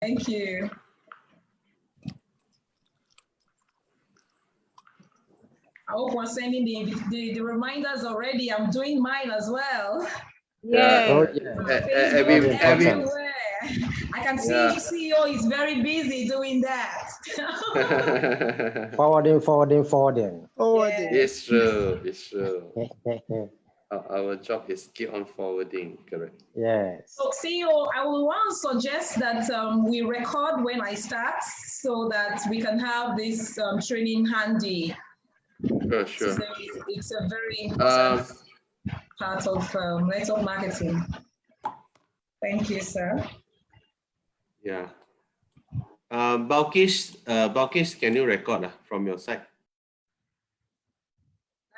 Thank you. I hope we're sending the reminders already. I'm doing mine as well. Yeah. Oh, yeah. Facebook, everywhere. I can see CEO is very busy doing that. Forwarding. Yes. It's true. It's true. Our job is keep on forwarding, correct? Yes. So CEO, I will want to suggest that we record when I start so that we can have this training handy. Sure. So it's a very important part of network marketing. Thank you, sir. Yeah. Balkish, can you record from your side?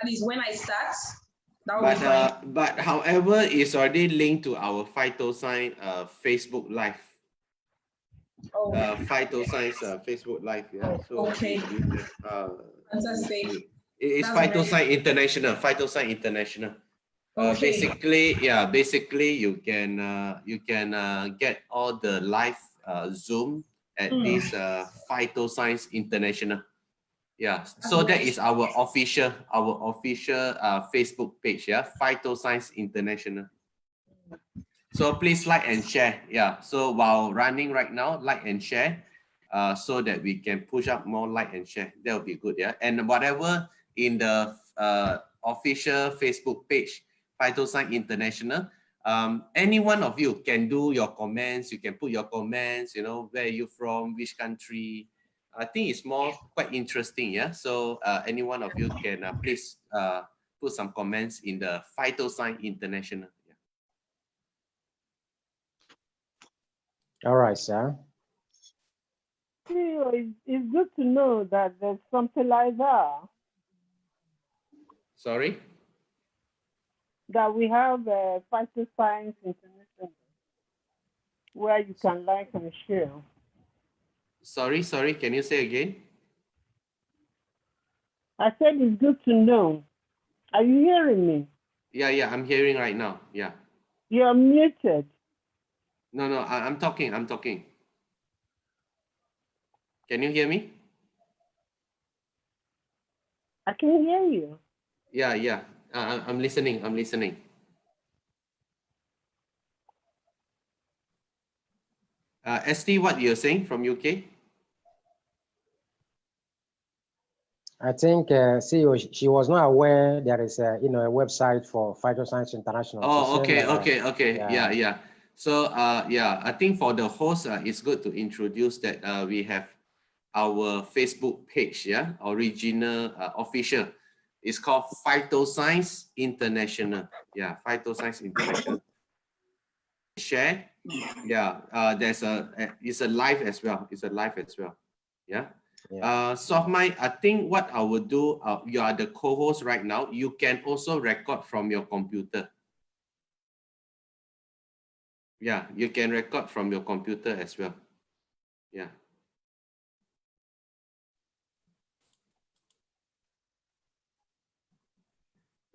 That is when I start. But however, it's already linked to our Phyto Science Facebook Live. Oh, Phyto Science Facebook Live. Yeah. So okay. Fantastic. It's Phyto Science International. Phyto Science International. Okay. Basically, you can get all the live Zoom at this Phyto Science International. Yeah, so that is our official Facebook page. Yeah, Phyto Science International. So please like and share. Yeah. So while running right now, like and share, so that we can push up more like and share. That will be good. Yeah. And whatever in the official Facebook page, Phyto Science International. Any one of you can do your comments. You can put your comments. You know, where are you from? Which country? I think it's quite interesting. Yeah. So any one of you can please put some comments in the Phyto Science International. Yeah. All right, sir. It's good to know that there's something like that. Sorry? That we have Phyto Science International, where you can like and share. Sorry, can you say again? I said it's good to know. Are you hearing me? Yeah, I'm hearing right now. Yeah. You're muted. No, I'm talking. Can you hear me? I can hear you. Yeah. I'm listening. ST, what you're saying from UK? I think CEO, she was not aware there is a website for Phyto Science International. Oh, okay. Yeah. So I think for the host, it's good to introduce that we have our Facebook page, yeah, original official. It's called Phyto Science International. Yeah, Phyto Science International. Share. Yeah, it's a live as well. Yeah. Softmine, I think what I will do, you are the co-host right now. You can also record from your computer. Yeah, you can record from your computer as well. Yeah.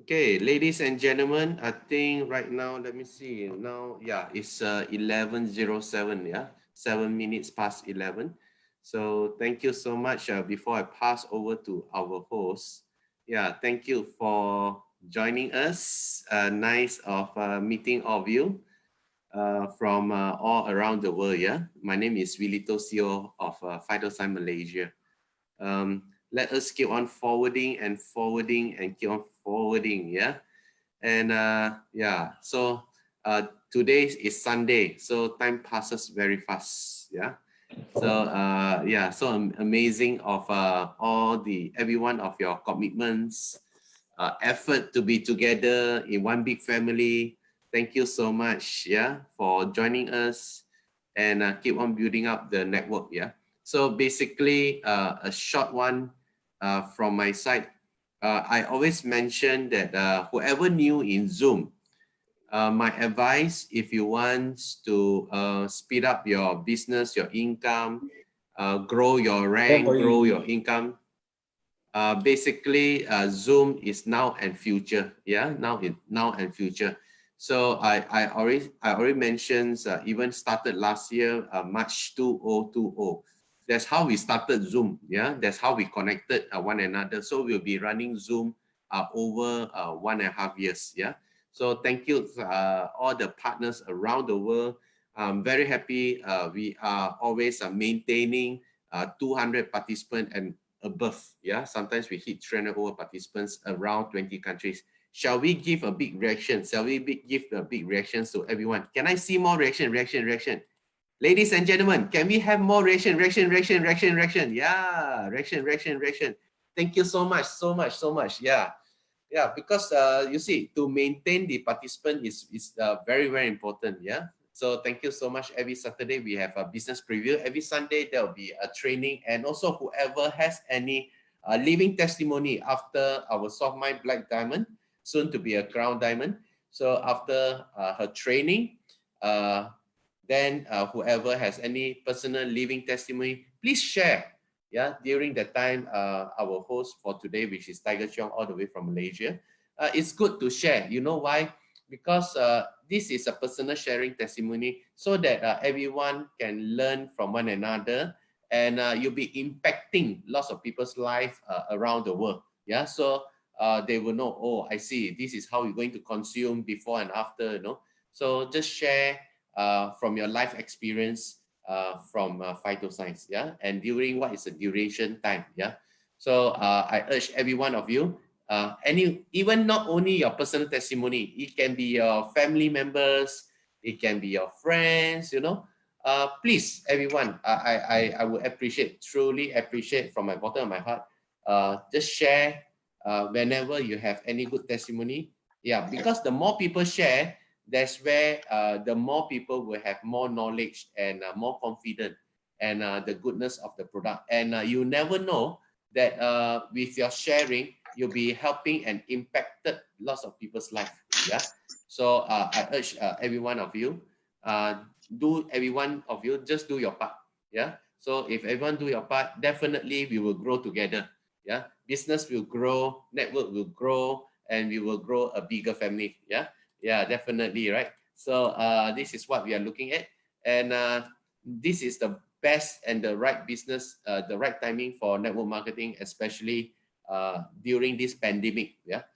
Okay, ladies and gentlemen, I think right now, let me see. Now, yeah, it's 11:07. Yeah, 7 minutes past 11. So thank you so much. Before I pass over to our host, yeah, thank you for joining us. Nice of meeting all of you from all around the world. Yeah, my name is Willito CEO of Phyto Science Malaysia. Let us keep on forwarding and keep on forwarding. Yeah, and so today is Sunday, so time passes very fast. Yeah. So so amazing of every one of your commitments, effort to be together in one big family. Thank you so much, for joining us, and keep on building up the network. Yeah. So basically, a short one from my side. I always mention that whoever new in Zoom, my advice, if you want to speed up your business, your income, grow your rank, grow your income, basically Zoom is now and future. Yeah, now and future. So I already mentioned, even started last year, March 2020. That's how we started Zoom. Yeah, that's how we connected one another. So we'll be running Zoom over 1.5 years. Yeah. So thank you all the partners around the world. I'm very happy. We are always maintaining 200 participants and above. Yeah, sometimes we hit 300 over participants around 20 countries. Shall we give a big reaction? Shall we give a big reactions to everyone? Can I see more reaction? Ladies and gentlemen, can we have more reaction? Yeah, reaction. Thank you so much. Yeah, because you see, to maintain the participant is very, very important. Yeah. So thank you so much. Every Saturday we have a business preview. Every Sunday there will be a training, and also whoever has any living testimony after our Soft Mind Black Diamond, soon to be a Crown Diamond. So after her training, then whoever has any personal living testimony, please share. Yeah, during the time, our host for today, which is Tiger Cheong, all the way from Malaysia, it's good to share. You know why? Because this is a personal sharing testimony, so that everyone can learn from one another, and you'll be impacting lots of people's life around the world. Yeah, so they will know, oh, I see, this is how you're going to consume before and after, you know. So just share from your life experience from Phyto Science, yeah, and during what is the duration time, yeah. So I urge every one of you, even not only your personal testimony, it can be your family members, it can be your friends, you know. Please, everyone, I would appreciate, truly appreciate from my bottom of my heart. Just share whenever you have any good testimony. Yeah, because the more people share, that's where the more people will have more knowledge and more confident and the goodness of the product. And you never know that with your sharing, you'll be helping and impacted lots of people's life. Yeah. So I urge every one of you, just do your part. Yeah. So if everyone do your part, definitely we will grow together. Yeah. Business will grow, network will grow, and we will grow a bigger family. Yeah. Yeah, definitely, right? So this is what we are looking at, and this is the best and the right business, the right timing for network marketing, especially during this pandemic. Yeah,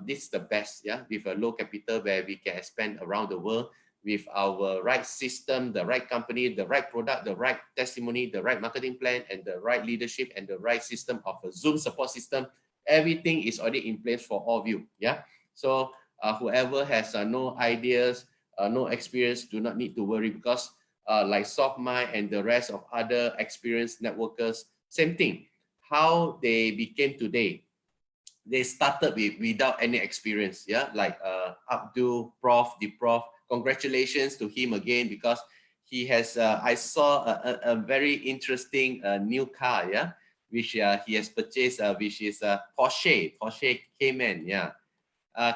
this is the best. Yeah, with a low capital where we can expand around the world with our right system, the right company, the right product, the right testimony, the right marketing plan, and the right leadership and the right system of a Zoom support system. Everything is already in place for all of you. Yeah, so. Whoever has no ideas, no experience, do not need to worry, because like Soft Mind and the rest of other experienced networkers, same thing. How they became today, they started without any experience. Yeah, like Abdul, the prof. Congratulations to him again, because he has. I saw a very interesting new car. Yeah, which he has purchased, which is Porsche Cayman. Yeah.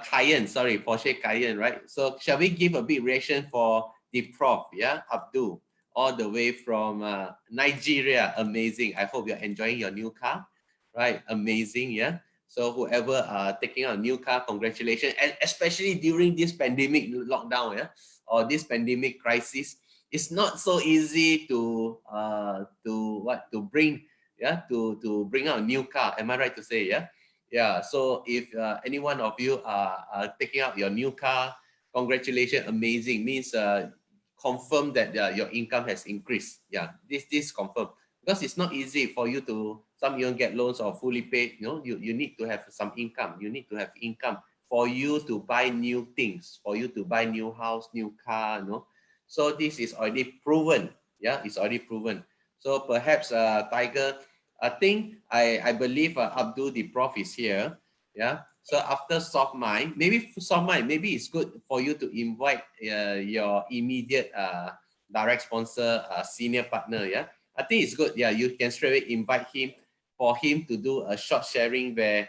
Cayenne, sorry, Porsche Cayenne, right? So shall we give a big reaction for the prof, yeah, Abdul, all the way from Nigeria? Amazing. I hope you're enjoying your new car, right? Amazing, yeah. So whoever taking out a new car, congratulations, and especially during this pandemic lockdown, yeah, or this pandemic crisis, it's not so easy to bring, yeah, to bring out a new car. Am I right to say, yeah? Yeah, so if any one of you are taking out your new car, congratulations, amazing. Means confirm that your income has increased. Yeah, this confirm, because it's not easy for you to, some you don't get loans or fully paid. You know, you need to have some income. You need to have income for you to buy new things, for you to buy new house, new car. You know, so this is already proven. Yeah, it's already proven. So perhaps Tiger, I believe Abdul the prof is here. Yeah. So after Soft Mind, maybe it's good for you to invite your immediate direct sponsor, senior partner. Yeah. I think it's good. Yeah, you can straight away invite him for him to do a short sharing where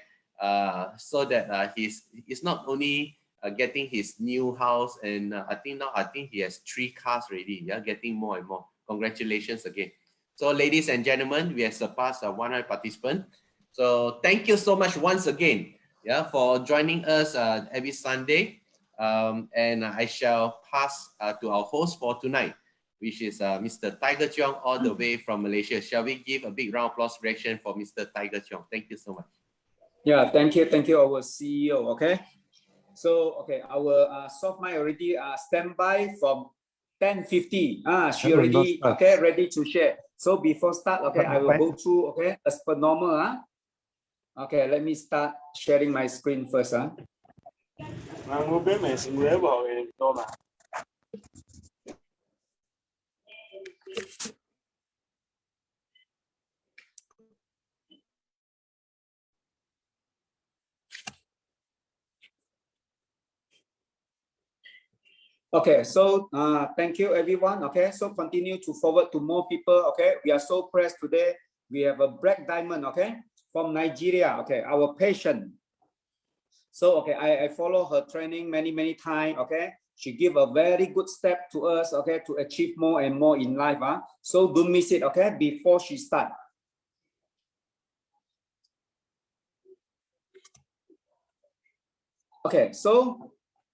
so that he's not only getting his new house, and I think he has 3 cars already. Yeah, getting more and more. Congratulations again. So ladies and gentlemen, we have surpassed 100 participants. So thank you so much once again, yeah, for joining us every Sunday. And I shall pass to our host for tonight, which is Mr. Tiger Cheong, all the way from Malaysia. Shall we give a big round of applause reaction for Mr. Tiger Cheong? Thank you so much. Yeah, thank you, our CEO. Okay, so okay, our soft mic already standby from 10:50. She already ready to share. So before start, okay, I will go through as per normal. Okay, let me start sharing my screen first. Okay, so thank you everyone. Okay, so continue to forward to more people. Okay, we are so pressed today. We have a black diamond, okay, from Nigeria. Okay, our patient. So okay, I follow her training many times. Okay, she give a very good step to us. Okay, to achieve more and more in life. So don't miss it. Okay, before she start. Okay, so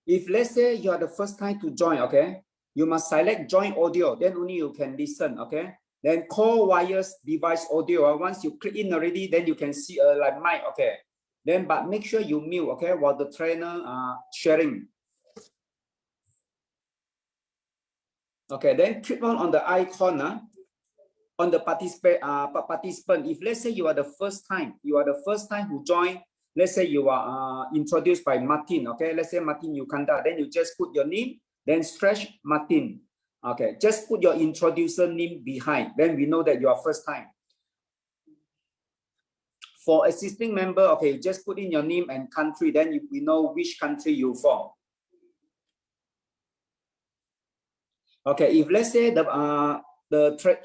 if let's say you are the first time to join, okay, you must select join audio, then only you can listen, okay? Then call wires device audio. Once you click in already, then you can see a like mic, okay? Then but make sure you mute, okay, while the trainer sharing. Okay, then click on the icon on the participant. If let's say you are the first time, who join. Let's say you are introduced by Martin, okay? Let's say Martin Yukanda, then you just put your name, then stretch Martin. Okay, just put your introducer name behind, then we know that you are first time. For existing member, okay, just put in your name and country, then we know which country you're from. Okay, if let's say the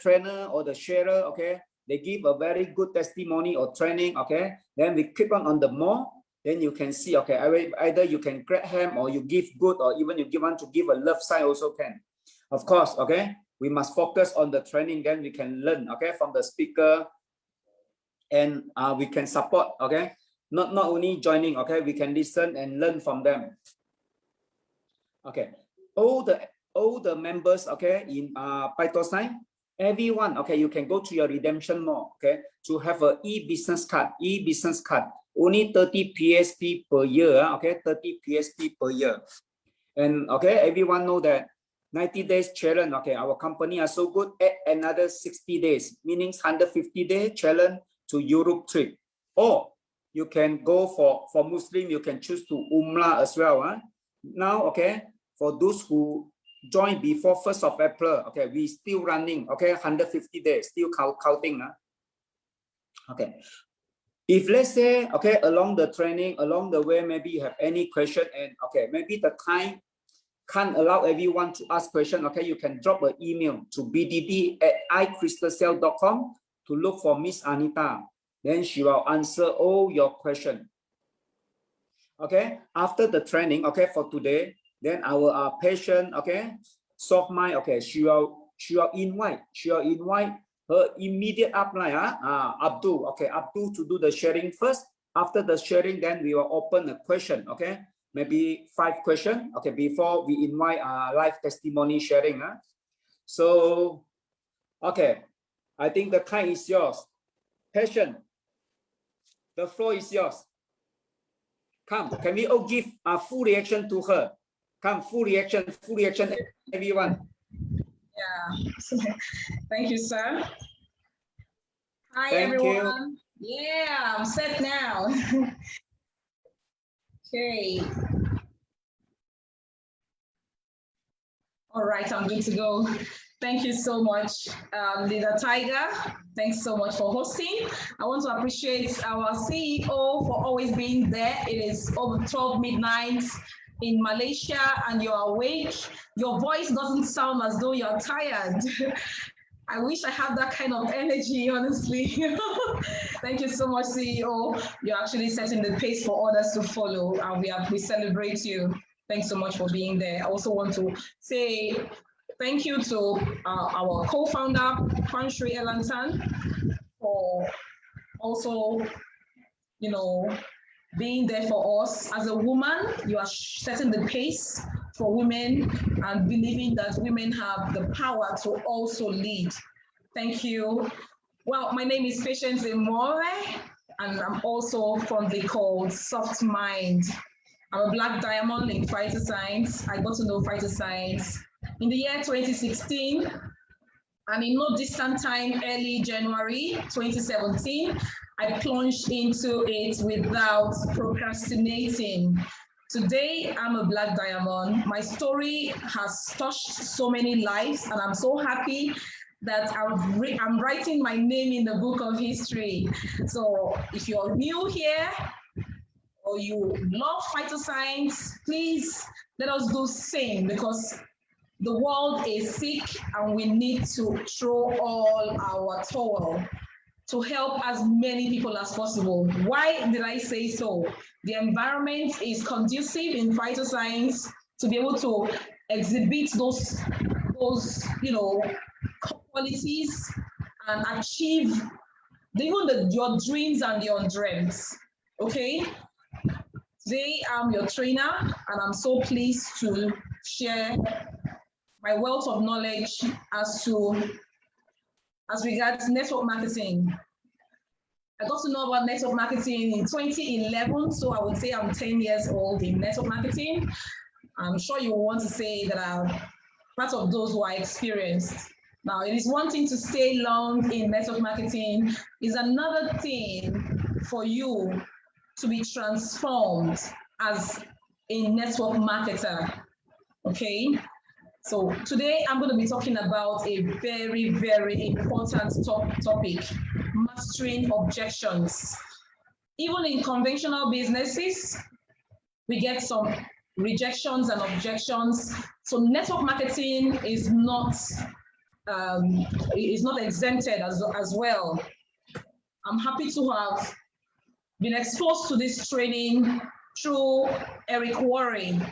trainer or the sharer, okay, they give a very good testimony or training, okay, then we click on the more, then you can see, okay, either you can grab him or you give good, or even you want to give a love sign also can. Of course, okay, we must focus on the training, then we can learn, okay, from the speaker, and we can support, okay, not only joining, okay, we can listen and learn from them. Okay, all the members, okay, in Phyto Science, everyone, okay, you can go to your redemption mall, okay, to have a e-business card, only 30 PSP per year, okay, 30 PSP per year. And okay, everyone know that 90 days challenge, okay, our company are so good, add another 60 days, meaning 150 day challenge to Europe trip. Or you can go for Muslim, you can choose to Umrah as well. Now, okay, for those who join before 1st of April, okay, we still running, okay, 150 days, still counting. Okay, if let's say, okay, along the training, along the way, maybe you have any question, and okay, maybe the time can't allow everyone to ask question, okay, you can drop an email to bdd@icrystalcell.com to look for Miss Anita, then she will answer all your question. Okay, after the training, okay, for today, then our patient, okay, soft mind, okay, she will invite her immediate upline, Abdul, okay, Abdul to do the sharing first. After the sharing, then we will open a question, okay, maybe 5 questions, okay, before we invite live testimony sharing. So, okay, I think the time is yours. Patient, the floor is yours. Come, can we all give a full reaction to her? Come, full reaction, everyone. Yeah, thank you, sir. Hi, Thank everyone. you. Yeah, I'm set now. Okay. All right, I'm good to go. Thank you so much, Leader Tiger. Thanks so much for hosting. I want to appreciate our CEO for always being there. It is over 12 midnight in Malaysia and you're awake. Your voice doesn't sound as though you're tired. I wish I had that kind of energy, honestly. Thank you so much, CEO. You're actually setting the pace for others to follow, and we celebrate you. Thanks so much for being there. I also want to say thank you to our co-founder, Pansri Elantan, for also, being there for us. As a woman, you are setting the pace for women and believing that women have the power to also lead. Thank you. Well, my name is Patience Emuovbe, and I'm also from the called Soft Mind. I'm a Black Diamond in Phyto Science. I got to know Phyto Science in the year 2016, and in no distant time, early January 2017, I plunged into it without procrastinating. Today, I'm a Black Diamond. My story has touched so many lives, and I'm so happy that I'm writing my name in the book of history. So if you're new here or you love Phyto Science, please let us do same, because the world is sick and we need to throw all our toil to help as many people as possible. Why did I say so? The environment is conducive in Phyto Science to be able to exhibit those qualities and achieve even your dreams and your dreams. Okay? Today I'm your trainer, and I'm so pleased to share my wealth of knowledge as regards network marketing. I got to know about network marketing in 2011, so I would say I'm 10 years old in network marketing. I'm sure you want to say that I'm part of those who are experienced. Now, it is one thing to stay long in network marketing, is another thing for you to be transformed as a network marketer, okay? So today I'm going to be talking about a very, very important topic, mastering objections. Even in conventional businesses, we get some rejections and objections. So network marketing is not exempted as well. I'm happy to have been exposed to this training through Eric Warren,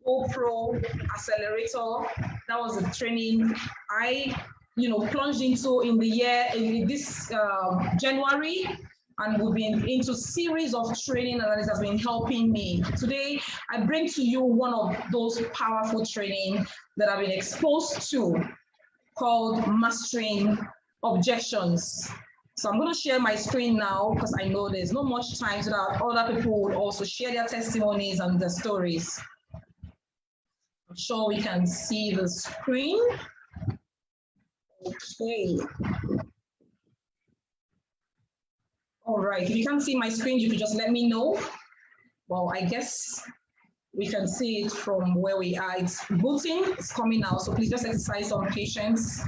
GoPro Accelerator. That was a training I plunged into in this January, and we've been into series of training, and it has been helping me. Today, I bring to you one of those powerful training that I've been exposed to, called Mastering Objections. So I'm going to share my screen now, because I know there's not much time, so that other people would also share their testimonies and their stories. I'm sure we can see the screen. Okay. All right, if you can't see my screen, you could just let me know. Well, I guess we can see it from where we are. It's booting, it's coming out, so please just exercise some patience.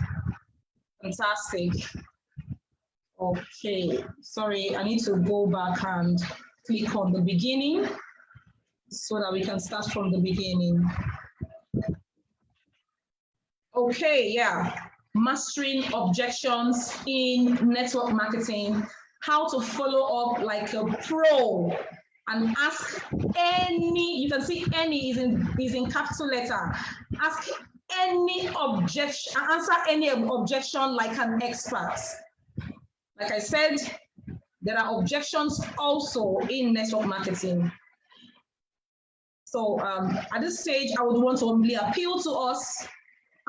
Fantastic. Okay, sorry, I need to go back and click on the beginning so that we can start from the beginning. Okay, yeah, mastering objections in network marketing, how to follow up like a pro and ask any, you can see any is in capital letter, ask any objection, answer any objection like an expert. Like I said, there are objections also in network marketing. So at this stage, I would want to humbly appeal to us,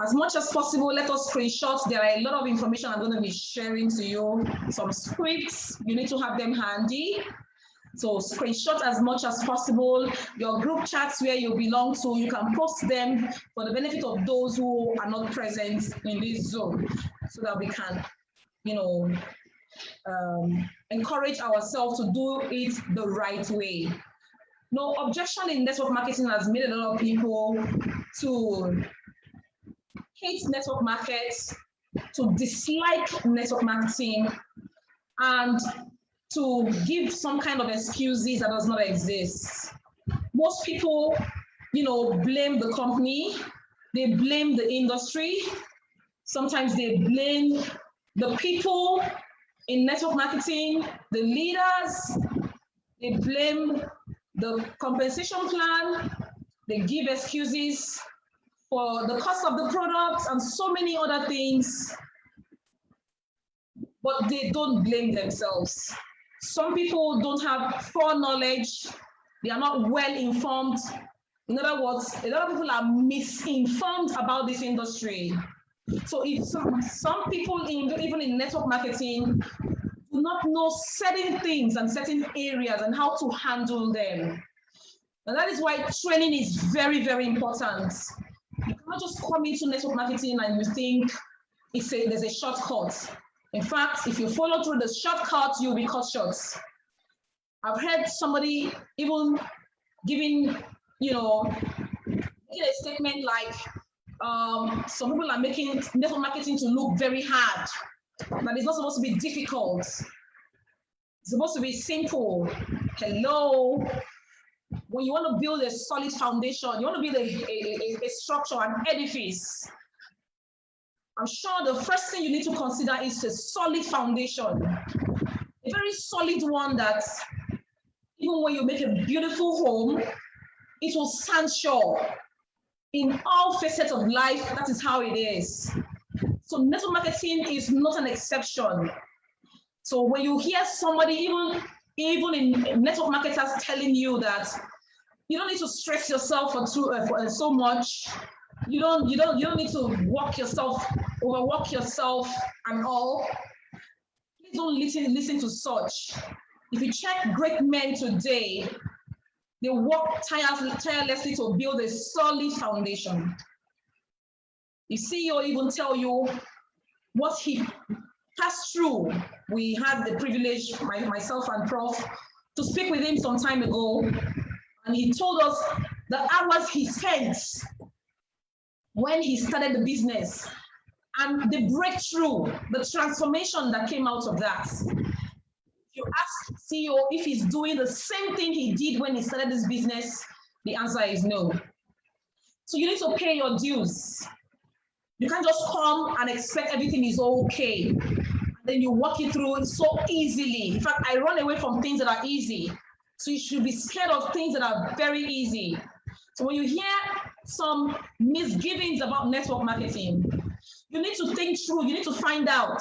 as much as possible, let us screenshot. There are a lot of information I'm going to be sharing to you. Some scripts, you need to have them handy. So screenshot as much as possible. Your group chats where you belong to, you can post them for the benefit of those who are not present in this Zoom, so that we can, encourage ourselves to do it the right way. No, objection in network marketing has made a lot of people to hate network markets, to dislike network marketing, and to give some kind of excuses that does not exist. Most people, blame the company, they blame the industry, sometimes they blame the people in network marketing, the leaders, they blame the compensation plan, they give excuses for the cost of the product and so many other things, but they don't blame themselves. Some people don't have foreknowledge. They are not well informed. In other words, a lot of people are misinformed about this industry. So if some people, even in network marketing, do not know certain things and certain areas and how to handle them. And that is why training is very, very important. You cannot just come into network marketing and you think there's a shortcut. In fact, if you follow through the shortcut, you'll be cut short. I've heard somebody even giving, a statement like, some people are making network marketing to look very hard. That is not supposed to be difficult. It's supposed to be simple. Hello. When you want to build a solid foundation, you want to build a structure, an edifice. I'm sure the first thing you need to consider is a solid foundation. A very solid one that even when you make a beautiful home, it will stand sure. In all facets of life, that is how it is. So network marketing is not an exception. So when you hear somebody, even in network marketers telling you that you don't need to stress yourself for so much, you don't need to overwork yourself and all. Please don't listen to such. If you check great men today, they work tirelessly to build a solid foundation. The CEO even tell you what he passed through. We had the privilege, myself and Prof, to speak with him some time ago, and he told us the hours he spent when he started the business and the breakthrough, the transformation that came out of that. If you ask CEO if he's doing the same thing he did when he started this business, the answer is no. So you need to pay your dues. You can't just come and expect everything is okay. And then you walk it through so easily. In fact, I run away from things that are easy. So you should be scared of things that are very easy. So when you hear some misgivings about network marketing, you need to think through, you need to find out.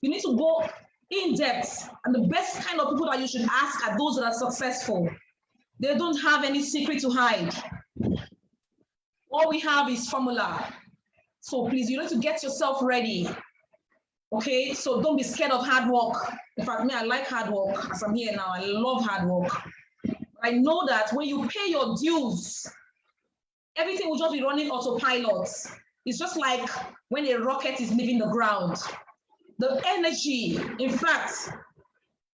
You need to go in depth. And the best kind of people that you should ask are those that are successful. They don't have any secret to hide. All we have is formula. So please, you need to get yourself ready. Okay, so don't be scared of hard work. In fact, me, I like hard work. As I'm here now, I love hard work. I know that when you pay your dues, everything will just be running autopilot. It's just like when a rocket is leaving the ground. The energy, in fact,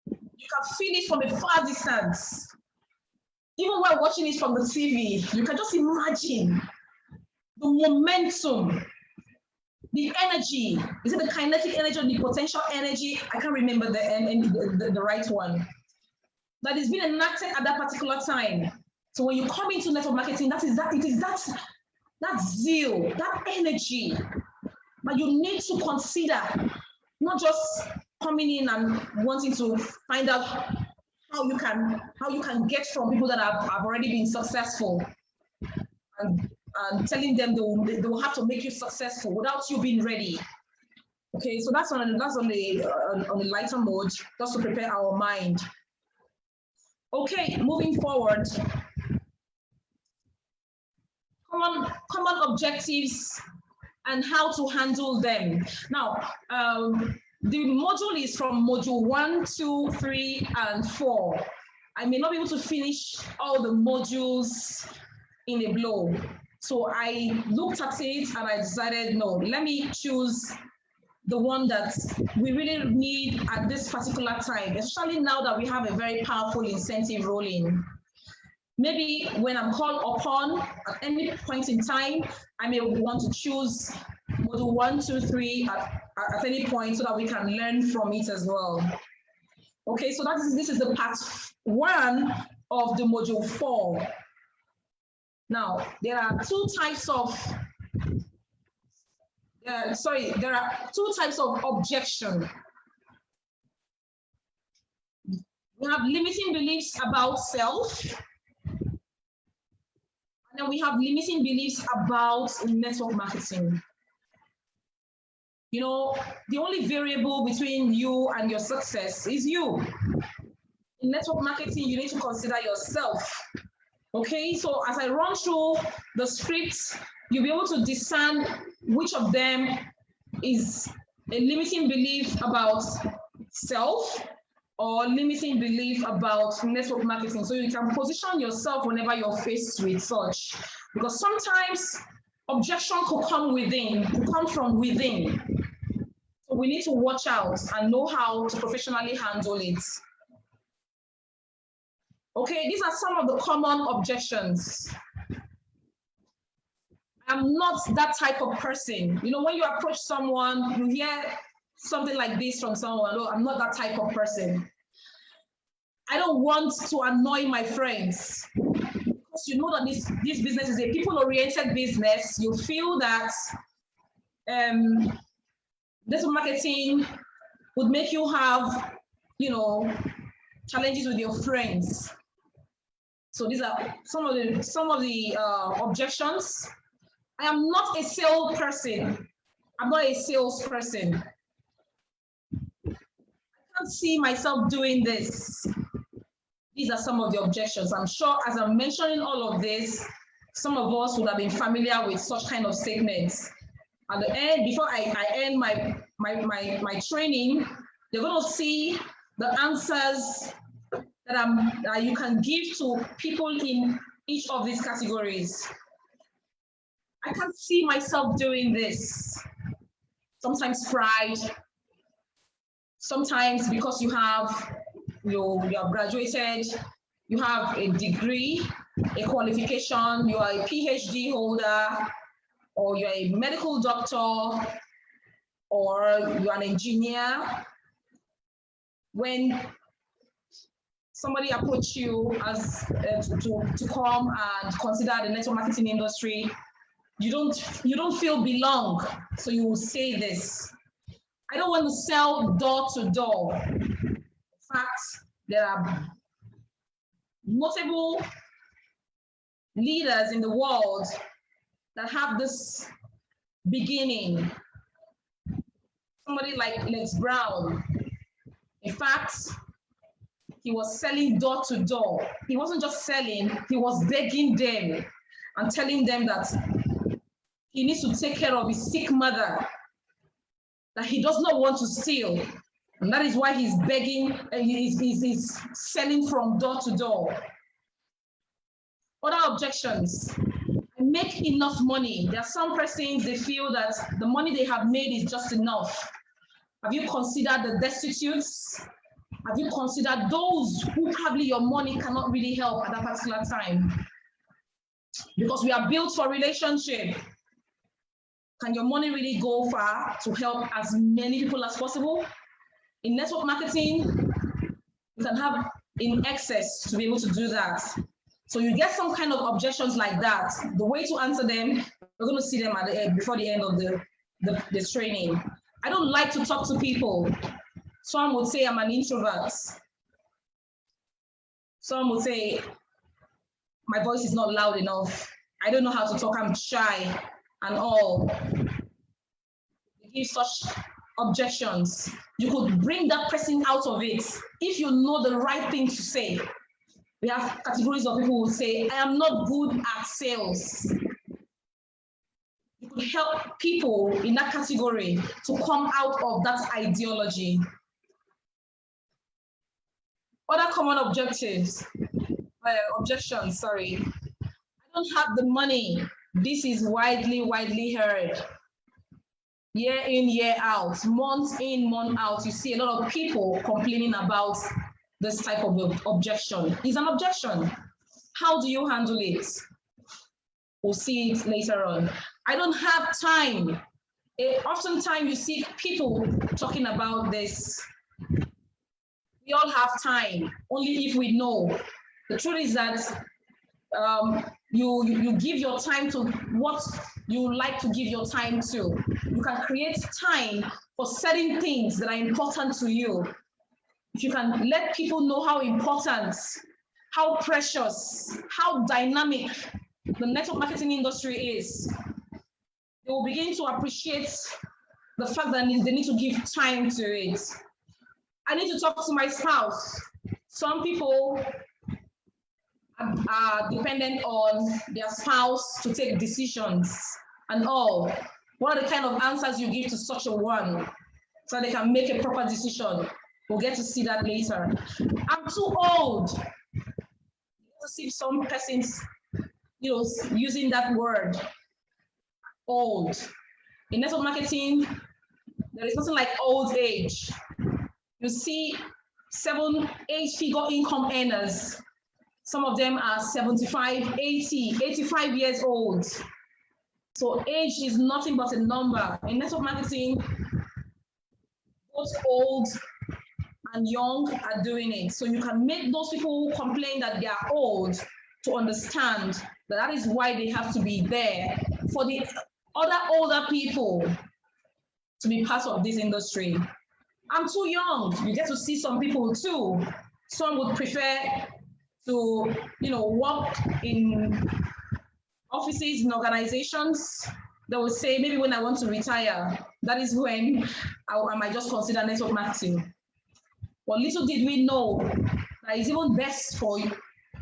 you can feel it from a far distance. Even while watching it from the TV, you can just imagine the momentum, the energy. Is it the kinetic energy or the potential energy? I can't remember the right one. That is being enacted at that particular time. So when you come into network marketing, it is that zeal, that energy. But you need to consider, not just coming in and wanting to find out how you can get from people that have already been successful and telling them they will have to make you successful without you being ready. Okay, so that's on the lighter mode, just to prepare our mind. Okay, moving forward. Common objectives and how to handle them. Now, the module is from module 1, 2, 3, and 4. I may not be able to finish all the modules in a blow. So I looked at it and I decided, no, let me choose the one that we really need at this particular time, especially now that we have a very powerful incentive rolling. Maybe when I'm called upon at any point in time, I may want to choose module 1, 2, 3 at any point so that we can learn from it as well. Okay, so this is the part 1 of the module 4. Now, there are two types of objection. We have limiting beliefs about self, and then we have limiting beliefs about network marketing. You know, the only variable between you and your success is you. In network marketing, you need to consider yourself. Okay, so as I run through the scripts, you'll be able to discern which of them is a limiting belief about self or limiting belief about network marketing. So you can position yourself whenever you're faced with such, because sometimes objection could come from within. So we need to watch out and know how to professionally handle it. Okay, these are some of the common objections. I'm not that type of person. You know, when you approach someone, you hear something like this from someone, oh, I'm not that type of person. I don't want to annoy my friends. Because you know that this business is a people-oriented business, you feel that network marketing would make you have, you know, challenges with your friends. So these are some of the objections. I am not a salesperson. I'm not a salesperson. I can't see myself doing this. These are some of the objections. I'm sure as I'm mentioning all of this, some of us would have been familiar with such kind of statements. At the end, before I end my training, you're going to see the answers that you can give to people in each of these categories. I can't see myself doing this. Sometimes pride, sometimes because you have graduated, you have a degree, a qualification, you are a PhD holder, or you're a medical doctor, or you're an engineer. When somebody approaches you as to come and consider the network marketing industry, you don't feel belong, so you will say this. I don't want to sell door to door. In fact, there are notable leaders in the world that have this beginning. Somebody like Les Brown. In fact, he was selling door to door. He wasn't just selling, he was begging them and telling them that he needs to take care of his sick mother, that he does not want to steal. And that is why he's begging, he's selling from door to door. Other objections. I make enough money. There are some persons, they feel that the money they have made is just enough. Have you considered the destitutes? Have you considered those who probably your money cannot really help at that particular time? Because we are built for relationship. Can your money really go far to help as many people as possible? In network marketing, you can have in excess to be able to do that. So you get some kind of objections like that. The way to answer them, we're going to see them at the end, before the end of the training. I don't like to talk to people. Some would say I'm an introvert. Some would say my voice is not loud enough. I don't know how to talk, I'm shy and all. They give such objections. You could bring that person out of it if you know the right thing to say. We have categories of people who say, I am not good at sales. You could help people in that category to come out of that ideology. Other common objectives, objections, sorry. I don't have the money. This is widely heard. Year in, year out, month in, month out, you see a lot of people complaining about this type of objection. It's an objection. How do you handle it? We'll see it later on. I don't have time. Oftentimes you see people talking about this. We all have time, only if we know. The truth is that you give your time to what you like to give your time to. You can create time for certain things that are important to you. If you can let people know how important, how precious, how dynamic the network marketing industry is, they will begin to appreciate the fact that they need to give time to it. I need to talk to my spouse. Some people are dependent on their spouse to take decisions and all. What are the kind of answers you give to such a one so they can make a proper decision? We'll get to see that later. I'm too old to see some persons, using that word, old. In network marketing, there is nothing like old age. You see 7, 8-figure income earners. Some of them are 75, 80, 85 years old. So age is nothing but a number. In network marketing, both old and young are doing it. So you can make those people who complain that they are old to understand that that is why they have to be there for the other older people to be part of this industry. I'm too young. You get to see some people too. Some would prefer to, work in offices and organizations. They will say, maybe when I want to retire, that is when I might just consider network marketing. But little did we know that it's even best for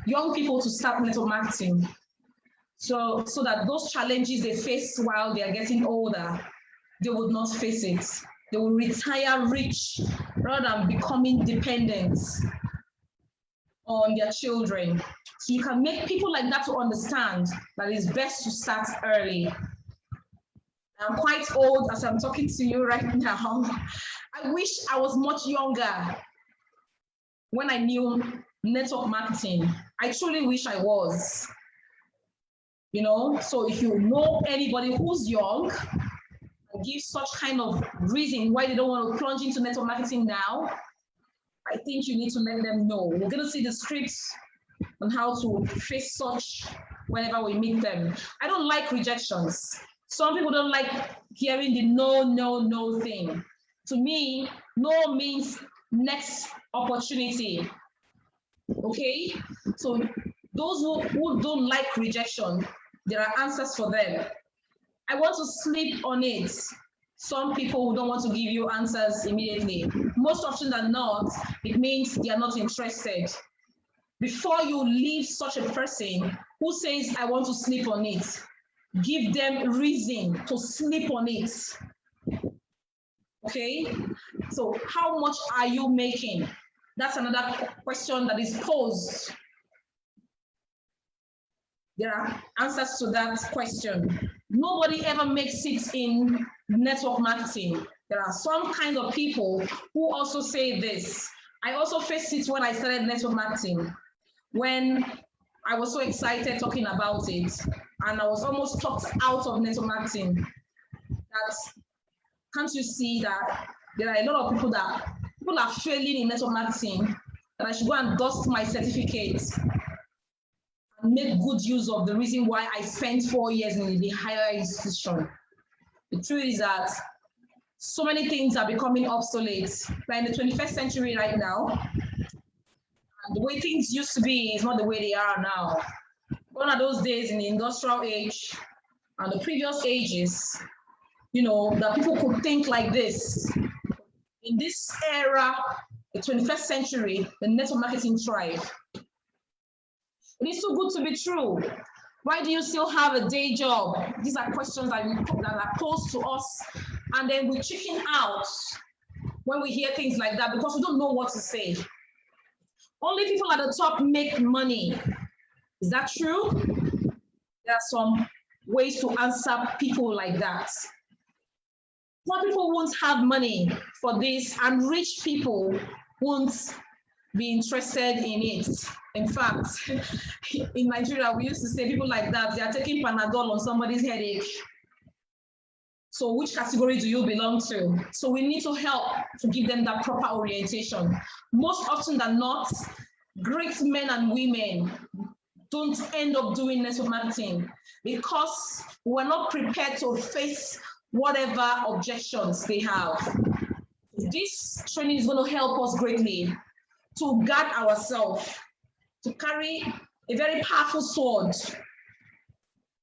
young people to start network marketing. So that those challenges they face while they are getting older, they would not face it. They will retire rich rather than becoming dependent on their children. So you can make people like that to understand that it's best to start early. I'm quite old as I'm talking to you right now. I wish I was much younger when I knew network marketing. I truly wish I was. So if you know anybody who's young, give such kind of reason why they don't want to plunge into network marketing now, I think you need to let them know. We're going to see the scripts on how to face such whenever we meet them. I don't like rejections. Some people don't like hearing the no thing. To me, no means next opportunity. Okay? So those who don't like rejection, there are answers for them. I want to sleep on it. Some people don't want to give you answers immediately. Most often than not, it means they are not interested. Before you leave such a person who says, I want to sleep on it, give them reason to sleep on it. Okay? So how much are you making? That's another question that is posed. There are answers to that question. Nobody ever makes it in network marketing. There are some kind of people who also say this. I also faced it when I started network marketing, when I was so excited talking about it, and I was almost talked out of network marketing. That, can't you see that there are a lot of people are failing in network marketing, that I should go and dust my certificates and make good use of the reason why I spent 4 years in the higher institution. The truth is that so many things are becoming obsolete. We're in the 21st century right now. And the way things used to be is not the way they are now. One of those days in the industrial age and the previous ages, that people could think like this. In this era, the 21st century, the network marketing thrived. It is too good to be true. Why do you still have a day job? These are questions that are posed to us, and then we chicken out when we hear things like that because we don't know what to say. Only people at the top make money. Is that true? There are some ways to answer people like that. Poor people won't have money for this, and rich people won't be interested in it. In fact, in Nigeria, we used to say people like that, they are taking Panadol on somebody's headache. So which category do you belong to? So we need to help to give them that proper orientation. Most often than not, great men and women don't end up doing network marketing because we're not prepared to face whatever objections they have. This training is going to help us greatly to guard ourselves, to carry a very powerful sword,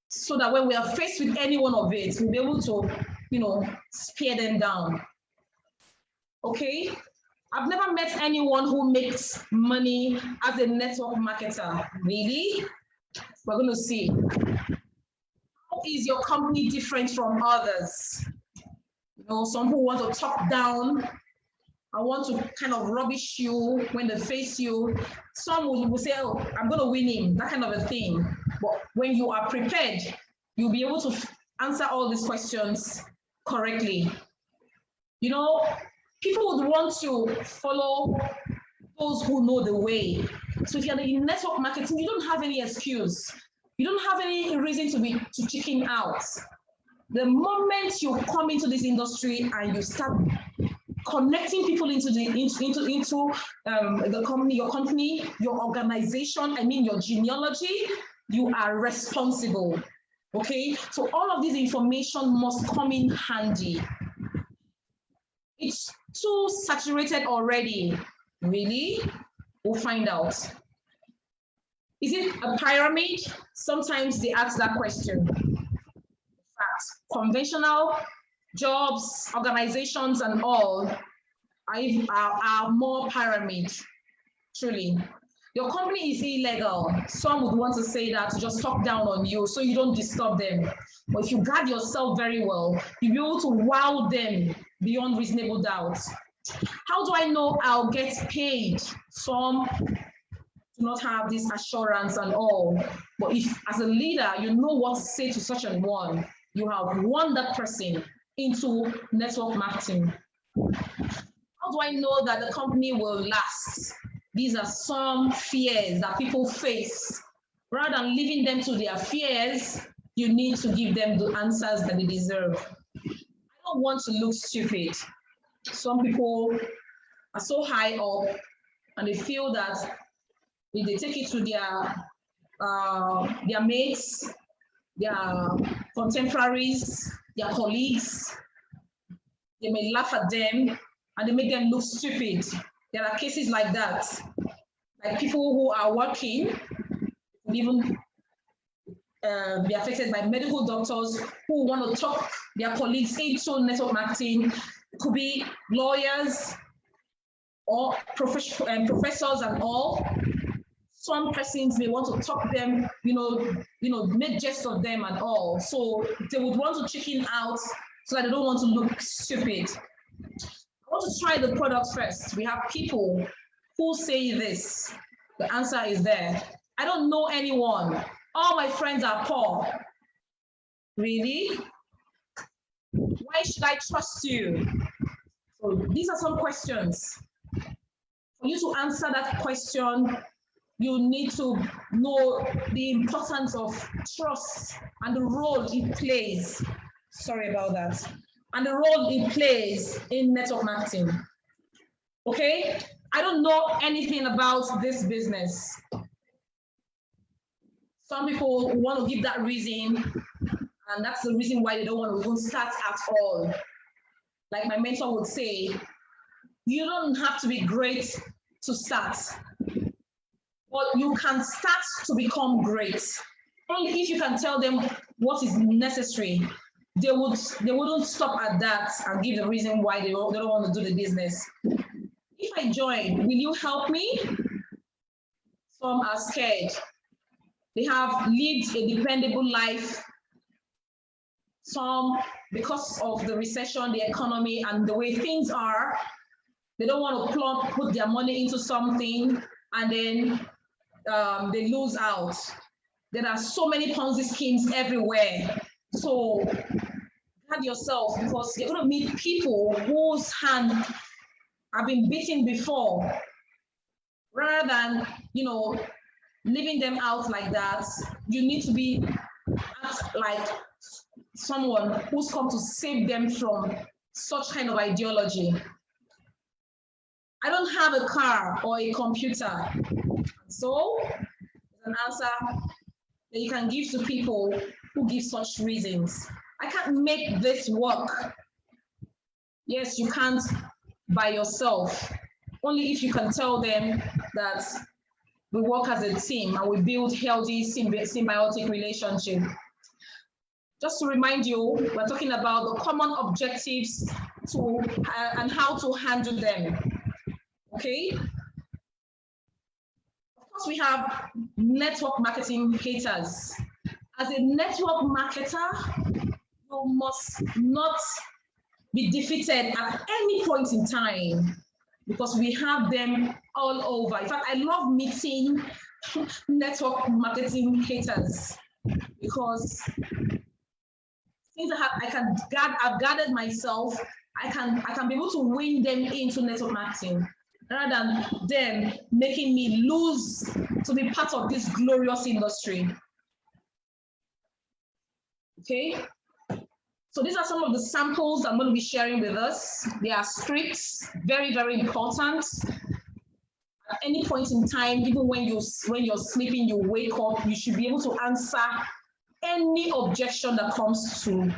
so that when we are faced with any one of it, we'll be able to spear them down. Okay? I've never met anyone who makes money as a network marketer. Really? We're going to see. How is your company different from others? Some who want to talk down, I want to kind of rubbish you when they face you. Some will say, oh, I'm going to win him, that kind of a thing. But when you are prepared, you'll be able to answer all these questions correctly. People would want to follow those who know the way. So if you're in network marketing, you don't have any excuse. You don't have any reason to chicken out. The moment you come into this industry and you start connecting people into the company, your organization, your genealogy, you are responsible. Okay, so all of this information must come in handy. It's too saturated already. Really? We'll find out. Is it a pyramid? Sometimes they ask that question. In fact, conventional jobs, organizations, and all are more pyramid, truly. Your company is illegal. Some would want to say that to just talk down on you so you don't disturb them. But if you guard yourself very well, you'll be able to wow them beyond reasonable doubt. How do I know I'll get paid? Some do not have this assurance and all. But if, as a leader, you know what to say to such an one, you have won that person into network marketing. How do I know that the company will last? These are some fears that people face. Rather than leaving them to their fears, you need to give them the answers that they deserve. I don't want to look stupid. Some people are so high up and they feel that if they take it to their mates, their contemporaries, their colleagues, they may laugh at them and they make them look stupid. There are cases like that, like people who are working, even be affected by medical doctors who want to talk their colleagues into network marketing. It could be lawyers or professors and all. Some persons may want to talk them, make jest of them and all. So they would want to chicken out so that they don't want to look stupid. I want to try the product first. We have people who say this. The answer is there. I don't know anyone. All my friends are poor. Really? Why should I trust you? So these are some questions. For you to answer that question, you need to know the importance of trust and the role it plays. Sorry about that. And the role it plays in network marketing. Okay? I don't know anything about this business. Some people want to give that reason, and that's the reason why they don't want to even start at all. Like my mentor would say, you don't have to be great to start, but you can start to become great. Only if you can tell them what is necessary. They wouldn't stop at that and give the reason why they don't want to do the business. If I join, will you help me? Some are scared. They have lived a dependable life. Some, because of the recession, the economy, and the way things are, they don't want to put their money into something and then they lose out. There are so many Ponzi schemes everywhere. So guard yourself, because you're going to meet people whose hand have been beaten before. Rather than, leaving them out like that, you need to be like someone who's come to save them from such kind of ideology. I don't have a car or a computer. So it's an answer that you can give to people who give such reasons. I can't make this work. Yes, you can't by yourself. Only if you can tell them that we work as a team and we build healthy symbiotic relationship. just to remind you, we're talking about the common objectives to and how to handle them. Okay. Of course, we have network marketing haters. As a network marketer, you must not be defeated at any point in time, because we have them all over. In fact, I love meeting network marketing haters, because since I've gathered myself, I can be able to win them into network marketing, rather than them making me lose to be part of this glorious industry. Okay. So these are some of the samples I'm going to be sharing with us. They are scripts, very, very important. At any point in time, even when you're sleeping, you wake up, you should be able to answer any objection that comes to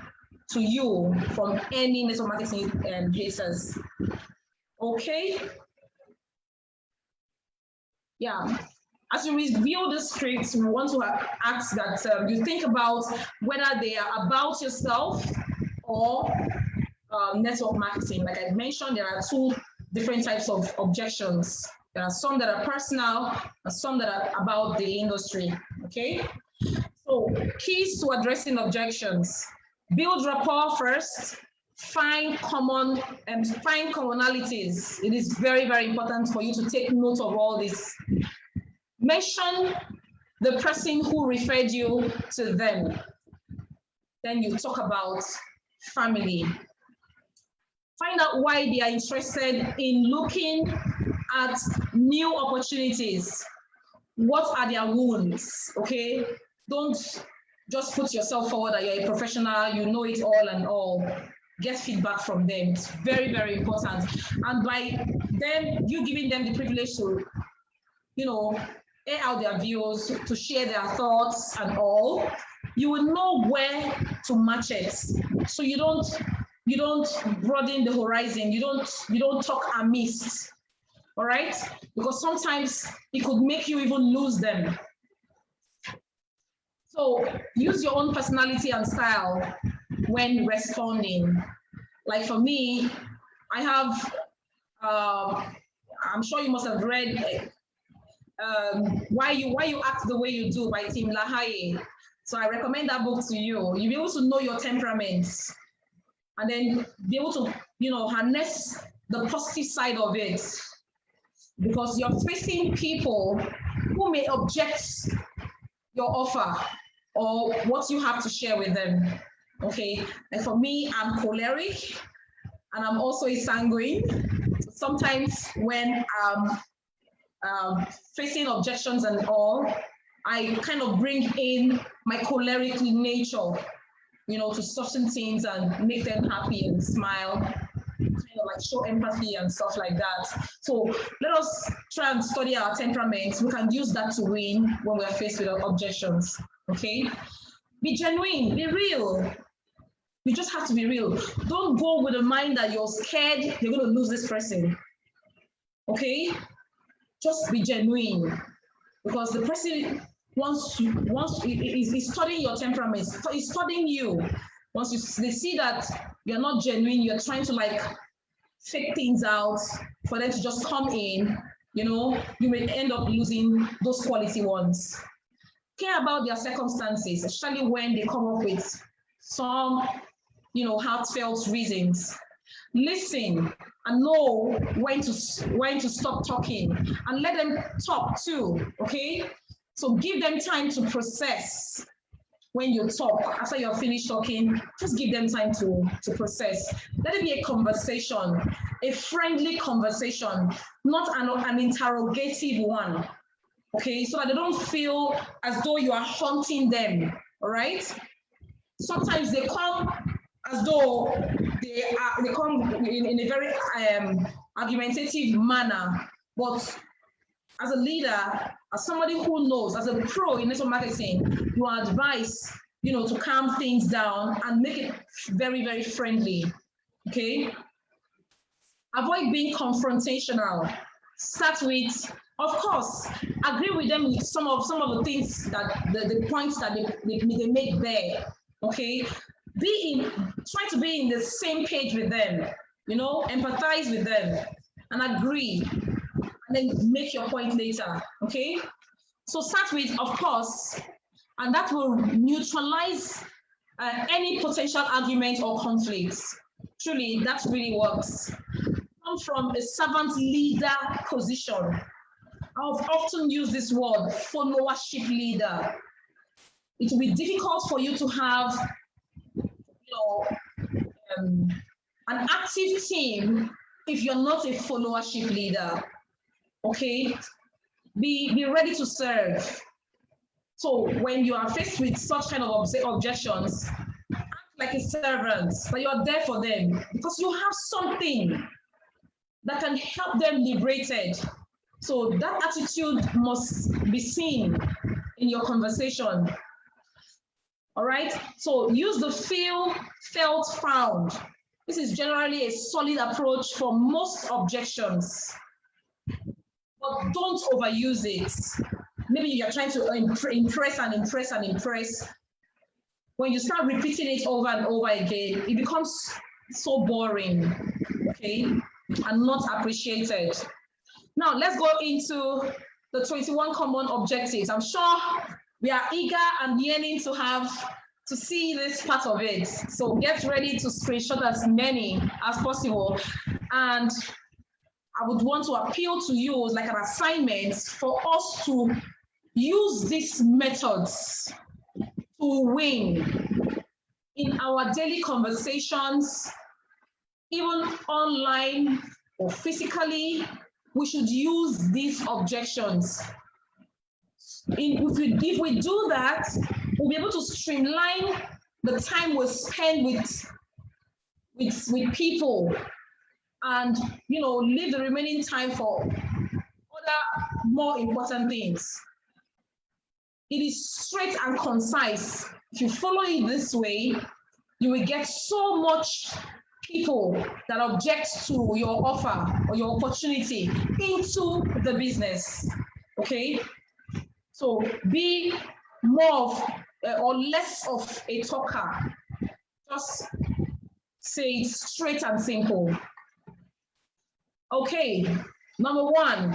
you from any network marketing haters. Okay. Yeah. As you review the scripts, we want to ask that you think about whether they are about yourself or network marketing. Like I mentioned, there are two different types of objections. There are some that are personal and some that are about the industry. Okay. So keys to addressing objections: build rapport first. Find commonalities. It is very, very important for you to take note of all this. Mention the person who referred you to them. Then you talk about family. Find out why they are interested in looking at new opportunities. What are their wounds? Okay, don't just put yourself forward that you're a professional, you know it all and all. Get feedback from them. It's very, very important. And by them, you giving them the privilege to, air out their views, to share their thoughts and all, you will know where to match it. So you don't broaden the horizon. You don't talk amiss. All right? Because sometimes it could make you even lose them. So use your own personality and style when responding. Like for me, I have, I'm sure you must have read Why You Act the Way You Do by Tim LaHaye. So I recommend that book to you. You'll be able to know your temperaments and then be able to, harness the positive side of it, because you're facing people who may object your offer or what you have to share with them. Okay, and for me, I'm choleric and I'm also a sanguine. Sometimes when I'm facing objections and all, I kind of bring in my choleric nature, to soften things and make them happy and smile, kind of like show empathy and stuff like that. So let us try and study our temperaments. We can use that to win when we're faced with objections. Okay, be genuine, be real. You just have to be real. Don't go with the mind that you're scared you're going to lose this person. Okay, just be genuine, because the person is studying your temperament. He's studying you. Once they see that you're not genuine, you're trying to fake things out for them to just come in, you may end up losing those quality ones. Care about their circumstances, especially when they come up with some, heartfelt reasons. Listen and know when to stop talking, and let them talk too. Okay, so give them time to process. When you talk, after you're finished talking, just give them time to process. Let it be a conversation, a friendly conversation, not an interrogative one. Okay, so that they don't feel as though you are haunting them. All right. Sometimes they come as though they come in a very argumentative manner, but as a leader, as somebody who knows, as a pro in network marketing, you are advised, to calm things down and make it very, very friendly. Okay. Avoid being confrontational. Start with, of course, agree with them with some of the things that the points that they make there. okay? Try to be in the same page with them, you know, empathize with them and agree, and then make your point later, okay? So start with, of course, and that will neutralize any potential argument or conflicts. Truly, that really works. Come from a servant leader position. I've often used this word, followership leader. It will be difficult for you to have, you know, an active team if you're not a followership leader. Okay, be ready to serve. So when you are faced with such kind of objections, act like a servant, that you are there for them because you have something that can help them liberated. So that attitude must be seen in your conversation. All right, so use the feel, felt, found. This is generally a solid approach for most objections, but don't overuse it. Maybe you're trying to impress and impress and impress. When you start repeating it over and over again, it becomes so boring, okay, and not appreciated. Now, let's go into the 21 common objectives. I'm sure we are eager and yearning to see this part of it. So get ready to screenshot as many as possible. And I would want to appeal to you like an assignment for us to use these methods to win in our daily conversations, even online or physically. We should use these objections. If we do that, we'll be able to streamline the time we spend with people, and you know, leave the remaining time for other more important things. It is straight and concise. If you follow it this way, you will get so much people that object to your offer or your opportunity into the business. Okay, so be more of or less of a talker. Just say it straight and simple. Okay, number one,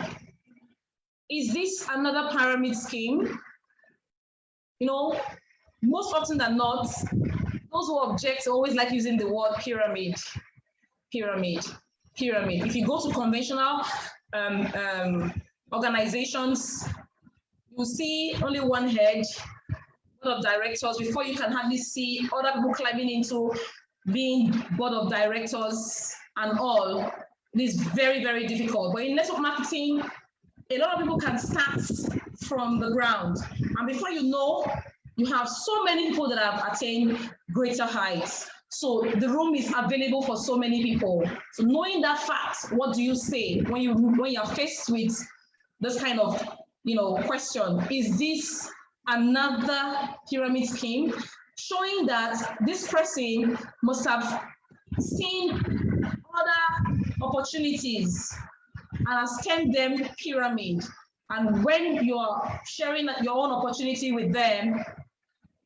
is this another pyramid scheme? You know, most often than not, those who object always like using the word pyramid, pyramid, pyramid. If you go to conventional organizations, you see only one head, board of directors, before you can hardly see other people climbing into being board of directors and all. It is very, very difficult. But in network marketing, a lot of people can start from the ground. And before you know, you have so many people that have attained greater heights. So the room is available for so many people. So knowing that fact, what do you say when you are faced with this kind of, you know, question? Is this another pyramid scheme? Showing that this person must have seen other opportunities and has termed them pyramid. And when you're sharing your own opportunity with them,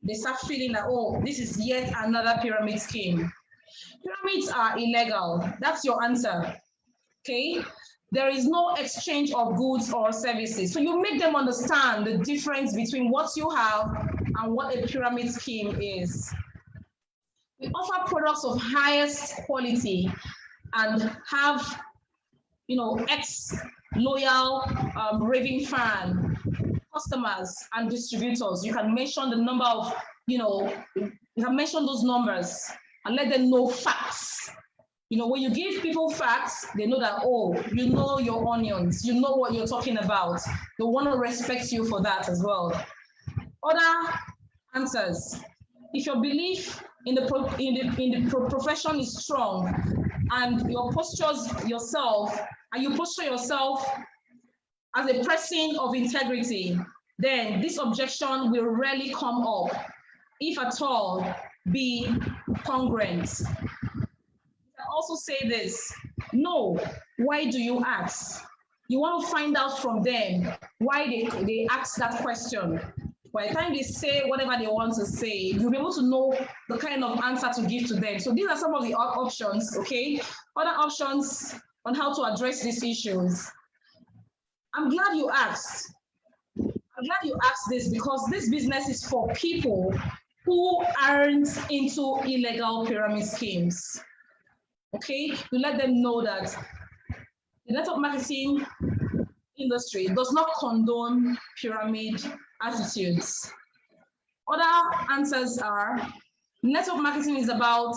they start feeling like, oh, this is yet another pyramid scheme. Pyramids are illegal. That's your answer, okay? There is no exchange of goods or services. So you make them understand the difference between what you have and what a pyramid scheme is. We offer products of highest quality and have, you know, ex-loyal raving fan customers and distributors. You can mention the number of, you know, you can mention those numbers and let them know facts. You know, when you give people facts, they know that, oh, you know your onions, you know what you're talking about. They want to respect you for that as well. Other answers. If your belief in the profession is strong and your postures yourself, and you posture yourself as a person of integrity, then this objection will rarely come up. If at all, be congruent. I also say this, no, why do you ask? You want to find out from them why they ask that question. By the time they say whatever they want to say, you'll be able to know the kind of answer to give to them. So these are some of the options, okay? Other options on how to address these issues. I'm glad you asked. I'm glad you asked this because this business is for people who aren't into illegal pyramid schemes. Okay, you let them know that the network marketing industry does not condone pyramid attitudes. Other answers are network marketing is about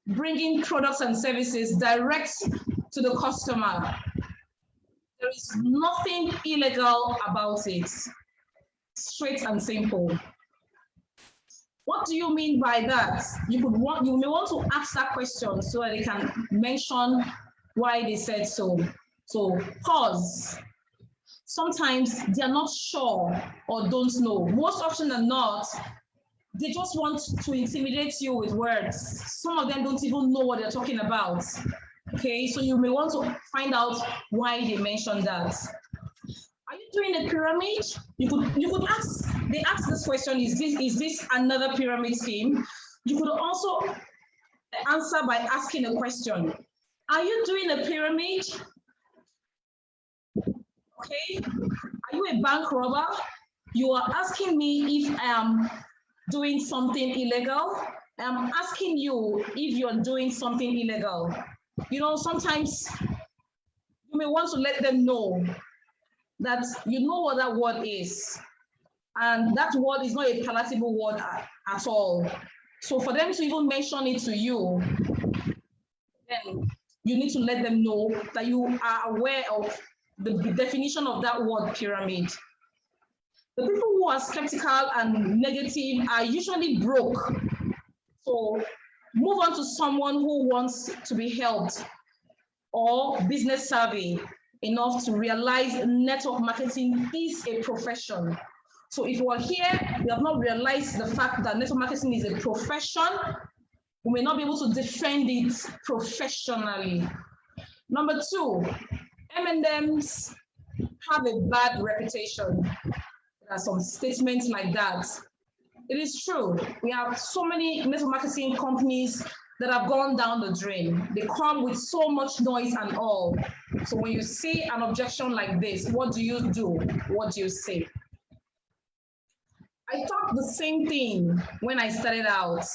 bringing products and services direct to the customer. There is nothing illegal about it. Straight and simple. What do you mean by that? You may want to ask that question so that they can mention why they said so. So pause. Sometimes they are not sure or don't know. Most often than not, they just want to intimidate you with words. Some of them don't even know what they're talking about. Okay, so you may want to find out why they mentioned that. Are you doing a pyramid? You could ask. They ask this question: Is this another pyramid scheme? You could also answer by asking a question: Are you doing a pyramid? Okay. Are you a bank robber? You are asking me if I am doing something illegal. I'm asking you if you're doing something illegal. You know, sometimes you may want to let them know that you know what that word is. And that word is not a palatable word at all. So for them to even mention it to you, then you need to let them know that you are aware of the definition of that word pyramid. The people who are skeptical and negative are usually broke. So move on to someone who wants to be helped or business savvy enough to realize network marketing is a profession. So if you are here, you have not realized the fact that network marketing is a profession, you may not be able to defend it professionally. Number two, M&Ms have a bad reputation. There are some statements like that. It is true. We have so many network marketing companies that have gone down the drain. They come with so much noise and all. So when you see an objection like this, what do you do? What do you say? I thought the same thing when I started out.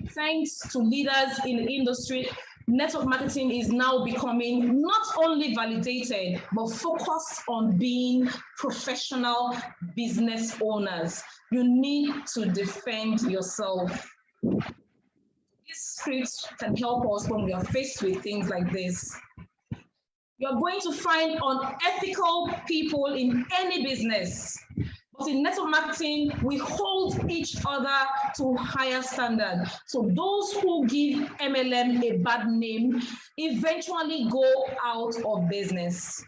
Thanks to leaders in the industry, network marketing is now becoming not only validated, but focused on being professional business owners. You need to defend yourself. This script can help us when we are faced with things like this. You're going to find unethical people in any business. But in network marketing, we hold each other to higher standard. So those who give MLM a bad name eventually go out of business.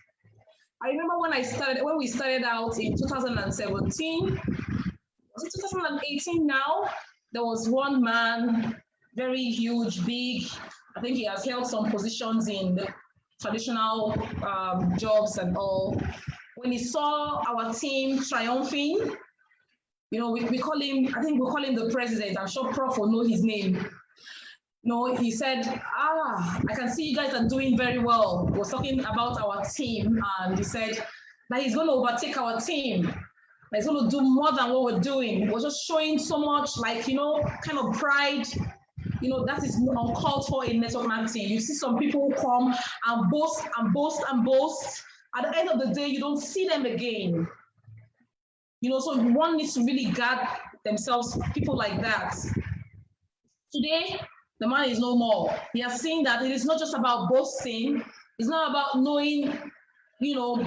I remember when we started out in 2017, was it 2018 now? There was one man, very huge, big. I think he has held some positions in the traditional jobs and all. When he saw our team triumphing, you know, we call him, I think we call him the president. I'm sure Prof will know his name. No, he said, I can see you guys are doing very well. He was talking about our team, and he said that he's going to overtake our team. That he's going to do more than what we're doing. We're just showing so much, like, you know, kind of pride. You know, that is uncalled for in network marketing. You see some people who come and boast and boast and boast. At the end of the day, you don't see them again. You know, so one needs to really guard themselves, people like that. Today, the man is no more. He has seen that it is not just about boasting. It's not about knowing, you know,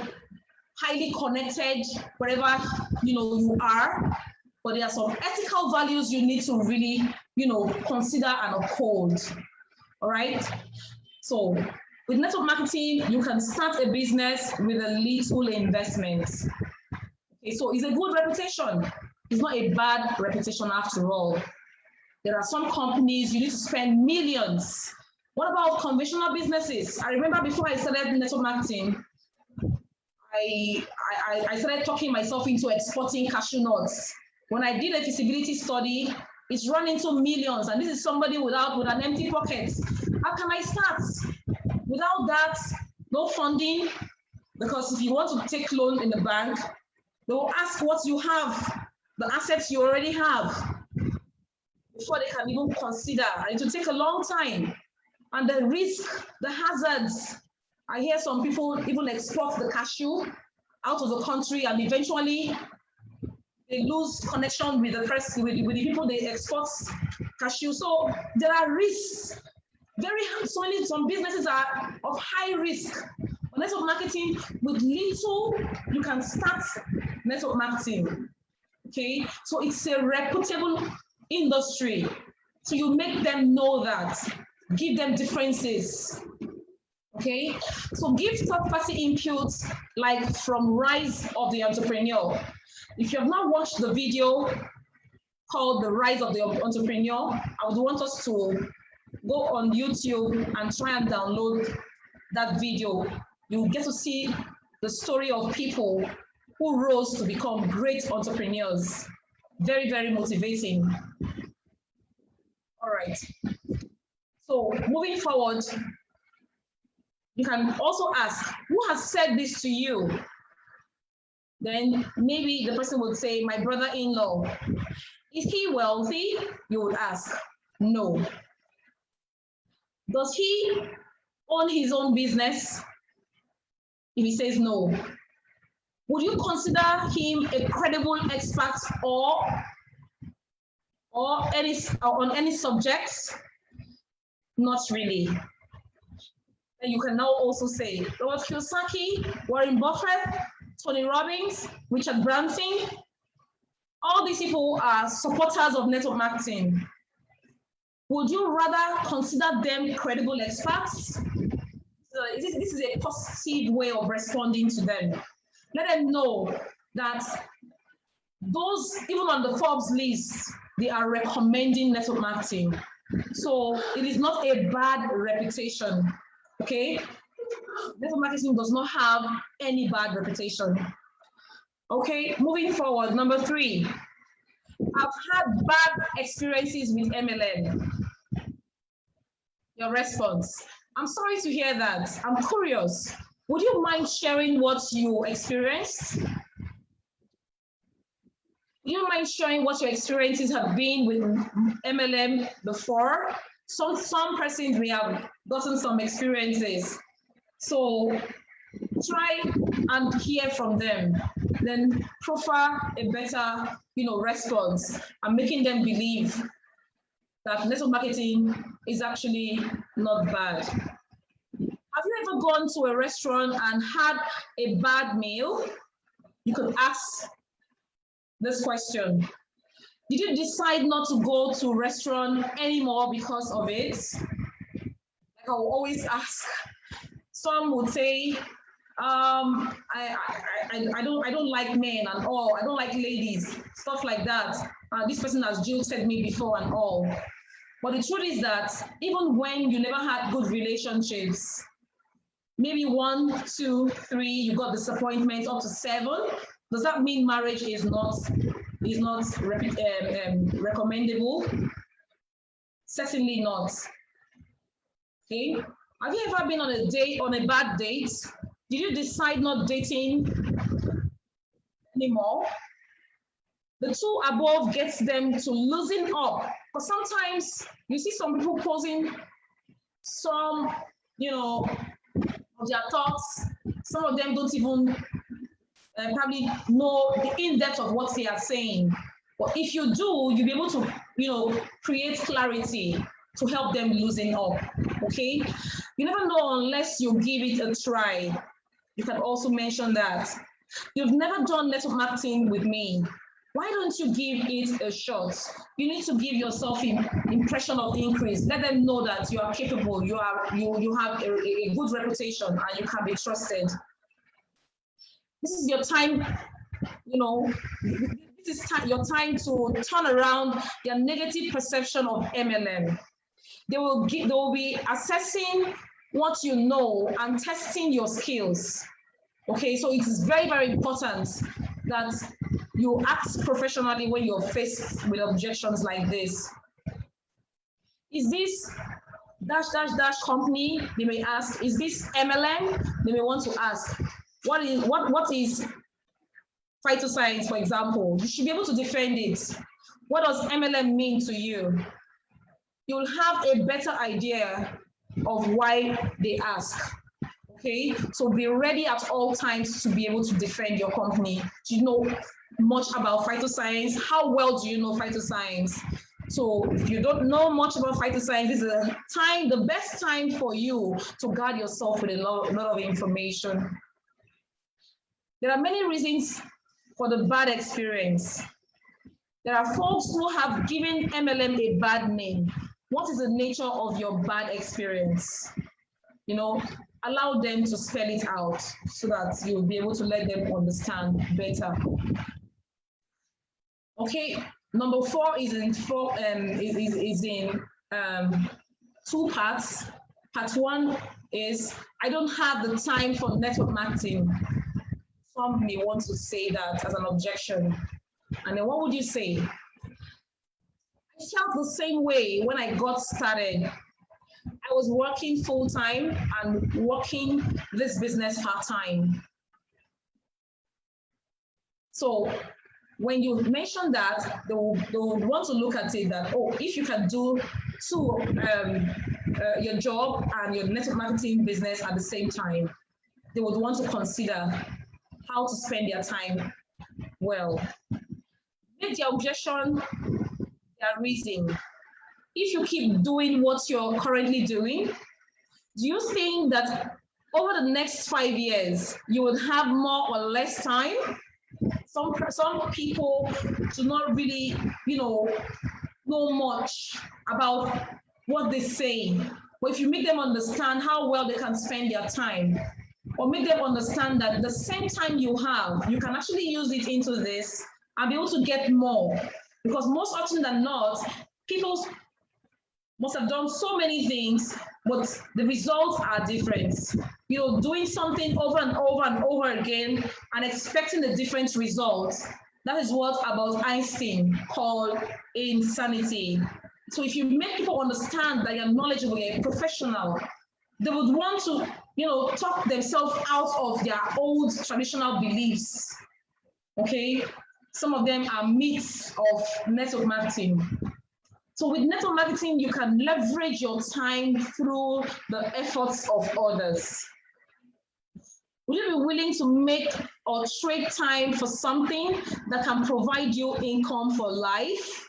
highly connected wherever, you know, you are. But there are some ethical values you need to really, you know, consider and uphold. All right. So with network marketing, you can start a business with a little investment. Okay, so it's a good reputation. It's not a bad reputation after all. There are some companies you need to spend millions. What about conventional businesses? I remember before I started network marketing, I started talking myself into exporting cashew nuts. When I did a feasibility study, it's run into millions, and this is somebody with an empty pocket. How can I start? Without that, no funding, because if you want to take loan in the bank, they will ask what you have, the assets you already have, before they can even consider. And it will take a long time. And the risk, the hazards, I hear some people even export the cashew out of the country, and eventually they lose connection with the press, with the people they export cashew. So there are risks. Some businesses are of high risk. On network marketing, with little, you can start network marketing. Okay, so it's a reputable industry. So you make them know that, give them differences. Okay, so give third-party inputs, like from Rise of the Entrepreneur. If you have not watched the video called The Rise of the Entrepreneur, I would want us to go on YouTube and try and download that video. You'll get to see the story of people who rose to become great entrepreneurs. Very, very motivating. All right. So moving forward, you can also ask, who has said this to you? Then maybe the person would say, my brother-in-law. Is he wealthy? You would ask, no. Does he own his own business? If he says no, would you consider him a credible expert on any subjects? Not really. And you can now also say, Robert Kiyosaki, Warren Buffett, Tony Robbins, Richard Branson, all these people are supporters of network marketing. Would you rather consider them credible experts? So this is a positive way of responding to them. Let them know that those, even on the Forbes list, they are recommending network marketing. So it is not a bad reputation, okay? Network marketing does not have any bad reputation. Okay, moving forward, number 3. I've had bad experiences with MLM. Your response. I'm sorry to hear that. I'm curious. Would you mind sharing what you experienced? Would you mind sharing what your experiences have been with MLM before? Some persons may have gotten some experiences. So try and hear from them. Then profile a better, response, and making them believe that network marketing is actually not bad. Have you ever gone to a restaurant and had a bad meal? You could ask this question. Did you decide not to go to a restaurant anymore because of it? Like I will always ask. Some would say, I don't like men and all. I don't like ladies, stuff like that. This person has jilted me before and all. But the truth is that even when you never had good relationships, maybe 1, 2, 3, you got disappointment up to 7. Does that mean marriage is not recommendable? Certainly not. Okay. Have you ever been on a bad date? Did you decide not dating anymore? The 2 above gets them to loosen up. But sometimes you see some people posing some, of their thoughts. Some of them don't even probably know the in-depth of what they are saying. But if you do, you'll be able to, create clarity to help them loosen up, okay? You never know unless you give it a try. You can also mention that. You've never done network marketing with me. Why don't you give it a shot? You need to give yourself an impression of increase. Let them know that you are capable, you have a good reputation, and you can be trusted. This is your time, this is your time to turn around their negative perception of MLM. They will be assessing what you know and testing your skills. Okay, so it is very, very important that you ask professionally when you're faced with objections like this. Is this dash dash dash company? They may ask. Is this MLM? They may want to ask. What is Phyto Science, for example? You should be able to defend it. What does MLM mean to you? You'll have a better idea of why they ask. Okay, so be ready at all times to be able to defend your company. Do you know much about Phyto Science? How well do you know Phyto Science? So if you don't know much about Phyto Science, this is the best time for you to guard yourself with a lot of information. There are many reasons for the bad experience. There are folks who have given MLM a bad name. What is the nature of your bad experience? You know, allow them to spell it out so that you'll be able to let them understand better. Okay, number 4 is in two parts. Part 1 is I don't have the time for network marketing. Some may want to say that as an objection. And then what would you say? I felt the same way when I got started. I was working full-time and working this business part-time. So when you mention that, they would want to look at it that, oh, if you can do your job and your network marketing business at the same time, they would want to consider how to spend their time well. Make the objection their reason. If you keep doing what you're currently doing, do you think that over the next 5 years, you will have more or less time? Some people do not really, know much about what they say. But if you make them understand how well they can spend their time, or make them understand that the same time you have, you can actually use it into this and be able to get more. Because most often than not, people must have done so many things, but the results are different. Doing something over and over and over again and expecting a different result. That is what about Einstein called insanity. So if you make people understand that you're knowledgeable, you're a professional, they would want to, talk themselves out of their old traditional beliefs. Okay, some of them are myths of network marketing. So with network marketing, you can leverage your time through the efforts of others. Would you be willing to make or trade time for something that can provide you income for life?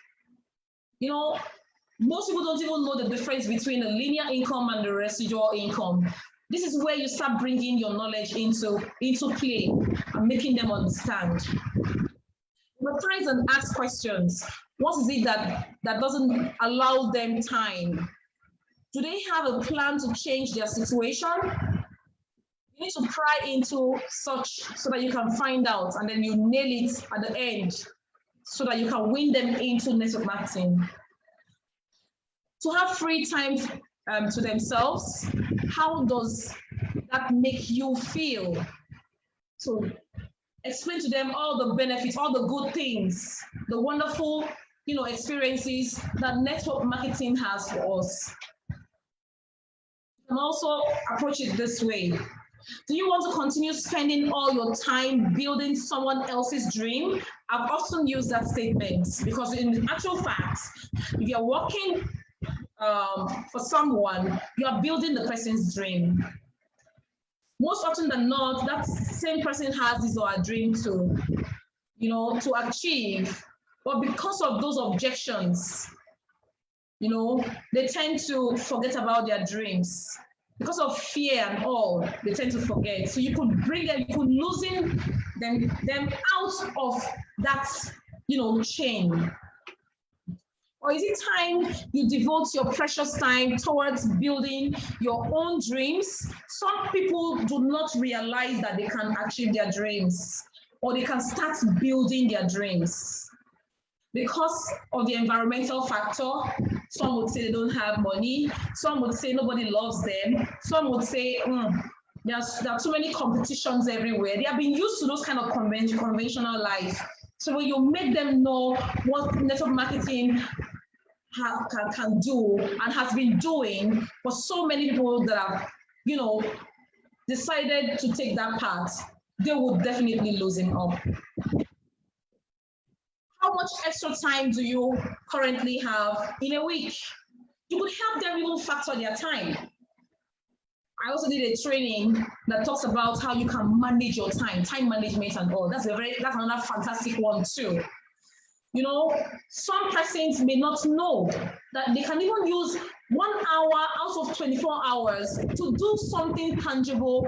Most people don't even know the difference between a linear income and the residual income. This is where you start bringing your knowledge into play and making them understand. Empathize and ask questions. What is it that doesn't allow them time? Do they have a plan to change their situation? You need to pry into such so that you can find out, and then you nail it at the end so that you can win them into network marketing. To have free time to themselves, how does that make you feel? So explain to them all the benefits, all the good things, the wonderful, experiences that network marketing has for us. You can also approach it this way. Do you want to continue spending all your time building someone else's dream? I've often used that statement because in actual fact, if you're working for someone, you are building the person's dream. Most often than not, that same person has his or her dream to achieve. But because of those objections, they tend to forget about their dreams. Because of fear and all, they tend to forget. So you could bring them, you could loosen them out of that, chain. Or is it time you devote your precious time towards building your own dreams? Some people do not realize that they can achieve their dreams, or they can start building their dreams. Because of the environmental factor, some would say they don't have money, some would say nobody loves them, some would say there are too many competitions everywhere. They have been used to those kind of conventional life. So when you make them know what network marketing can do and has been doing for so many people that have, decided to take that path, they would definitely loosen up. How much extra time do you currently have in a week? You could help them even factor their time. I also did a training that talks about how you can manage your time management and all. That's another fantastic one too. Some persons may not know that they can even use 1 hour out of 24 hours to do something tangible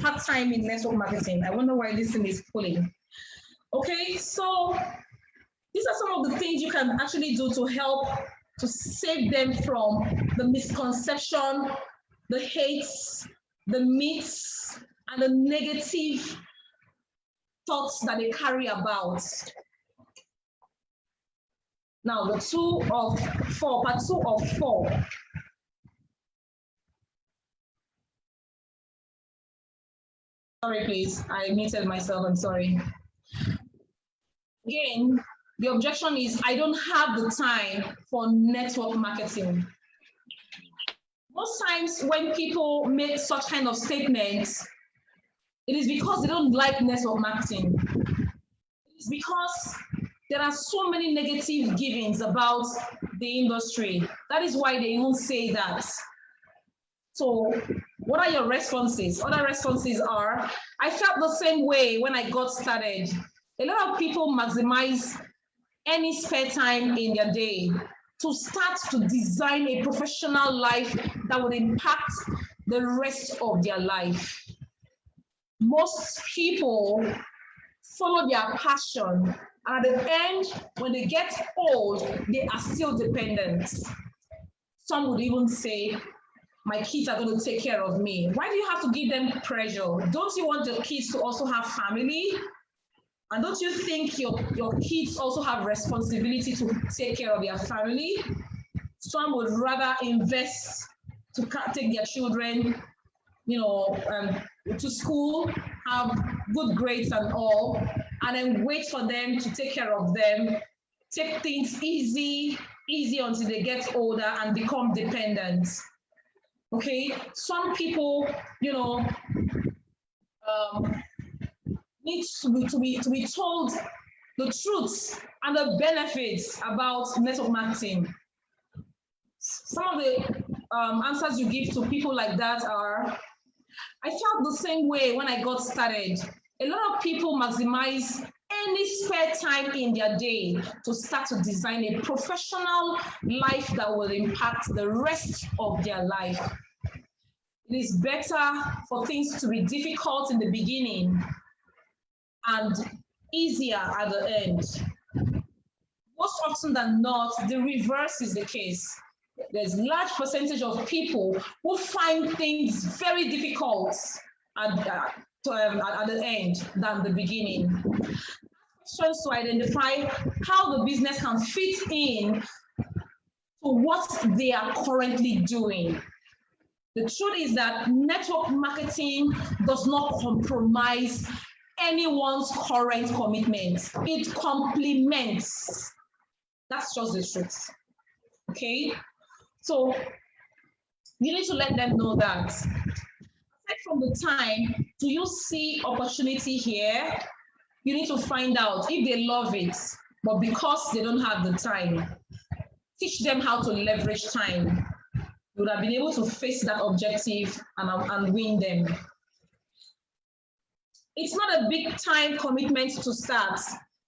part-time in network marketing. I wonder why this thing is pulling. Okay, so these are some of the things you can actually do to help to save them from the misconception, the hates, the myths, and the negative thoughts that they carry about. Now, the 2 of 4, part 2 of 4. Sorry, please, I muted myself, I'm sorry. Again, the objection is, I don't have the time for network marketing. Most times when people make such kind of statements, it is because they don't like network marketing. It's because there are so many negative givings about the industry. That is why they even say that. So what are your responses? Other responses are, I felt the same way when I got started. A lot of people maximize any spare time in their day to start to design a professional life that would impact the rest of their life. Most people follow their passion, and at the end, when they get old, they are still dependent. Some would even say, my kids are going to take care of me. Why do you have to give them pressure? Don't you want your kids to also have family? And don't you think your kids also have responsibility to take care of their family? Some would rather invest to take their children, to school, have good grades and all, and then wait for them to take care of them, take things easy until they get older and become dependent. Okay, some people, need to be told the truth and the benefits about network marketing. Some of the answers you give to people like that are, I felt the same way when I got started. A lot of people maximize any spare time in their day to start to design a professional life that will impact the rest of their life. It is better for things to be difficult in the beginning and easier at the end. Most often than not, the reverse is the case. There's a large percentage of people who find things very difficult at the end than the beginning. Questions to identify how the business can fit in to what they are currently doing. The truth is that network marketing does not compromise anyone's current commitment. It complements. That's just the truth. Okay? So you need to let them know that. Aside from the time, do you see opportunity here? You need to find out if they love it, but because they don't have the time, teach them how to leverage time. You would have been able to face that objective and win them. It's not a big time commitment to start.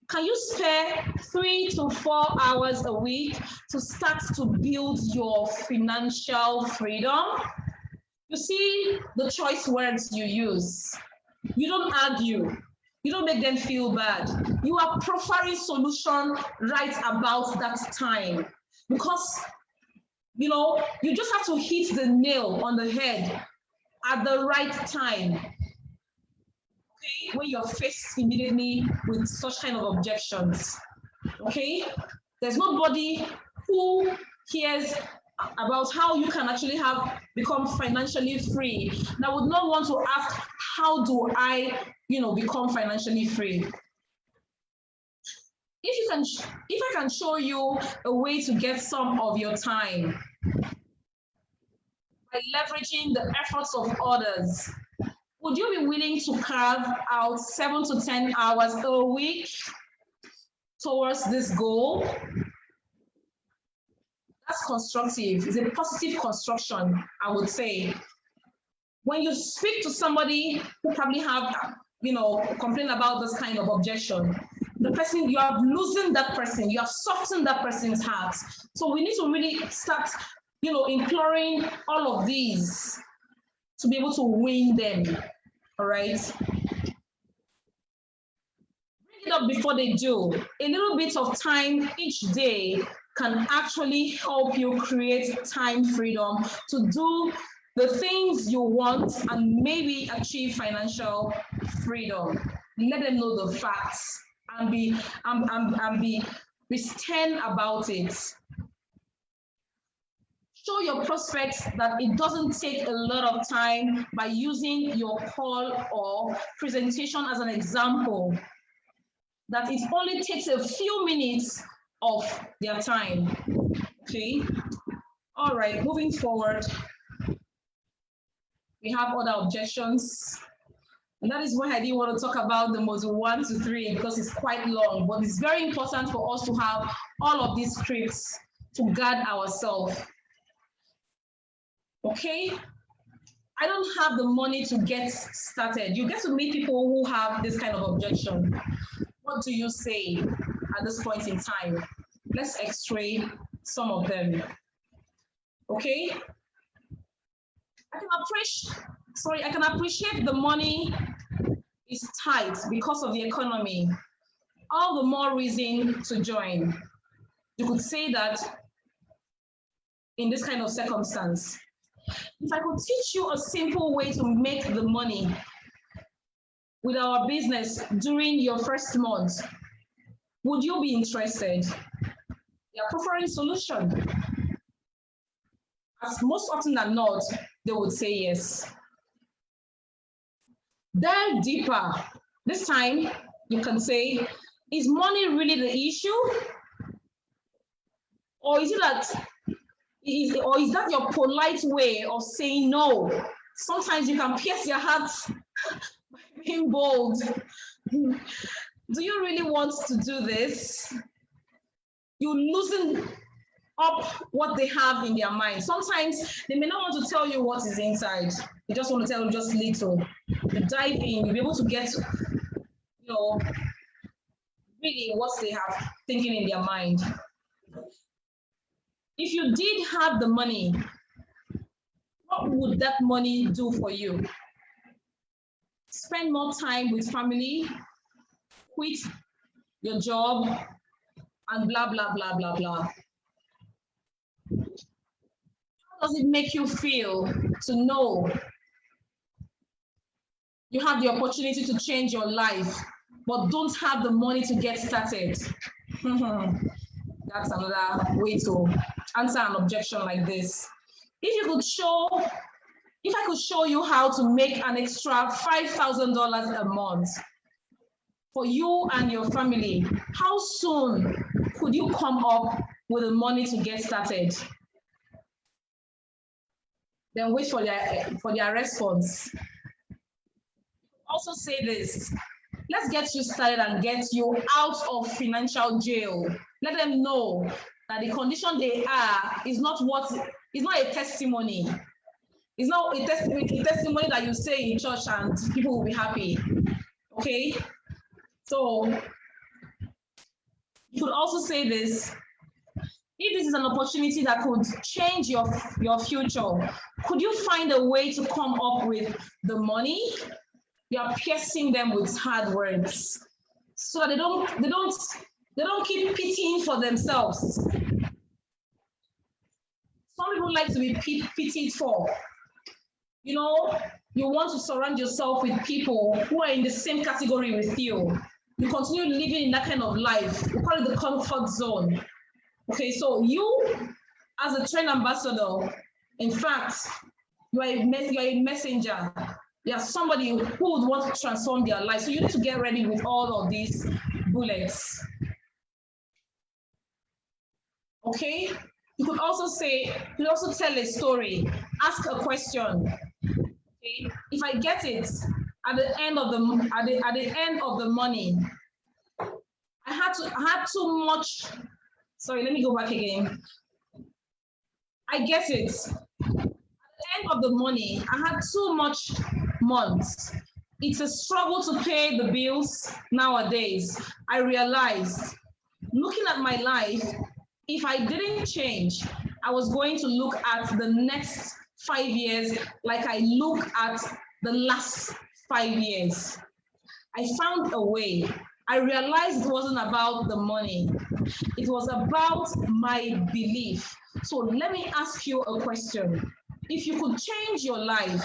Can you spare 3 to 4 hours a week to start to build your financial freedom? You see the choice words you use. You don't argue. You don't make them feel bad. You are proffering solution right about that time. Because, you just have to hit the nail on the head at the right time. Okay, when you're faced immediately with such kind of objections. Okay, there's nobody who cares about how you can actually become financially free that would not want to ask, how do I, become financially free? if I can show you a way to get some of your time by leveraging the efforts of others, would you be willing to carve out 7 to 10 hours a week towards this goal? That's constructive. It's a positive construction, I would say. When you speak to somebody who probably have, complain about this kind of objection, the person, you are losing that person, you have softened that person's heart. So we need to really start, imploring all of these to be able to win them, all right? Bring it up before they do. A little bit of time each day can actually help you create time freedom to do the things you want and maybe achieve financial freedom. Let them know the facts and be stern about it. Show your prospects that it doesn't take a lot of time by using your call or presentation as an example, that it only takes a few minutes of their time. Okay. All right, moving forward. We have other objections. And that is why I didn't want to talk about the module 1 to 3 because it's quite long, but it's very important for us to have all of these scripts to guard ourselves. Okay, I don't have the money to get started. You get to meet people who have this kind of objection. What do you say at this point in time? Let's x-ray some of them. Okay, I can appreciate the money is tight because of the economy. All the more reason to join. You could say that in this kind of circumstance. If I could teach you a simple way to make the money with our business during your first month, would you be interested? They are preferring solution. As most often than not, they would say yes. Delve deeper. This time, you can say, is money really the issue? Or is that your polite way of saying no? Sometimes you can pierce your heart by being bold. Do you really want to do this? You loosen up what they have in their mind. Sometimes they may not want to tell you what is inside. They just want to tell you just little. You dive in, you'll be able to get, really what they have thinking in their mind. If you did have the money, what would that money do for you? Spend more time with family, quit your job, and blah, blah, blah, blah, blah. How does it make you feel to know you have the opportunity to change your life, but don't have the money to get started? That's another way to answer an objection like this. If I could show you how to make an extra $5,000 a month for you and your family, how soon could you come up with the money to get started? Then wait for their response. Also say this, let's get you started and get you out of financial jail. Let them know that the condition they are is not a testimony. It's not a testimony that you say in church and people will be happy. Okay? So you could also say this. If this is an opportunity that could change your future, could you find a way to come up with the money? You are piercing them with hard words so that they don't keep pitying for themselves. Some people like to be pitied for. You want to surround yourself with people who are in the same category with you. You continue living in that kind of life. We call it the comfort zone. Okay, so you, as a trend ambassador, in fact, you are a messenger. You're somebody who would want to transform their life. So you need to get ready with all of these bullets. Okay? You could also tell a story, ask a question. Okay? If I get it at the end of the money, I had too much. Sorry, let me go back again. I get it. At the end of the money, I had too much months. It's a struggle to pay the bills nowadays. I realized, looking at my life, if I didn't change, I was going to look at the next 5 years like I look at the last 5 years. I found a way. I realized it wasn't about the money. It was about my belief. So let me ask you a question. If you could change your life,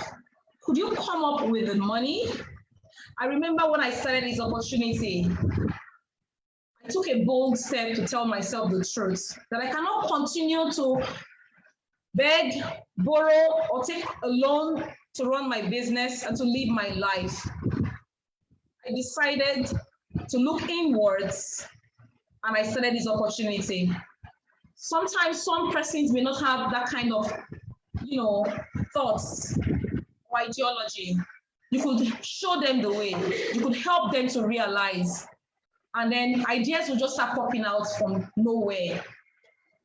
could you come up with the money? I remember when I started this opportunity, I took a bold step to tell myself the truth, that I cannot continue to beg, borrow, or take a loan to run my business and to live my life. I decided to look inwards and I started this opportunity. Sometimes some persons may not have that kind of, thoughts or ideology. You could show them the way. You could help them to realize. And then ideas will just start popping out from nowhere.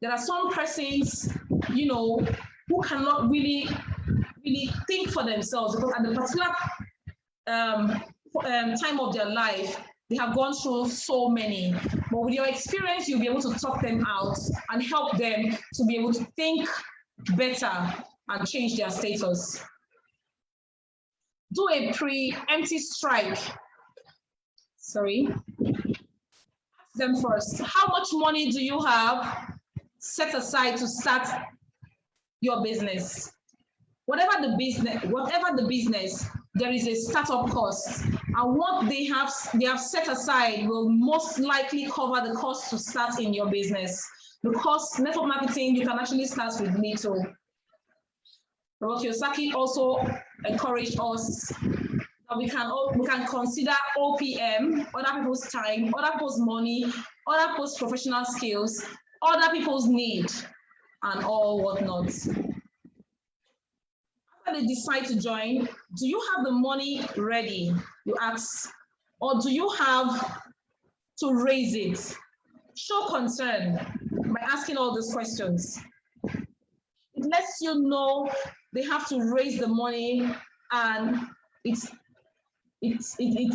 There are some persons, who cannot really think for themselves because at the particular time of their life, they have gone through so many. But with your experience, you'll be able to talk them out and help them to be able to think better and change their status. Do a preemptive strike. Sorry. Ask them first, how much money do you have set aside to start your business? Whatever the business, there is a startup cost, and what they have set aside will most likely cover the cost to start in your business. Because network marketing, you can actually start with little. Robert Kiyosaki also encouraged us that we can consider OPM, other people's time, other people's money, other people's professional skills, other people's need, and all whatnot. After they decide to join, do you have the money ready, you ask, or do you have to raise it? Show concern by asking all these questions. It lets you know they have to raise the money, and it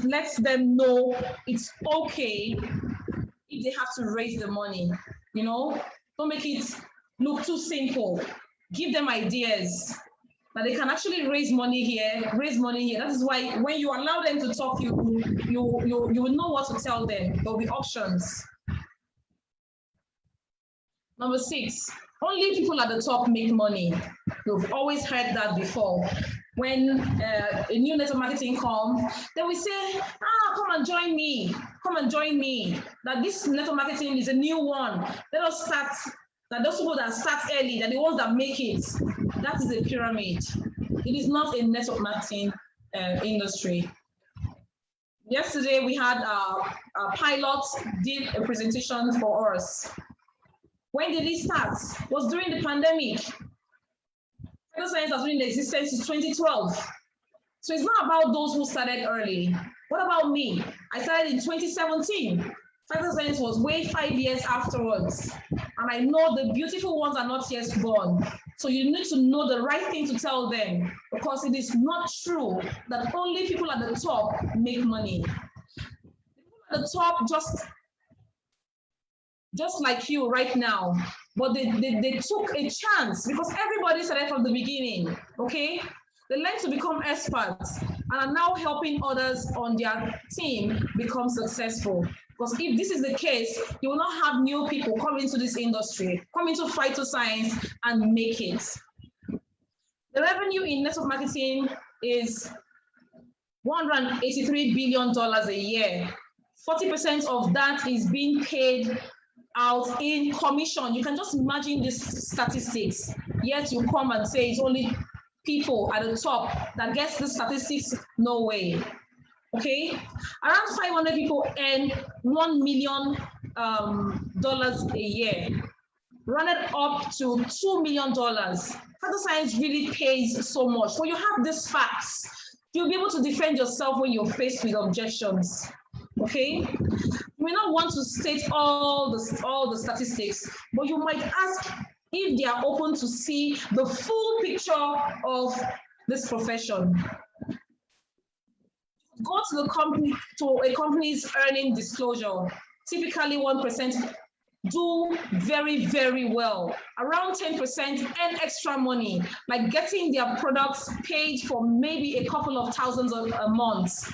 lets them know it's okay if they have to raise the money. Don't make it look too simple. Give them ideas that they can actually raise money here, raise money here. That is why when you allow them to talk, you will know what to tell them. There will be options. Number 6, only people at the top make money. You've always heard that before. When a new network marketing comes, they will say, come and join me. Come and join me. That this network marketing is a new one. Let us start. That those people that start early, that the ones that make it. That is a pyramid. It is not a network marketing industry. Yesterday, we had a pilot did a presentation for us. When did it start? It was during the pandemic. Phyto Science has been in existence since 2012. So it's not about those who started early. What about me? I started in 2017. Phyto Science was way 5 years afterwards. And I know the beautiful ones are not yet born. So you need to know the right thing to tell them, because it is not true that only people at the top make money. People at the top just like you right now, but they took a chance because everybody started from the beginning, okay? They learned to become experts and are now helping others on their team become successful. Because if this is the case, you will not have new people come into this industry, come into Phyto Science and make it. The revenue in network marketing is $183 billion a year. 40% of that is being paid out in commission. You can just imagine these statistics. Yet you come and say it's only people at the top that gets the statistics. No way. Okay, around 500 people earn $1 million a year. rounded up to $2 million. Phyto Science really pays so much. When you have these facts, you'll be able to defend yourself when you're faced with objections. Okay, you may not want to state all the statistics, but you might ask if they are open to see the full picture of this profession. Go to a company's earning disclosure. Typically 1% do very, very well. Around 10% earn extra money, like getting their products paid for maybe a couple of thousands a month.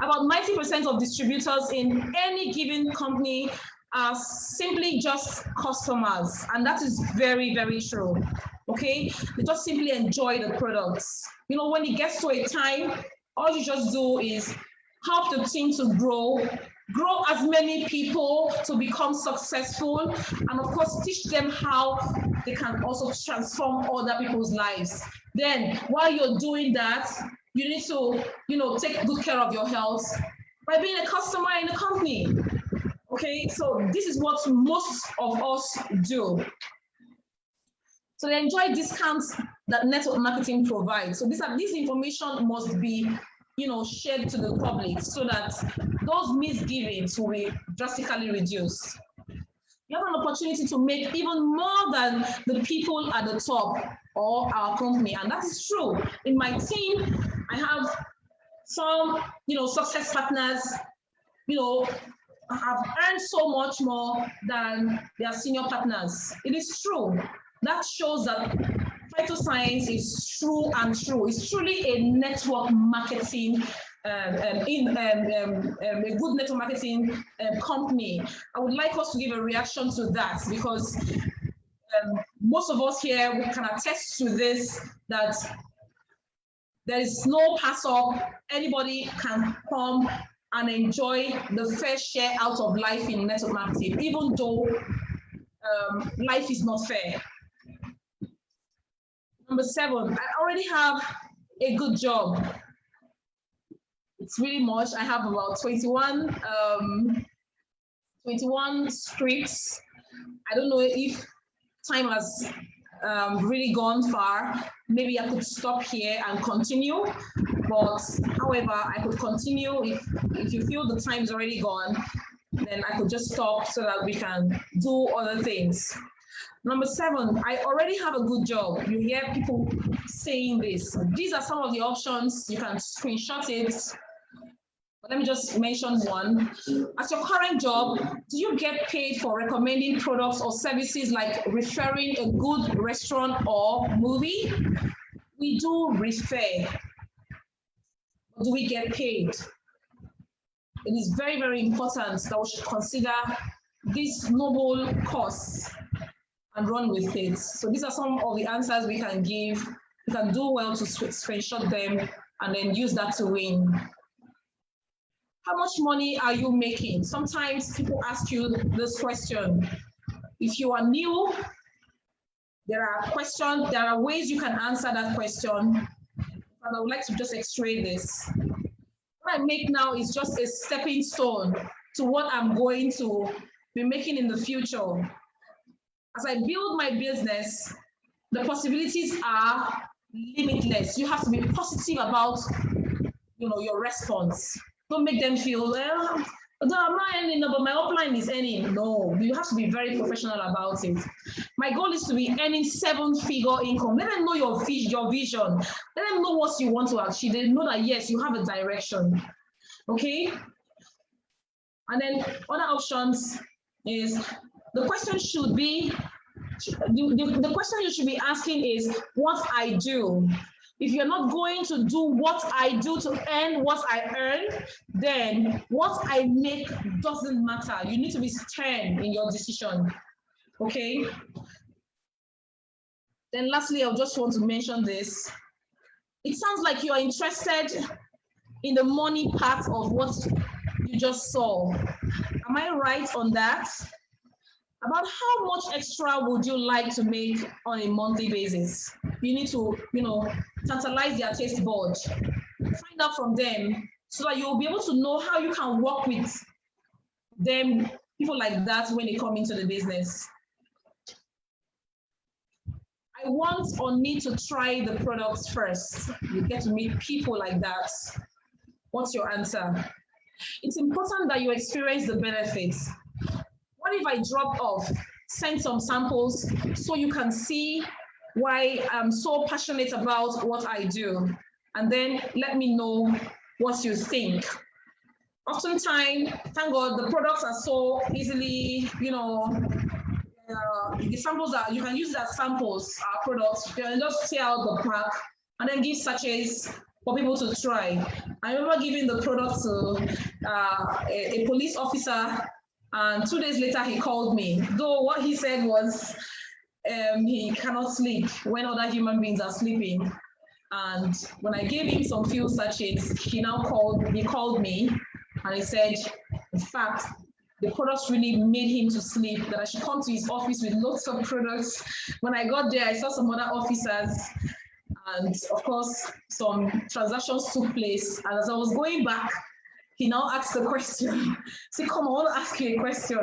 About 90% of distributors in any given company are simply just customers, and that is very, very true. Okay, they just simply enjoy the products. You know, when it gets to a time, all you just do is help the team to grow as many people to become successful, and of course teach them how they can also transform other people's lives. Then while you're doing that, you need to, take good care of your health by being a customer in the company. Okay, so this is what most of us do. So they enjoy discounts that network marketing provides. So this information must be, shared to the public so that those misgivings will be drastically reduced. You have an opportunity to make even more than the people at the top or our company, and that is true. In my team, I have some, success partners, have earned so much more than their senior partners. It is true. That shows that Phyto Science is true and true. It's truly a network marketing, a good network marketing company. I would like us to give a reaction to that, because most of us here, we can attest to this, that there is no pass up. Anybody can come and enjoy the fair share out of life in network marketing, even though life is not fair. Number 7, I already have a good job. It's really much. I have about 21 scripts. I don't know if time has really gone far. Maybe I could stop here and continue, but however, I could continue. If you feel the time is already gone, then I could just stop so that we can do other things. Number 7, I already have a good job. You hear people saying this. These are some of the options. You can screenshot it. But let me just mention one. At your current job, do you get paid for recommending products or services like referring a good restaurant or movie? We do refer. But do we get paid? It is very, very important that we should consider these noble costs and run with it. So these are some of the answers we can give. You can do well to screenshot them and then use that to win. How much money are you making? Sometimes people ask you this question. If you are new, there are ways you can answer that question. And I would like to just x-ray this. What I make now is just a stepping stone to what I'm going to be making in the future. As I build my business, the possibilities are limitless. You have to be positive about, your response. Don't make them feel, well, I'm not earning, but my upline is earning. No, you have to be very professional about it. My goal is to be earning 7-figure income. Let them know your vision. Let them know what you want to achieve. They know that, yes, you have a direction. Okay? And then other options is, the question should be, the question you should be asking is what I do. If you're not going to do what I do to earn what I earn, then what I make doesn't matter. You need to be stern in your decision, okay? Then lastly, I just want to mention this. It sounds like you are interested in the money part of what you just saw. Am I right on that? About how much extra would you like to make on a monthly basis? You need to, tantalize their taste bud. Find out from them so that you'll be able to know how you can work with them, people like that, when they come into the business. I want or need to try the products first. You get to meet people like that. What's your answer? It's important that you experience the benefits. What if I drop off, send some samples so you can see why I'm so passionate about what I do, and then let me know what you think. Oftentimes, thank God, the products are so easily, the samples that you can use as samples, our products, you can just tear out the pack and then give sachets for people to try. I remember giving the product to a police officer, and 2 days later he called me. Though what he said was he cannot sleep when other human beings are sleeping. And when I gave him some few sachets, he called me and he said, in fact, the products really made him to sleep, that I should come to his office with lots of products. When I got there, I saw some other officers, and of course, some transactions took place. And as I was going back, he now asked the question. See, come on, I want to ask you a question.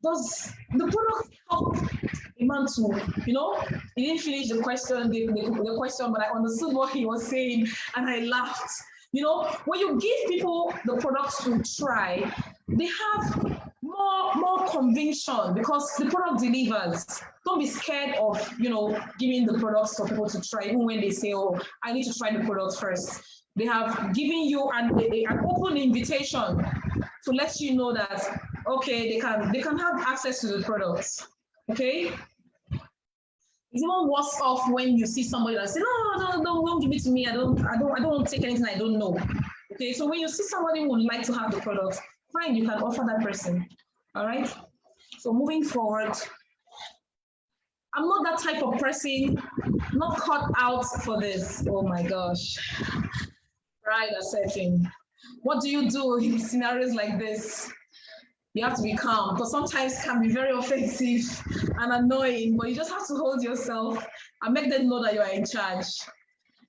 Does the product help a man to, he didn't finish the question, the question, but I understood what he was saying, and I laughed. When you give people the products to try, they have more conviction because the product delivers. Don't be scared of, giving the products for people to try, even when they say, oh, I need to try the product first. They have given you an open invitation to let you know that, okay, they can have access to the products, okay? It's even worse off when you see somebody that says, no, don't give it to me. I don't want to take anything I don't know. Okay, so when you see somebody who would like to have the product, fine, you can offer that person. All right. So moving forward, I'm not that type of person, not cut out for this. Oh my gosh. Right, accepting. What do you do in scenarios like this? You have to be calm, because sometimes it can be very offensive and annoying, but you just have to hold yourself and make them know that you are in charge,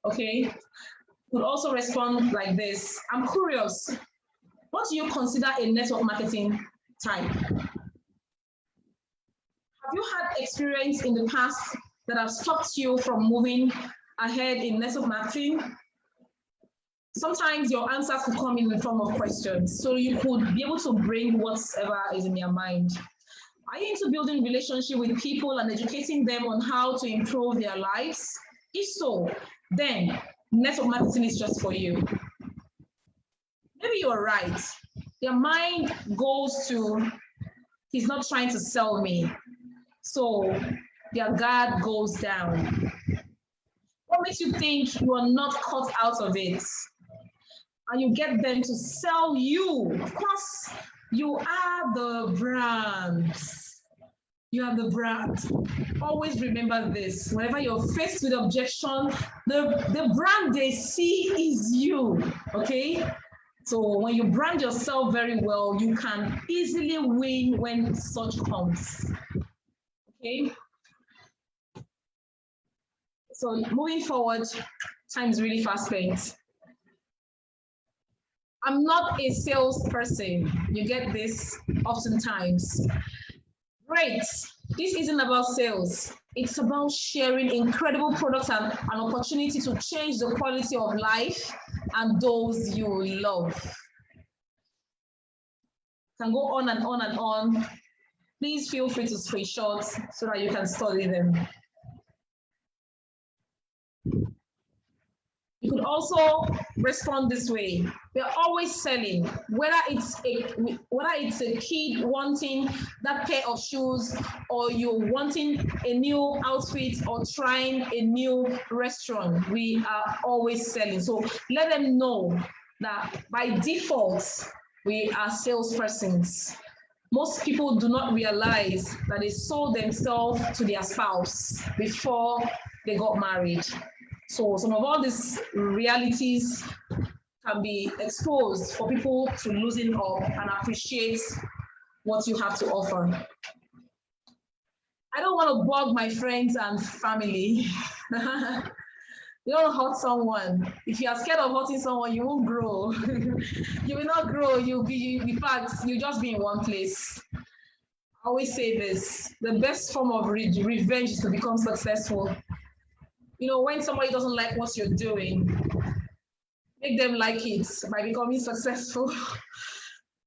okay? You could also respond like this. I'm curious, what do you consider a network marketing type? Have you had experience in the past that have stopped you from moving ahead in network marketing? Sometimes your answers could come in the form of questions, so you could be able to bring whatever is in your mind. Are you into building relationship with people and educating them on how to improve their lives? If so, then network marketing is just for you. Maybe you're right. Your mind goes to, he's not trying to sell me. So their guard goes down. What makes you think you are not cut out of it? And you get them to sell you. Of course, you are the brand. You are the brand. Always remember this. Whenever you're faced with objection, the brand they see is you, okay? So when you brand yourself very well, you can easily win when such comes, okay? So moving forward, time is really fast spent. I'm not a salesperson. You get this oftentimes. Great. This isn't about sales. It's about sharing incredible products and an opportunity to change the quality of life and those you love. Can go on and on and on. Please feel free to screenshot so that you can study them. You could also respond this way. We're always selling, whether it's a kid wanting that pair of shoes, or you're wanting a new outfit, or trying a new restaurant. We are always selling. So let them know that by default, we are salespersons. Most people do not realize that they sold themselves to their spouse before they got married. So some of all these realities can be exposed for people to loosen up and appreciate what you have to offer. I don't want to bug my friends and family. You don't hurt someone. If you are scared of hurting someone, you won't grow. You will not grow. You'll be, in fact, you'll just be in one place. I always say this, the best form of revenge is to become successful. You know, when somebody doesn't like what you're doing, make them like it by becoming successful.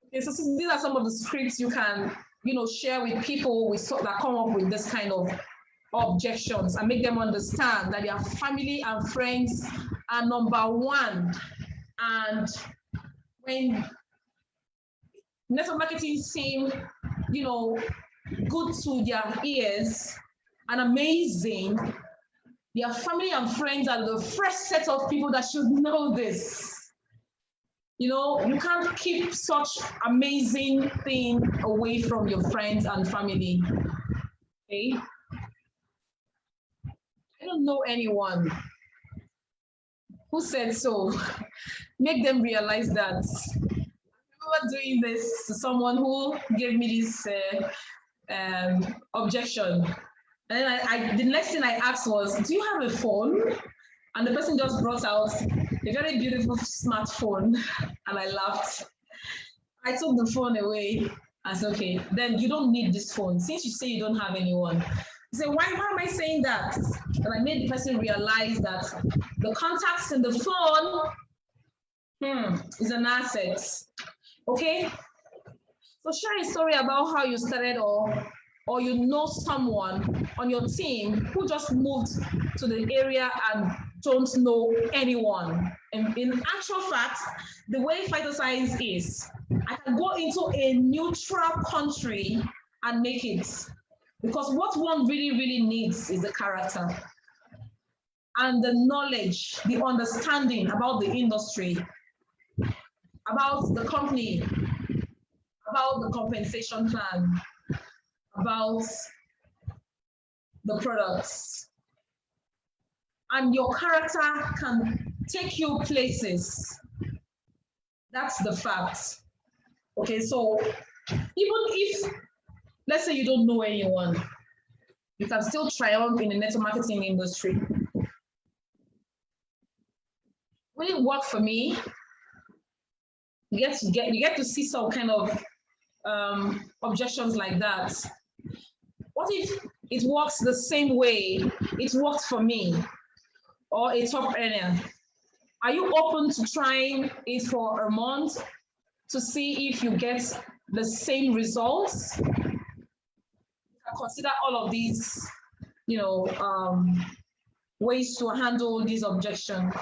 Okay, so these are some of the scripts you can, you know, share with people that come up with this kind of objections and make them understand that their family and friends are number one. And when network marketing seems, you know, good to their ears and amazing, their family and friends are the first set of people that should know this. You know, you can't keep such amazing thing away from your friends and family. Okay? I don't know anyone who said so. Make them realize that. I remember doing this to someone who gave me this objection. And then the next thing I asked was, do you have a phone? And the person just brought out a very beautiful smartphone. And I laughed. I took the phone away. I said, okay, then you don't need this phone. Since you say you don't have anyone. He said, why am I saying that? And I made the person realize that the contacts in the phone is an asset. Okay? So share a story about how you started or you know someone on your team who just moved to the area and don't know anyone. And in actual fact, the way Phyto Science is, I can go into a neutral country and make it. Because what one really, really needs is the character and the knowledge, the understanding about the industry, about the company, about the compensation plan, about the products. And your character can take you places. That's the fact. Okay, so even if, let's say you don't know anyone, you can still triumph in the network marketing industry. Will it work for me? You get to see some kind of objections like that. What if it works the same way it worked for me or a top earner? Are you open to trying it for a month to see if you get the same results? Consider all of these, you know, ways to handle these objections.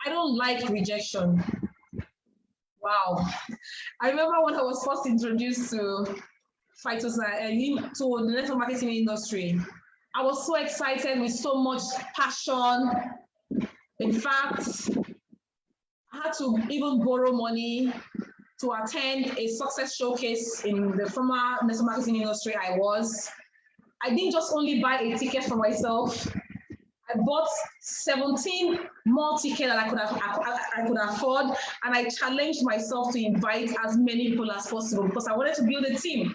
I don't like rejection. Wow. I remember when I was first introduced to Phyto Science, to the network marketing industry, I was so excited with so much passion. In fact, I had to even borrow money to attend a success showcase in the former network marketing industry I was. I didn't just only buy a ticket for myself. I bought 17 more tickets that I could afford, and I challenged myself to invite as many people as possible because I wanted to build a team.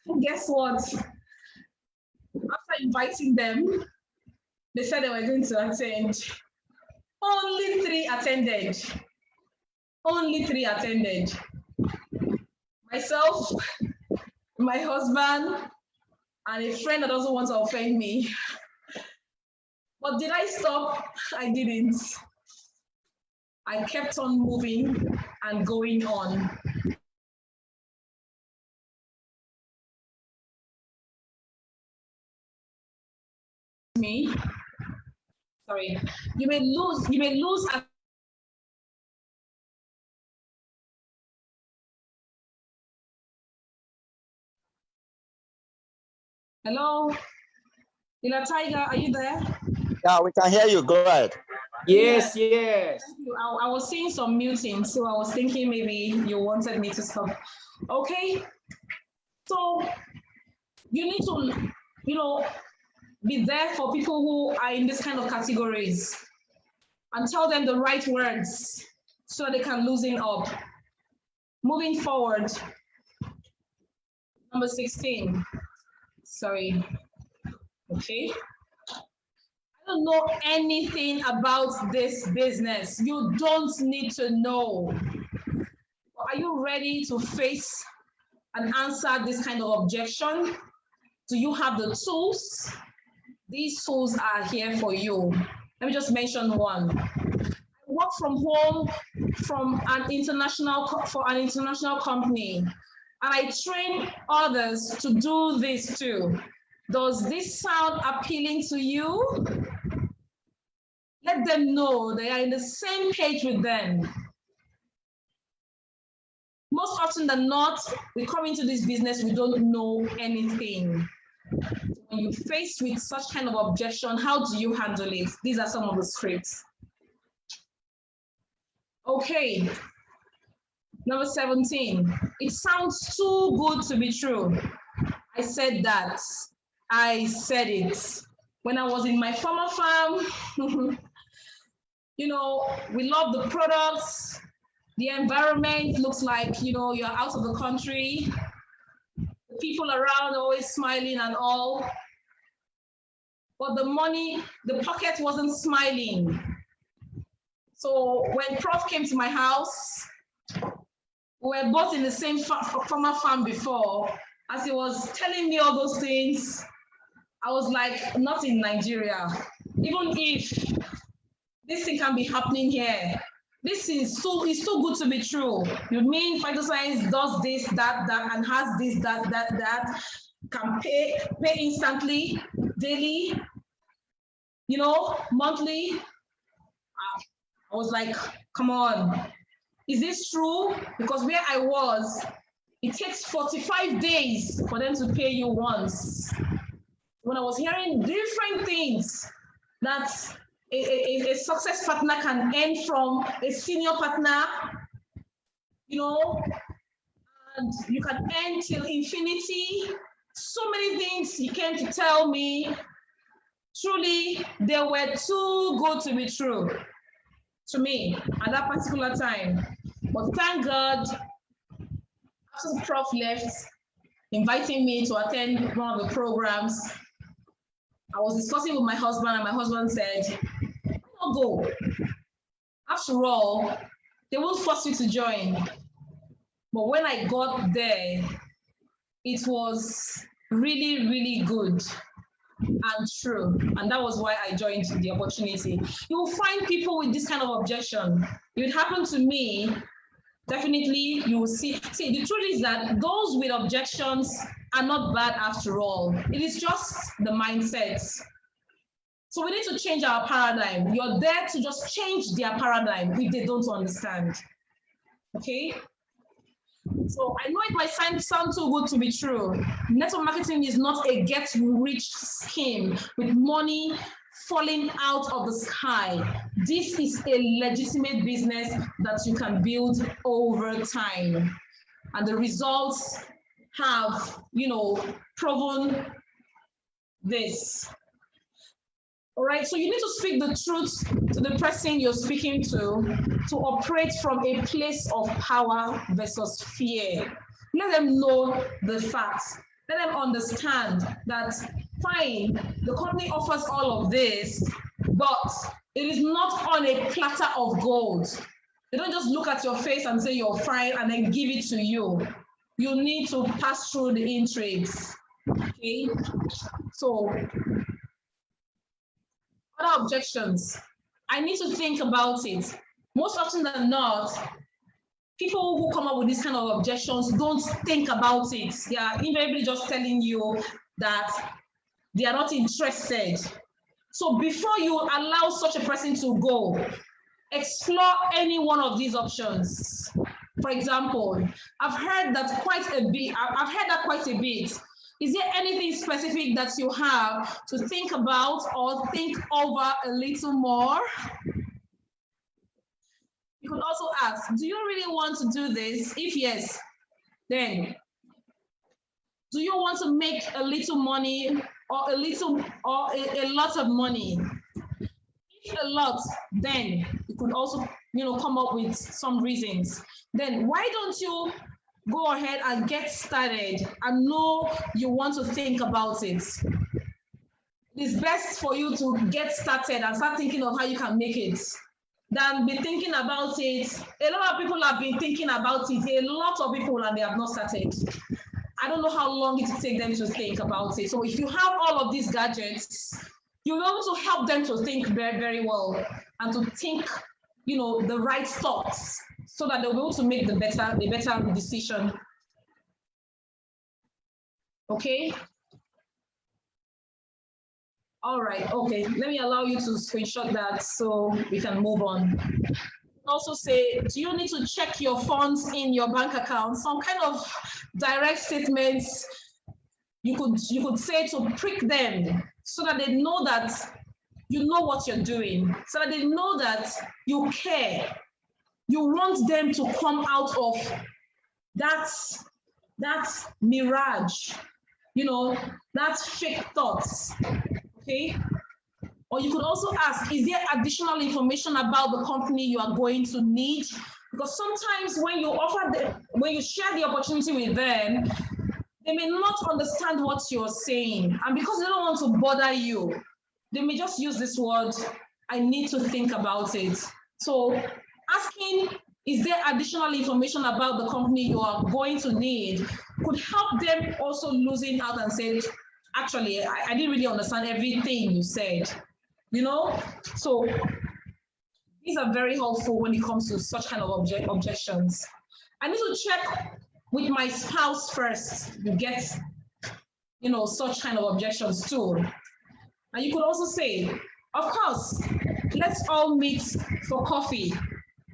And guess what? After inviting them, they said they were going to attend. Only 3 attended. Only 3 attended. Myself, my husband, and a friend that doesn't want to offend me. But did I stop? I didn't. I kept on moving and going on. Me? Sorry. You may lose. Hello? Ila Tiger, are you there? Yeah, we can hear you. Go ahead. Yes, yes. Thank you. I was seeing some muting, so I was thinking maybe you wanted me to stop. Okay. So you need to, you know, be there for people who are in this kind of categories and tell them the right words so that they can loosen up. Moving forward, number 16. Sorry. Okay. I don't know anything about this business. You don't need to know. Are you ready to face and answer this kind of objection? Do you have the tools? These tools are here for you. Let me just mention one. I work from home for an international company, and I train others to do this too. Does this sound appealing to you? Let them know they are in the same page with them. Most often than not, we come into this business, we don't know anything. When you're faced with such kind of objection, how do you handle it? These are some of the scripts. Okay, number 17. It sounds too good to be true. I said that. I said it. When I was in my former farm, you know, we love the products. The environment looks like, you know, you're out of the country. The people around are always smiling and all. But the money, the pocket wasn't smiling. So when Prof came to my house, we were both in the same former farm before. As he was telling me all those things, I was like, not in Nigeria. Even if this thing can be happening here, this is it's too good to be true. You mean Phyto Science does this, that, and has this, that, can pay instantly, daily, you know, monthly. I was like, come on, is this true? Because where I was, it takes 45 days for them to pay you once. When I was hearing different things that a success partner can earn from a senior partner, you know, and you can earn till infinity. So many things he came to tell me. Truly, they were too good to be true to me at that particular time. But thank God, after the Prof left, inviting me to attend one of the programs, I was discussing with my husband, and my husband said, why not go? After all, they won't force you to join. But when I got there, it was really, really good and true. And that was why I joined the opportunity. You will find people with this kind of objection. If it happened to me, definitely you will see. See, the truth is that those with objections are not bad after all. It is just the mindset. So we need to change our paradigm. You're there to just change their paradigm if they don't understand. Okay? So I know it might sound too good to be true. Network marketing is not a get-rich scheme with money falling out of the sky. This is a legitimate business that you can build over time. And the results have, you know, proven this. All right, so you need to speak the truth to the person you're speaking to operate from a place of power versus fear. Let them know the facts. Let them understand that, fine, the company offers all of this, but it is not on a platter of gold. They don't just look at your face and say you're fine and then give it to you. You need to pass through the intrigues, okay? So, other objections, I need to think about it. Most often than not, people who come up with these kind of objections don't think about it. They are invariably just telling you that they are not interested. So before you allow such a person to go, explore any one of these options. For example, I've heard that quite a bit. Is there anything specific that you have to think about or think over a little more? You could also ask, do you really want to do this? If yes, then do you want to make a little money or a lot of money? If a lot, then you could also, you know, come up with some reasons. Then why don't you go ahead and get started and know you want to think about it? It's best for you to get started and start thinking of how you can make it. than be thinking about it. A lot of people have been thinking about it, a lot of people, and they have not started. I don't know how long it will take them to think about it. So if you have all of these gadgets, you'll be able to help them to think very, very well and to think, you know, the right thoughts so that they'll be able to make the better decision. Okay. All right, okay, let me allow you to screenshot that so we can move on. Also say, do you need to check your funds in your bank account? Some kind of direct statements you could say to prick them so that they know that you know what you're doing, so that they know that you care. You want them to come out of that mirage, you know, that's fake thoughts. Okay. Or you could also ask, is there additional information about the company you are going to need? Because sometimes when you share the opportunity with them, they may not understand what you're saying. And because they don't want to bother you, they may just use this word, I need to think about it. So asking, is there additional information about the company you are going to need, could help them also losing out and say, actually, I didn't really understand everything you said, you know? So these are very helpful when it comes to such kind of objections. I need to check with my spouse first to get, you know, such kind of objections too. And you could also say, of course, let's all meet for coffee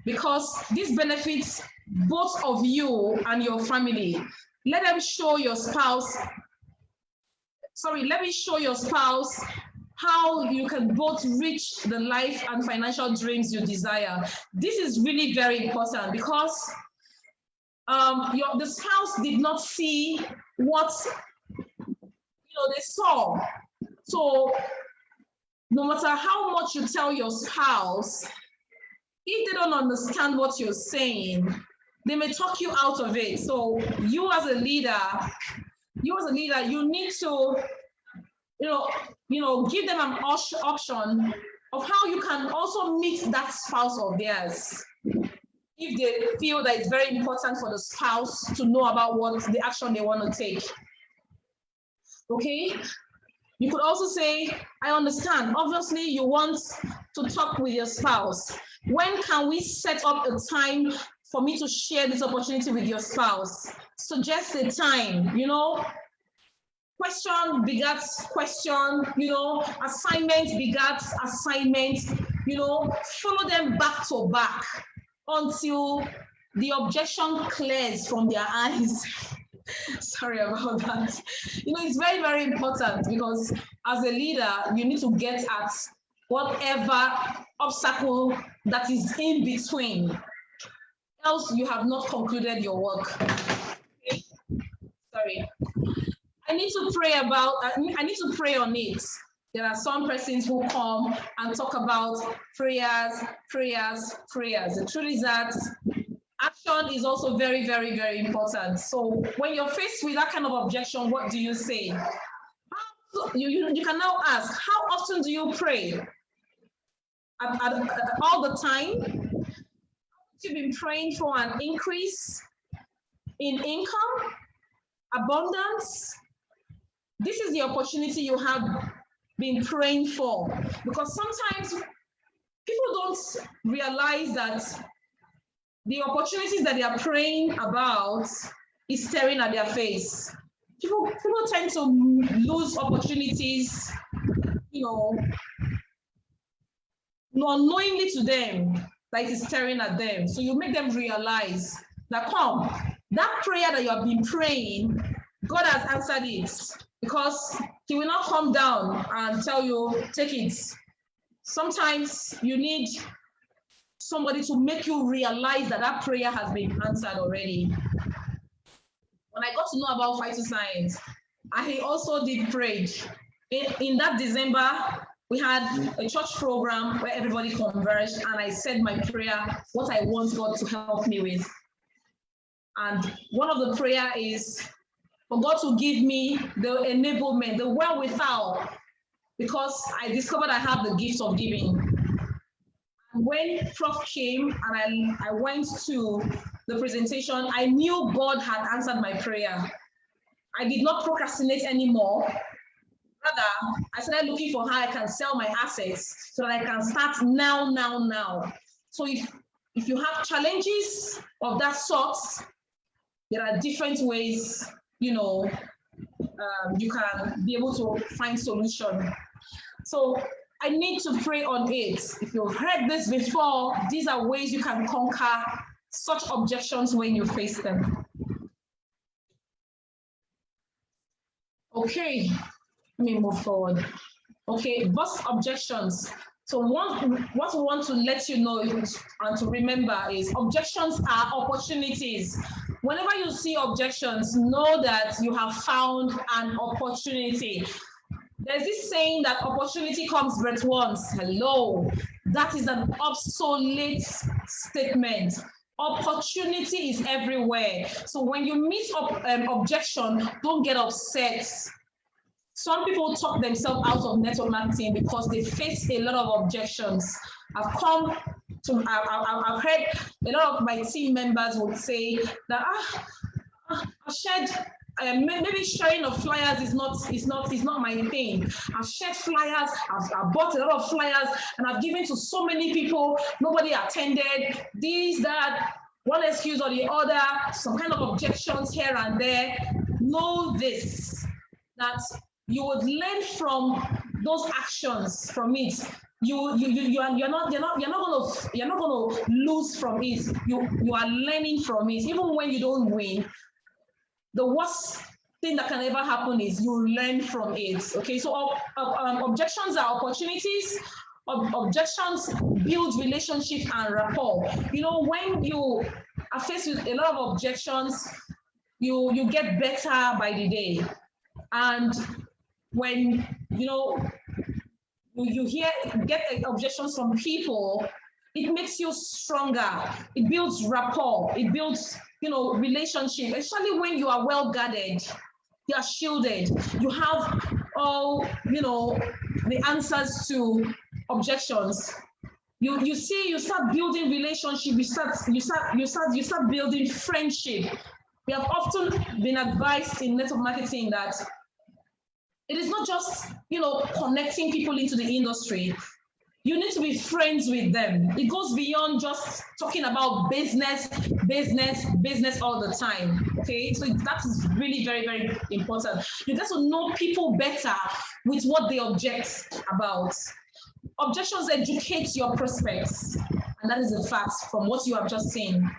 because this benefits both of you and your family. Let me show your spouse how you can both reach the life and financial dreams you desire. This is really very important because the spouse did not see what they saw. So no matter how much you tell your spouse, if they don't understand what you're saying, they may talk you out of it. So you as a leader, you need to, give them an option of how you can also meet that spouse of theirs. If they feel that it's very important for the spouse to know about what the action they want to take. Okay? You could also say, I understand. Obviously, you want to talk with your spouse. When can we set up a time for me to share this opportunity with your spouse? Suggest a time, question begets question, assignment begets assignment, follow them back to back until the objection clears from their eyes. Sorry about that. It's very, very important because as a leader, you need to get at whatever obstacle that is in between. Else you have not concluded your work. Okay? Sorry. I need to pray on it. There are some persons who come and talk about prayers. The truth is that action is also very, very, very important. So when you're faced with that kind of objection, what do you say? You can now ask, how often do you pray? All the time? You've been praying for an increase in income, abundance. This is the opportunity you have been praying for, because sometimes people don't realize that the opportunities that they are praying about is staring at their face. People tend to lose opportunities, unknowingly to them, that is staring at them. So you make them realize that, that prayer that you have been praying, God has answered it, because He will not come down and tell you, take it. Sometimes you need somebody to make you realize that that prayer has been answered already. When I got to know about Phyto Science, I also did pray. In that December, we had a church program where everybody converged, and I said my prayer, what I want God to help me with. And one of the prayer is for God to give me the enablement, the wherewithal, because I discovered I have the gift of giving. And when Prof came and I went to the presentation, I knew God had answered my prayer. I did not procrastinate anymore. Rather, I started looking for how I can sell my assets so that I can start now. So if you have challenges of that sort, there are different ways, you can be able to find solution. So I need to pray on it. If you've heard this before, these are ways you can conquer such objections when you face them. Okay, let me move forward. Okay, first objections. So what we want to let you know and to remember is objections are opportunities. Whenever you see objections, know that you have found an opportunity. There's this saying that opportunity comes but once. Hello, that is an obsolete statement. Opportunity is everywhere. So when you meet objection, don't get upset. Some people talk themselves out of network marketing because they face a lot of objections. I've heard a lot of my team members would say that I shared. Maybe sharing of flyers is not my thing. I've shared flyers, I've bought a lot of flyers, and I've given to so many people. Nobody attended. This, that, one excuse or the other, some kind of objections here and there. Know this, that you would learn from those actions, from it. You're not gonna lose from it. You are learning from it, even when you don't win. The worst thing that can ever happen is you learn from it. Okay, so objections are opportunities. Objections build relationship and rapport. When you are faced with a lot of objections, you get better by the day. And when you get objections from people, it makes you stronger. It builds rapport. It builds relationship, especially when you are well guarded, you are shielded, you have all the answers to objections. You start building relationship, you start building friendship. We have often been advised in network marketing that it is not just connecting people into the industry. You need to be friends with them. It goes beyond just talking about business all the time. Okay, so that is really very, very important. You get to know people better with what they object about. Objections educate your prospects, and that is a fact from what you have just seen.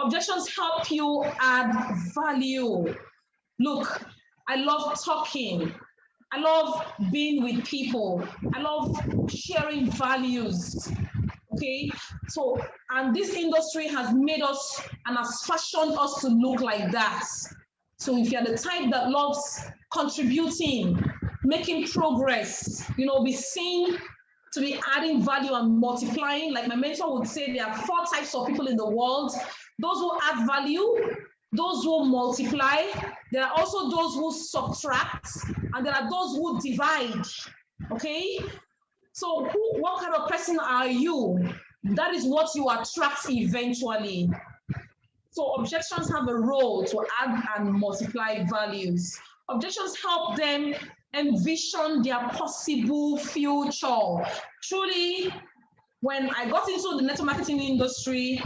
Objections help you add value. Look, I love talking. I love being with people. I love sharing values. Okay, so, and this industry has made us and has fashioned us to look like that. So if you're the type that loves contributing, making progress, be seen to be adding value and multiplying, like my mentor would say, there are 4 types of people in the world: those who add value, those who multiply, there are also those who subtract, and there are those who divide. Okay, so what kind of person are you? That is what you attract eventually. So objections have a role to add and multiply values. Objections help them envision their possible future. Truly, when I got into the network marketing industry,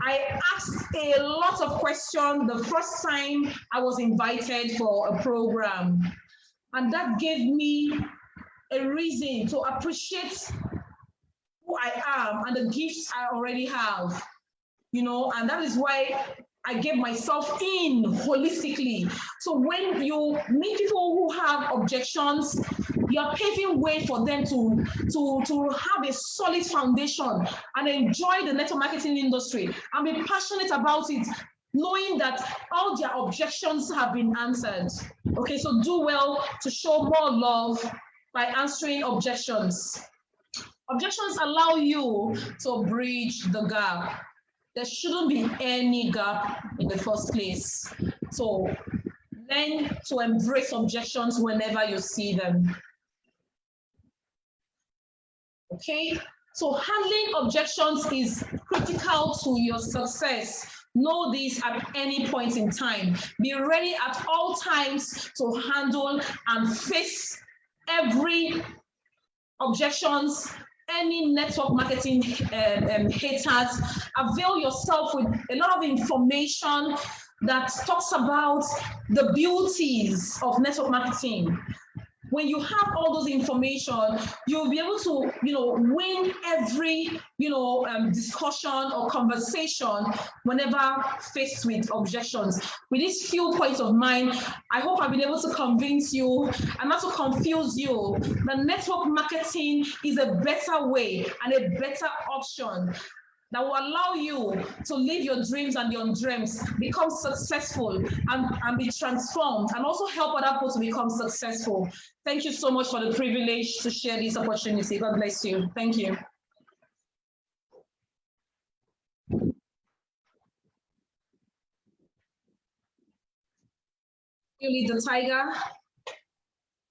I asked a lot of questions the first time I was invited for a program. And that gave me a reason to appreciate who I am and the gifts I already have, and that is why I gave myself in holistically. So when you meet people who have objections, you're paving way for them to have a solid foundation and enjoy the network marketing industry and be passionate about it, knowing that all their objections have been answered. Okay, so do well to show more love by answering objections. Objections allow you to bridge the gap. There shouldn't be any gap in the first place. So learn to embrace objections whenever you see them. Okay, So handling objections is critical to your success. Know this at any point in time. Be ready at all times to handle and face every objections, any network marketing haters. Avail yourself with a lot of information that talks about the beauties of network marketing. When you have all those information, you'll be able to, win every, discussion or conversation whenever faced with objections. With these few points of mine, I hope I've been able to convince you and not to confuse you that network marketing is a better way and a better option that will allow you to live your dreams and your dreams, become successful and be transformed, and also help other people to become successful. Thank you so much for the privilege to share this opportunity. God bless you. Thank you. You lead the tiger.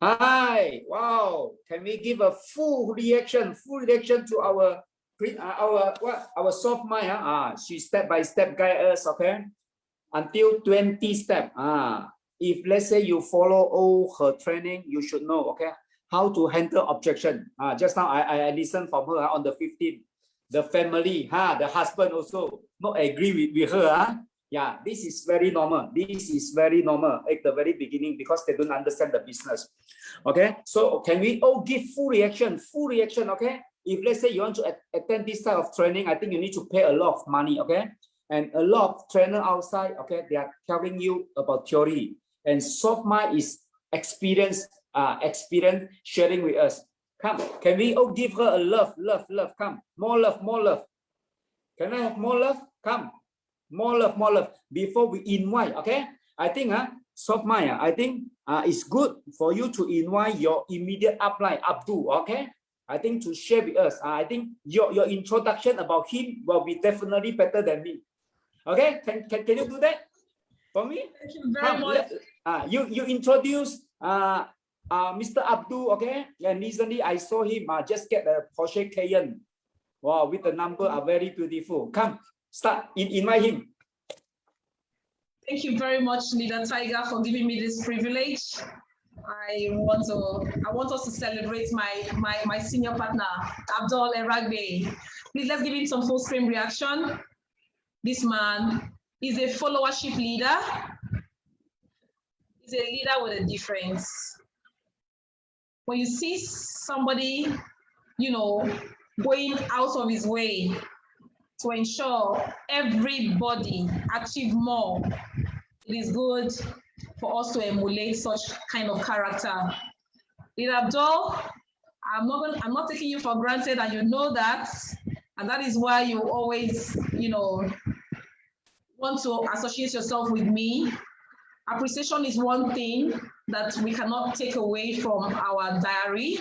Hi, wow. Can we give a full reaction to our soft mind? She step by step guide us, okay, until 20 step. If let's say you follow all her training, you should know, okay, how to handle objection. Just now I listened from her on the 15th. The family, the husband also not agree with her. Yeah, this is very normal. This is very normal at the very beginning because they don't understand the business. Okay, so can we all give full reaction? Okay. If let's say you want to attend this type of training, I think you need to pay a lot of money, okay? And a lot of trainer outside, okay, they are telling you about theory. And soft mind is experience sharing with us. Come, can we all give her a love? Come, more love. Can I have more love? Come, more love. Before we invite, okay? I think soft mind, I think it's good for you to invite your immediate upline, Abdul, okay? I think to share with us. I think your introduction about him will be definitely better than me. Okay, can you do that for me? Thank you very much. You introduce Mr. Abdul, okay? And recently I saw him just get a Porsche Cayenne. Wow, with the number are very beautiful. Come, start invite him. Thank you very much, Leader Tiger, for giving me this privilege. I want us to celebrate my senior partner, Abdul Eragbe. Please let's give him some full screen reaction. This man is a followership leader. He's a leader with a difference. When you see somebody, going out of his way to ensure everybody achieve more, it is good for us to emulate such kind of character. Leader Abdul, I'm not taking you for granted, and you know that, and that is why you always, want to associate yourself with me. Appreciation is one thing that we cannot take away from our diary.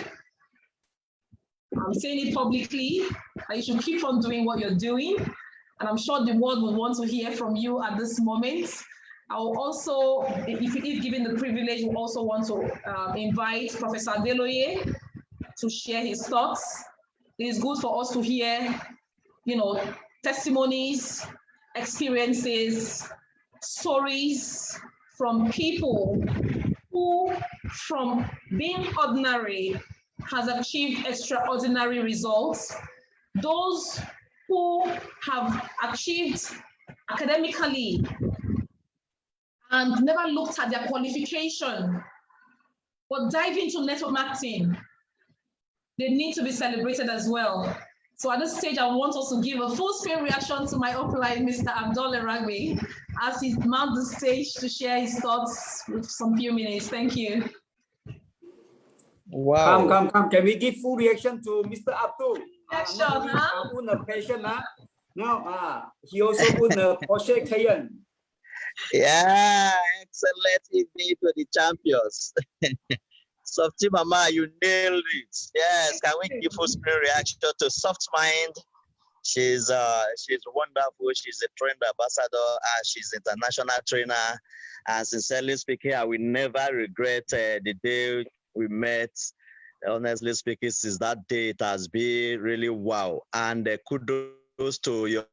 I'm saying it publicly, and you should keep on doing what you're doing, and I'm sure the world will want to hear from you at this moment. I will also, if given the privilege, we also want to invite Professor Adeloye to share his thoughts. It is good for us to hear, testimonies, experiences, stories from people who, from being ordinary, has achieved extraordinary results. Those who have achieved academically and never looked at their qualification, but dive into network marketing, they need to be celebrated as well. So at this stage, I want us to give a full screen reaction to my upline, Mr. Abdul Eragbe, as he mounts the stage to share his thoughts with some few minutes. Thank you. Wow. Come. Can we give full reaction to Mr. Abdul? Yeah, sure. Own a patient, Now, he also own a Porsche Cayenne. Yeah, excellent evening to the champions. Softy Mama, you nailed it. Yes, can we give full screen reaction to Soft Mind? She's wonderful. She's a trend ambassador. She's international trainer. And sincerely speaking, I will never regret the day we met. Honestly speaking, since that day, it has been really wow. And kudos to your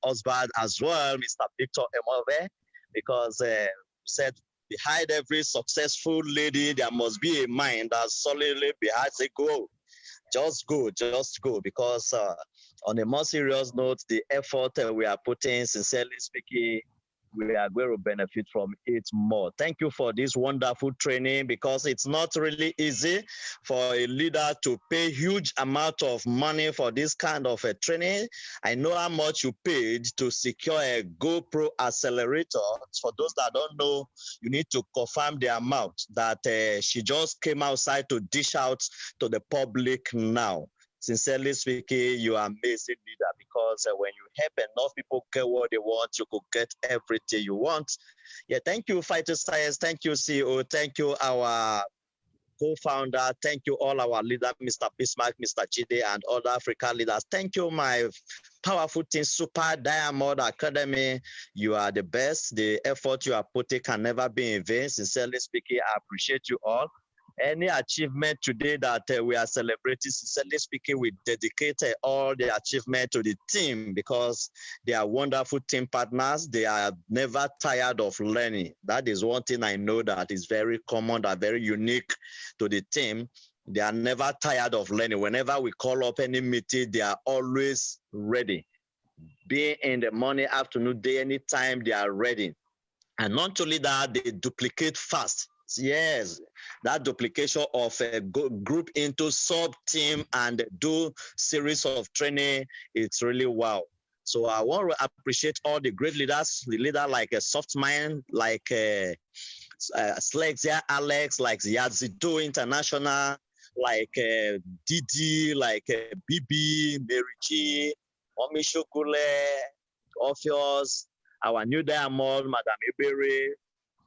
husband as well, Mr. Victor Emuovbe, because said behind every successful lady, there must be a mind that solidly behind say, go, just go. Because on a more serious note, the effort we are putting, sincerely speaking, we are going to benefit from it more. Thank you for this wonderful training, because it's not really easy for a leader to pay huge amount of money for this kind of a training. I know how much you paid to secure a GoPro accelerator. For those that don't know, you need to confirm the amount that she just came outside to dish out to the public now. Sincerely speaking, you are amazing leader, because when you help enough people get what they want, you could get everything you want. Yeah, thank you, Phyto Science. Thank you, CEO. Thank you, our co-founder. Thank you, all our leaders, Mr. Bismarck, Mr. Chide, and other African leaders. Thank you, my powerful team, Super Diamond Academy. You are the best. The effort you are putting can never be in vain. Sincerely speaking, I appreciate you all. Any achievement today that we are celebrating, sincerely speaking, we dedicate all the achievement to the team, because they are wonderful team partners. They are never tired of learning. That is one thing I know that is very common, that very unique to the team. They are never tired of learning. Whenever we call up any meeting, they are always ready. Being in the morning, afternoon, day, anytime, they are ready. And not only that, they duplicate fast. Yes, that duplication of a group into sub-team and do series of training, it's really wow. So I want to appreciate all the great leaders, the leader like a Soft Mind, like Slexia Alex, like Yadzido International, like Didi, like Bibi, Mary G, Omi Shokule, Orpheus, our new diamond, Madame Ebere,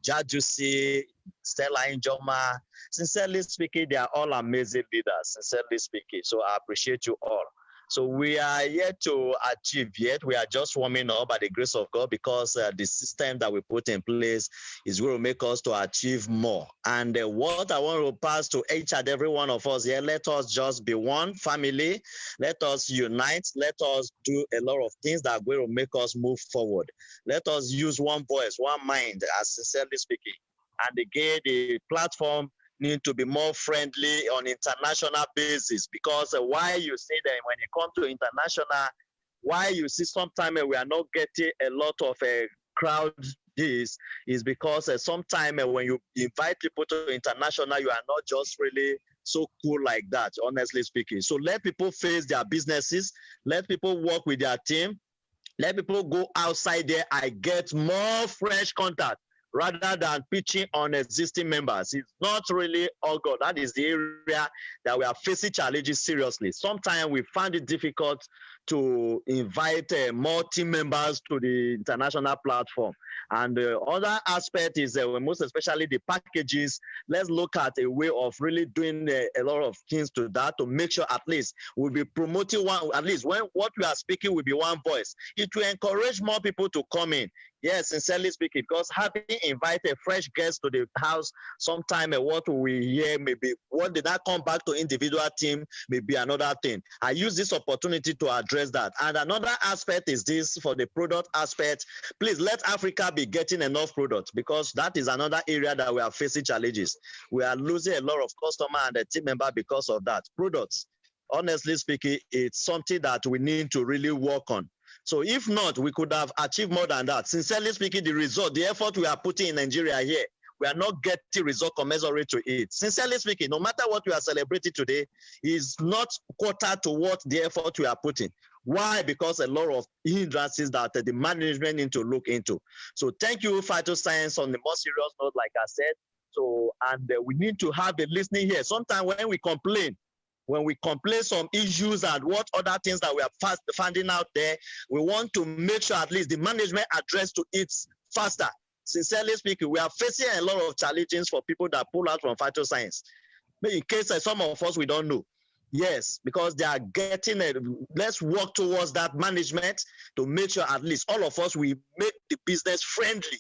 Jajusi, Stella Injoma. Sincerely speaking, they are all amazing leaders, sincerely speaking. So I appreciate you all. So we are yet to achieve yet. We are just warming up by the grace of God, because the system that we put in place is going to make us to achieve more. And what I want to pass to each and every one of us here, let us just be one family. Let us unite. Let us do a lot of things that are going to make us move forward. Let us use one voice, one mind, as sincerely speaking. And again, the platform need to be more friendly on international basis, because why you see that when it comes to international, why you see sometimes we are not getting a lot of crowd, this is because sometimes when you invite people to international, you are not just really so cool like that, honestly speaking. So let people face their businesses, let people work with their team, let people go outside there and get more fresh contact, rather than pitching on existing members. It's not really all good. That is the area that we are facing challenges seriously. Sometimes we find it difficult to invite more team members to the international platform. And the other aspect is most especially the packages. Let's look at a way of really doing a lot of things to that, to make sure at least we'll be promoting one, at least when what we are speaking will be one voice. It will encourage more people to come in. Yes, sincerely speaking, because having invited fresh guests to the house, sometime what we hear maybe what did that come back to individual team may be another thing. I use this opportunity to address that. And another aspect is this for the product aspect. Please let Africa be getting enough products, because that is another area that we are facing challenges. We are losing a lot of customer and a team member because of that. Products, honestly speaking, it's something that we need to really work on. So if not, we could have achieved more than that. Sincerely speaking, the result, the effort we are putting in Nigeria here, we are not getting result commensurate to it. Sincerely speaking, no matter what we are celebrating today, is not quarter to what the effort we are putting. Why? Because a lot of hindrances that the management need to look into. So thank you, Phyto Science, on the more serious note, like I said. So, and we need to have a listening here. Sometimes when we complain some issues and what other things that we are finding out there, we want to make sure at least the management address to it faster. Sincerely speaking, we are facing a lot of challenges for people that pull out from Phyto Science. But in case some of us, we don't know. Yes, because they are getting let's work towards that management to make sure at least all of us, we make the business friendly.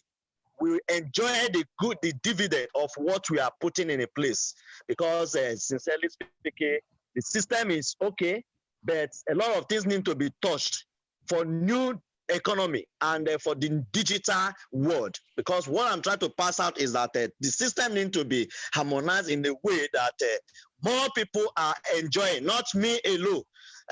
we enjoy the dividend of what we are putting in a place. Because sincerely speaking, the system is okay, but a lot of things need to be touched for new economy and for the digital world. Because what I'm trying to pass out is that the system needs to be harmonized in a way that more people are enjoying, not me alone.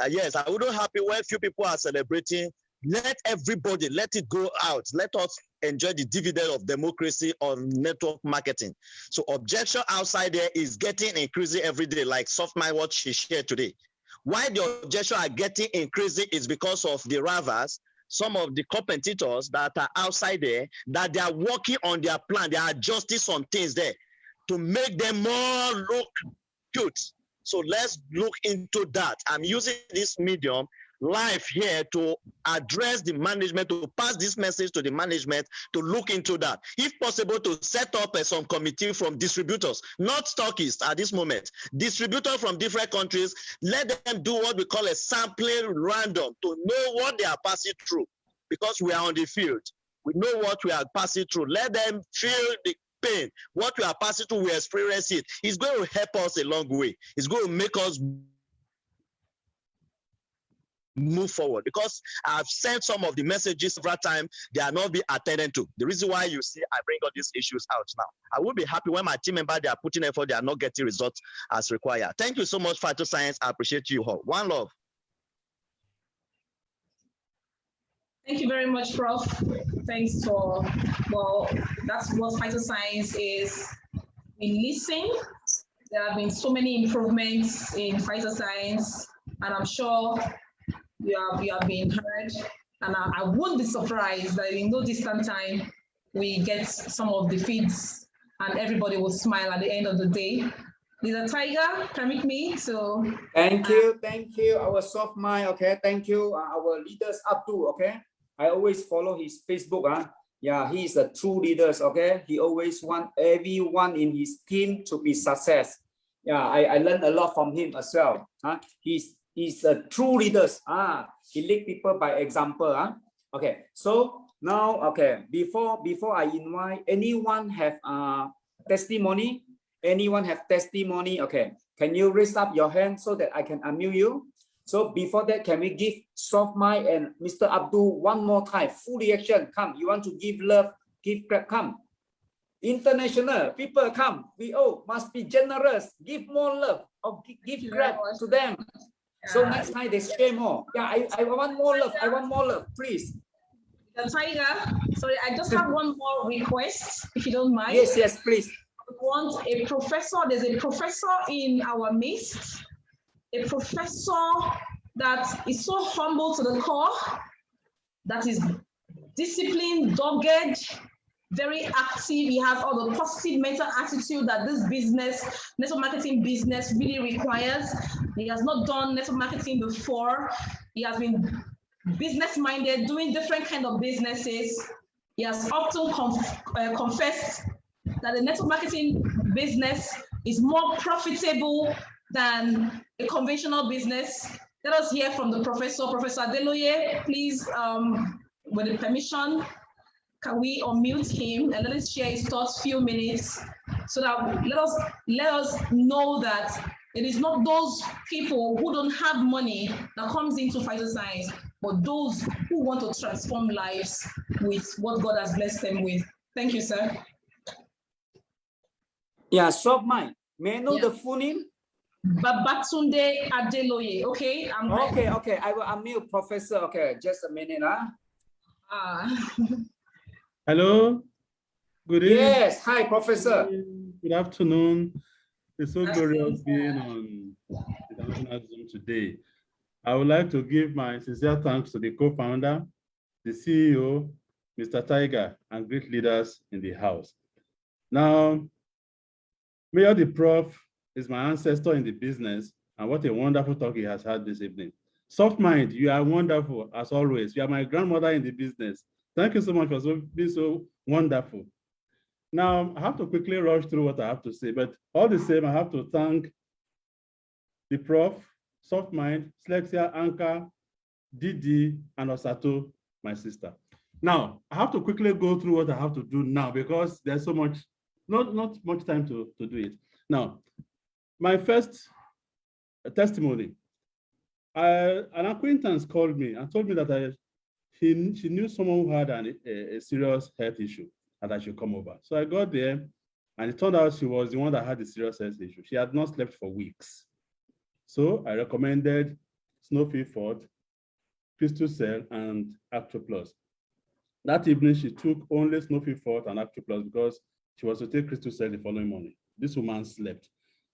Yes, I wouldn't happy when few people are celebrating. Let everybody, let it go out. Let us enjoy the dividend of democracy on network marketing. So objection outside there is getting increasing every day, like SoftMind what she shared today. Why the objection are getting increasing is because of the rivals, some of the competitors that are outside there, that they are working on their plan. They are adjusting some things there to make them more look good. So let's look into that. I'm using this medium live here to address the management, to pass this message to the management to look into that. If possible, to set up some committee from distributors, not stockists at this moment, distributors from different countries, let them do what we call a sampling random to know what they are passing through, because we are on the field. We know what we are passing through. Let them feel the pain. What we are passing through, we experience it. It's going to help us a long way. It's going to make us move forward, because I've sent some of the messages several times. They are not being attended to. The reason why you see I bring all these issues out now. I will be happy when my team members, they are putting effort, they are not getting results as required. Thank you so much, Phyto Science. I appreciate you all. One love. Thank you very much, Prof. Thanks for, well, that's what Phyto Science is. We listen. There have been so many improvements in Phyto Science, and I'm sure we have been heard. And I wouldn't be surprised that in no distant time, we get some of the feeds and everybody will smile at the end of the day. Leader Tiger, permit me to... Thank you, our soft mind, okay? Thank you, our leaders Abdul, okay? I always follow his Facebook, Yeah, he is a true leader, okay? He always want everyone in his team to be success. Yeah, I learned a lot from him as well. He's a true leader. He lead people by example. Okay, so now, okay, before I invite anyone have testimony, okay, can you raise up your hand so that I can unmute you? So before that, can we give SoftMind and Mr. Abdul one more time, full reaction, come. You want to give love, give clap, come. International people come. We all must be generous, give more love, or give clap to them. So next time they share more. Yeah, I want more love. I want more love, please. Tiger, sorry, I just have one more request, if you don't mind. Yes, please. We want a professor. There's a professor in our midst, a professor that is so humble to the core, that is disciplined, dogged, very active. He has all the positive mental attitude that this business, network marketing business, really requires. He has not done network marketing before. He has been business-minded, doing different kind of businesses. He has often confessed that the network marketing business is more profitable than a conventional business. Let us hear from the professor. Professor Adeloye, please, with the permission, can we unmute him and let us share his thoughts few minutes, so that let us know that it is not those people who don't have money that comes into Phyto Science, but those who want to transform lives with what God has blessed them with. Thank you, sir. Yeah, SoftMind. May I know the full name? Babatunde Adeloye. Okay, I'm ready. Okay. I will unmute Professor. Okay, just a minute. Hello. Good evening. Yes. Hi, Professor. Good afternoon. It's so glorious being on International Zoom today. I would like to give my sincere thanks to the co-founder, the CEO, Mr. Tiger, and great leaders in the house. Now, Mayor the Prof is my ancestor in the business, and what a wonderful talk he has had this evening. SoftMind, you are wonderful as always. You are my grandmother in the business. Thank you so much for being so wonderful. Now, I have to quickly rush through what I have to say, but all the same, I have to thank the Prof, SoftMind, Slexia, Anka, Didi, and Osato, my sister. Now, I have to quickly go through what I have to do now because there's so much, not much time to do it. Now, my first testimony, an acquaintance called me and told me that she knew someone who had a serious health issue and I should come over. So I got there and it turned out she was the one that had the serious health issue. She had not slept for weeks. So I recommended Snowflake Fort, Crystal Cell, and Actro Plus. That evening, she took only Snowflake Fort and Actro Plus because she was to take Crystal Cell the following morning. This woman slept.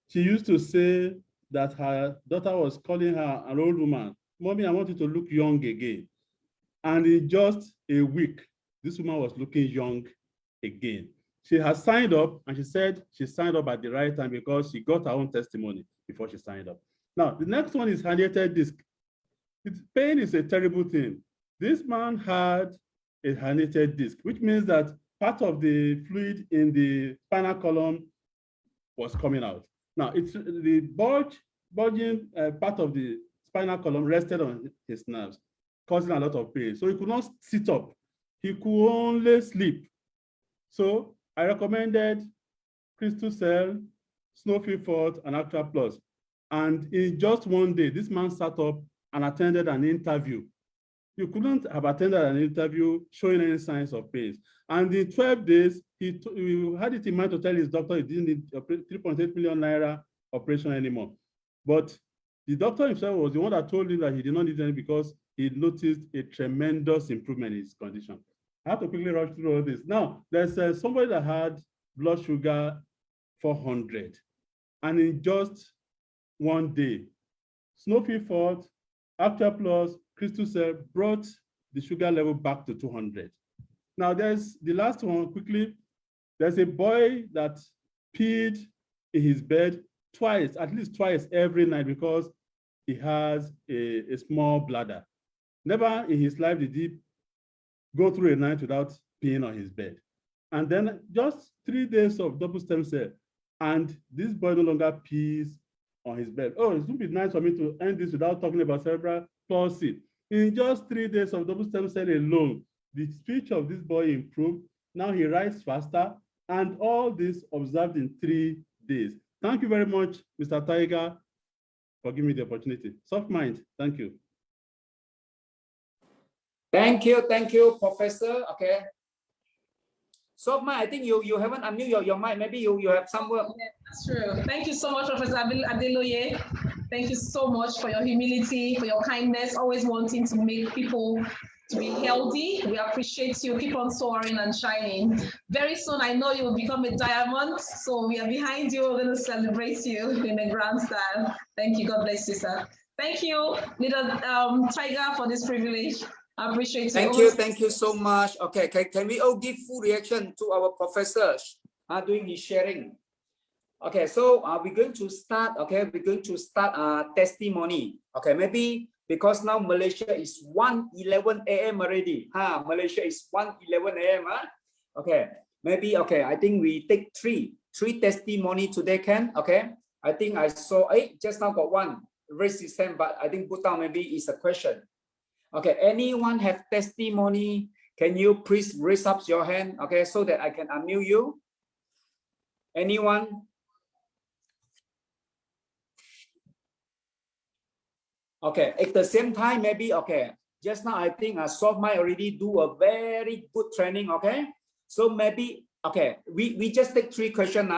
She used to say that her daughter was calling her an old woman, "Mommy, I want you to look young again." And in just a week, this woman was looking young again. She has signed up, and she said she signed up at the right time because she got her own testimony before she signed up. Now, the next one is herniated disc. Pain is a terrible thing. This man had a herniated disc, which means that part of the fluid in the spinal column was coming out. Now, it's the bulging part of the spinal column rested on his nerves, causing a lot of pain. So he could not sit up. He could only sleep. So I recommended Crystal Cell, Snowflake Fort, and Actra Plus. And in just one day, this man sat up and attended an interview. You couldn't have attended an interview showing any signs of pain. And in 12 days, he had it in mind to tell his doctor he didn't need a 3.8 million naira operation anymore. But the doctor himself was the one that told him that he did not need any because he noticed a tremendous improvement in his condition. I have to quickly rush through all this. Now, there's somebody that had blood sugar 400, and in just one day, Snowflake Fort, Actra Plus, Crystal Cell brought the sugar level back to 200. Now, there's the last one quickly. There's a boy that peed in his bed twice, at least twice every night because he has a small bladder. Never in his life did he go through a night without peeing on his bed. And then just 3 days of double stem cell, and this boy no longer pees on his bed. Oh, it would be nice for me to end this without talking about cerebral palsy. In just 3 days of double stem cell alone, the speech of this boy improved. Now he writes faster, and all this observed in 3 days. Thank you very much, Mr. Tiger, for giving me the opportunity. Soft mind, thank you. Thank you, Professor. Okay. Soft mind, I think you haven't unmuted your mic. Maybe you have some work. Yeah, that's true. Thank you so much, Professor Adeloye. Thank you so much for your humility, for your kindness, always wanting to make people to be healthy. We appreciate you. Keep on soaring and shining. Very soon, I know you will become a diamond. So we are behind you. We're going to celebrate you in a grand style. Thank you. God bless you, sir. Thank you, Leader Tiger, for this privilege. I appreciate you. Thank you so much. Okay, can we all give full reaction to our professors doing the sharing? Okay, so we're going to start. Okay, we're going to start testimony. Okay, maybe because now Malaysia is 1:11 a.m. already. Malaysia is 1:11 a.m. Okay, maybe I think we take three testimony today. Can okay? I think I saw just now got one raise his hand, but I think put down maybe is a question. Okay, anyone have testimony? Can you please raise up your hand? Okay, so that I can unmute you. Anyone? Okay, at the same time, maybe, just now I think Soft Mind already do a very good training, okay? So maybe, we just take 3 questions,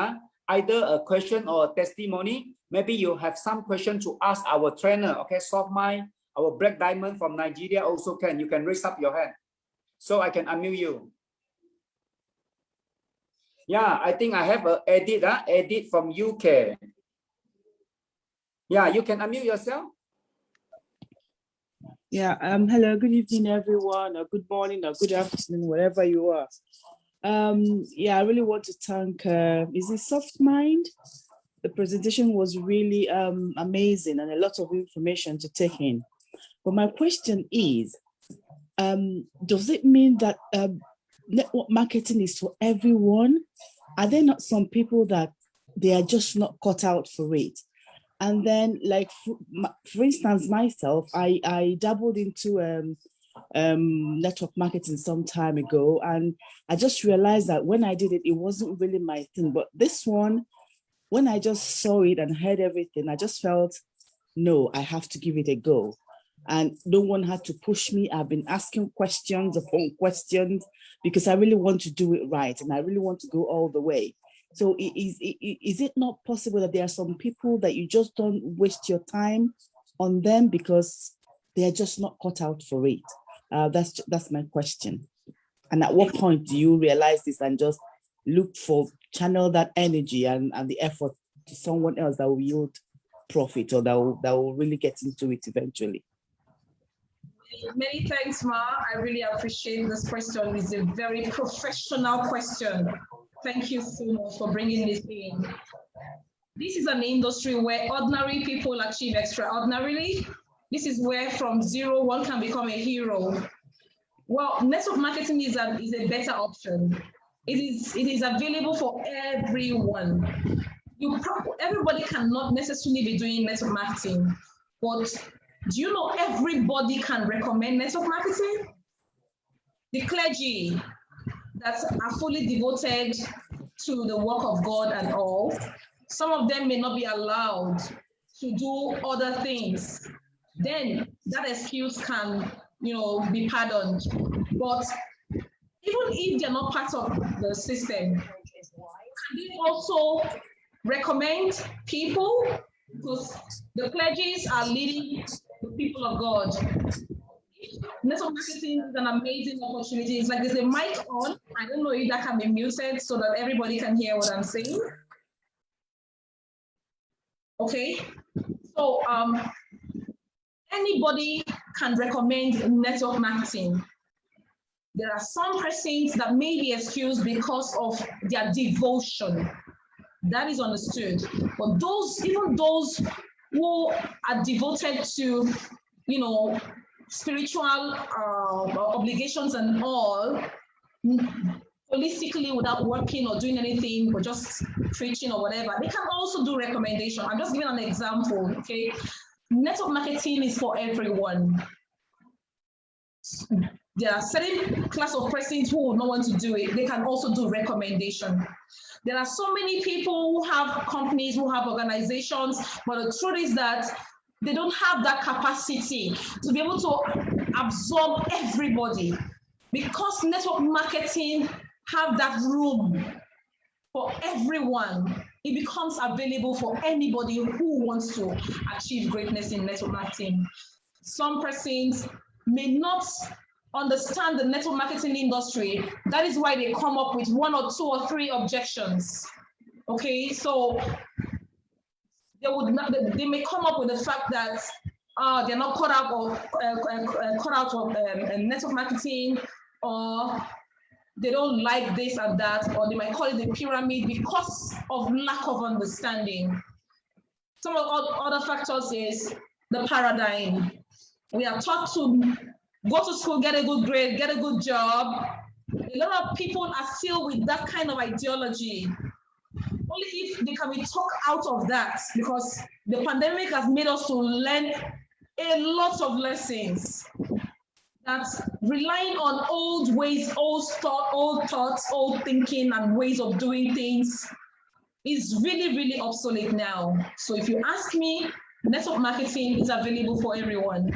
either a question or a testimony. Maybe you have some question to ask our trainer, okay? Soft Mind, our Black Diamond from Nigeria also can. You can raise up your hand so I can unmute you. Yeah, I think I have a Edit from UK. Yeah, you can unmute yourself. Yeah, hello, good evening, everyone, or good morning, or good afternoon, wherever you are. Yeah, I really want to thank, is it Soft Mind? The presentation was really amazing and a lot of information to take in. But my question is, does it mean that network marketing is for everyone? Are there not some people that they are just not cut out for it? And then, like, for instance, myself, I dabbled into network marketing some time ago, and I just realized that when I did it, it wasn't really my thing. But this one, when I just saw it and heard everything, I just felt, no, I have to give it a go. And no one had to push me. I've been asking questions upon questions because I really want to do it right and I really want to go all the way. So is it not possible that there are some people that you just don't waste your time on them because they're just not cut out for it? That's my question. And at what point do you realize this and just look for, channel that energy and the effort to someone else that will yield profit or that will really get into it eventually? Many thanks, Ma. I really appreciate this question. It's a very professional question. Thank you so much for bringing this in. This is an industry where ordinary people achieve extraordinarily. This is where from zero, one can become a hero. Well, network marketing is a better option. It is available for everyone. Everybody cannot necessarily be doing network marketing, but do you know everybody can recommend network marketing? The clergy that are fully devoted to the work of God and all, some of them may not be allowed to do other things. Then that excuse can, be pardoned. But even if they're not part of the system, can they also recommend people? Because the clergies are leading the people of God. Network marketing is an amazing opportunity. It's like there's a mic on. I don't know if that can be muted so that everybody can hear what I'm saying. Okay, so anybody can recommend network marketing. There are some persons that may be excused because of their devotion. That is understood. But even those who are devoted to, spiritual obligations and all, holistically without working or doing anything, or just preaching or whatever, they can also do recommendation. I'm just giving an example, okay? Network marketing is for everyone. There are certain class of persons who will not want to do it. They can also do recommendation. There are so many people who have companies, who have organizations, but the truth is that they don't have that capacity to be able to absorb everybody, because network marketing have that room for everyone. It becomes available for anybody who wants to achieve greatness in network marketing. Some persons may not understand the network marketing industry. That is why they come up with 1 or 2 or 3 objections. Okay, so they may come up with the fact that they're not caught out of network marketing, or they don't like this and that, or they might call it the pyramid because of lack of understanding. Some of other factors is the paradigm. We are taught to go to school, get a good grade, get a good job. A lot of people are still with that kind of ideology. Only if they can be talked out of that, because the pandemic has made us to learn a lot of lessons. That relying on old ways, old thoughts, old thinking and ways of doing things is really, really obsolete now. So if you ask me, network marketing is available for everyone.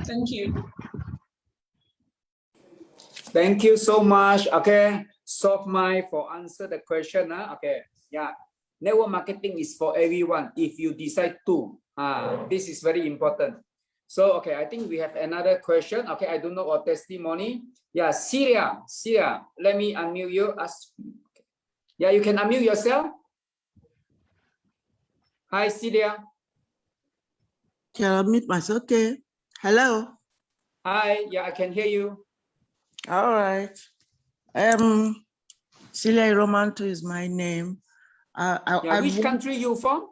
Thank you. Thank you so much. Okay, Soft Mind for answer the question. Okay, yeah, network marketing is for everyone if you decide to. This is very important. So, okay, I think we have another question. Okay, I don't know what testimony. Yeah, Syria, let me unmute you. Yeah, you can unmute yourself. Hi, Syria. Can I unmute myself? Okay. Hello. Hi, yeah, I can hear you. All right. Celia Romanto is my name. Which country you from?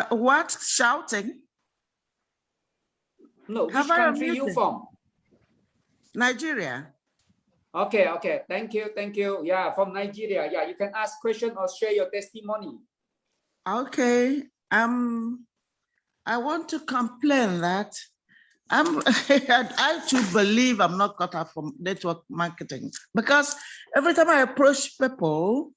What? Shouting? No, which country you from? Nigeria. Okay. Thank you. Yeah, from Nigeria. Yeah, you can ask question or share your testimony. Okay. I want to complain that I too believe I'm not cut out from network marketing, because every time I approach people,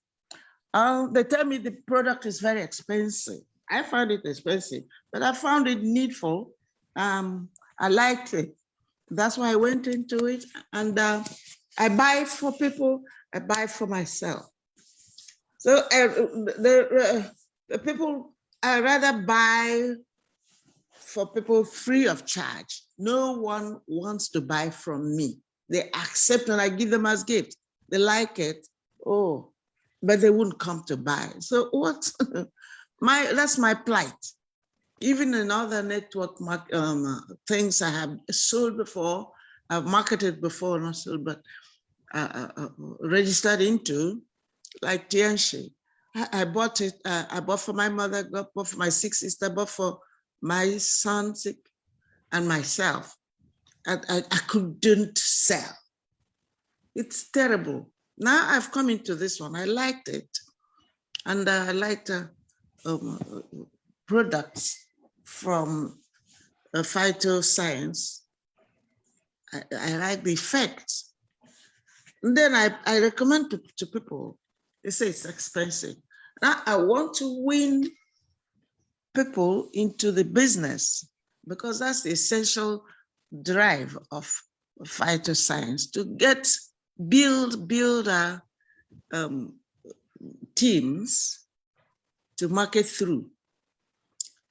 they tell me the product is very expensive. I found it expensive, but I found it needful. I liked it. That's why I went into it, and I buy for people, I buy for myself. So the people, I rather buy for people free of charge. No one wants to buy from me. They accept and I give them as gifts. They like it, oh, but they wouldn't come to buy. So what? That's my plight. Even in other network things I have sold before, I've marketed before, not sold, but registered into, like Tianchi. I bought it, I bought for my mother, bought for my sick sister, bought for my son sick and myself. I couldn't sell. It's terrible. Now I've come into this one, I liked it. And I liked products from Phyto Science. I like the effects. And then I recommend to people, they say it's expensive. Now I want to win people into the business, because that's the essential drive of Phyto Science, to build our teams to market through.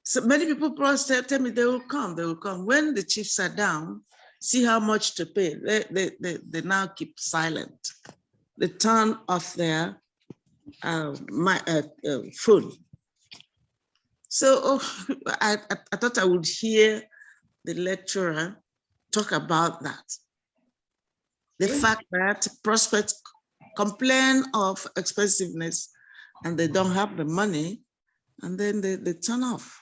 So many people tell me they will come. When the chiefs are down, see how much to pay. They now keep silent. They turn off their phone. So I thought I would hear the lecturer talk about that. The fact that prospects complain of expensiveness and they don't have the money, and then they turn off.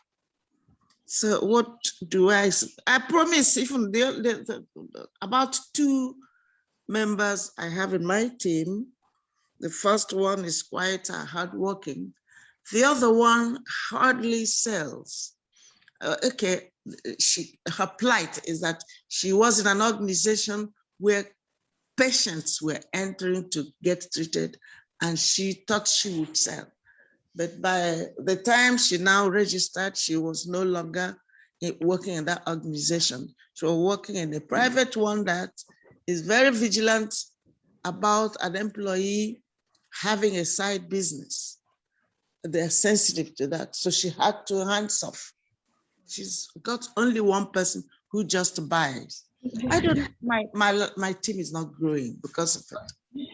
So what do I promise, even about 2 members I have in my team. The first one is quite hardworking. The other one hardly sells. Her plight is that she was in an organization where patients were entering to get treated, and she thought she would sell. But by the time she now registered, she was no longer working in that organization. She was working in a private one that is very vigilant about an employee having a side business. They're sensitive to that. So she had to hands off. She's got only one person who just buys. I don't, my team is not growing because of it.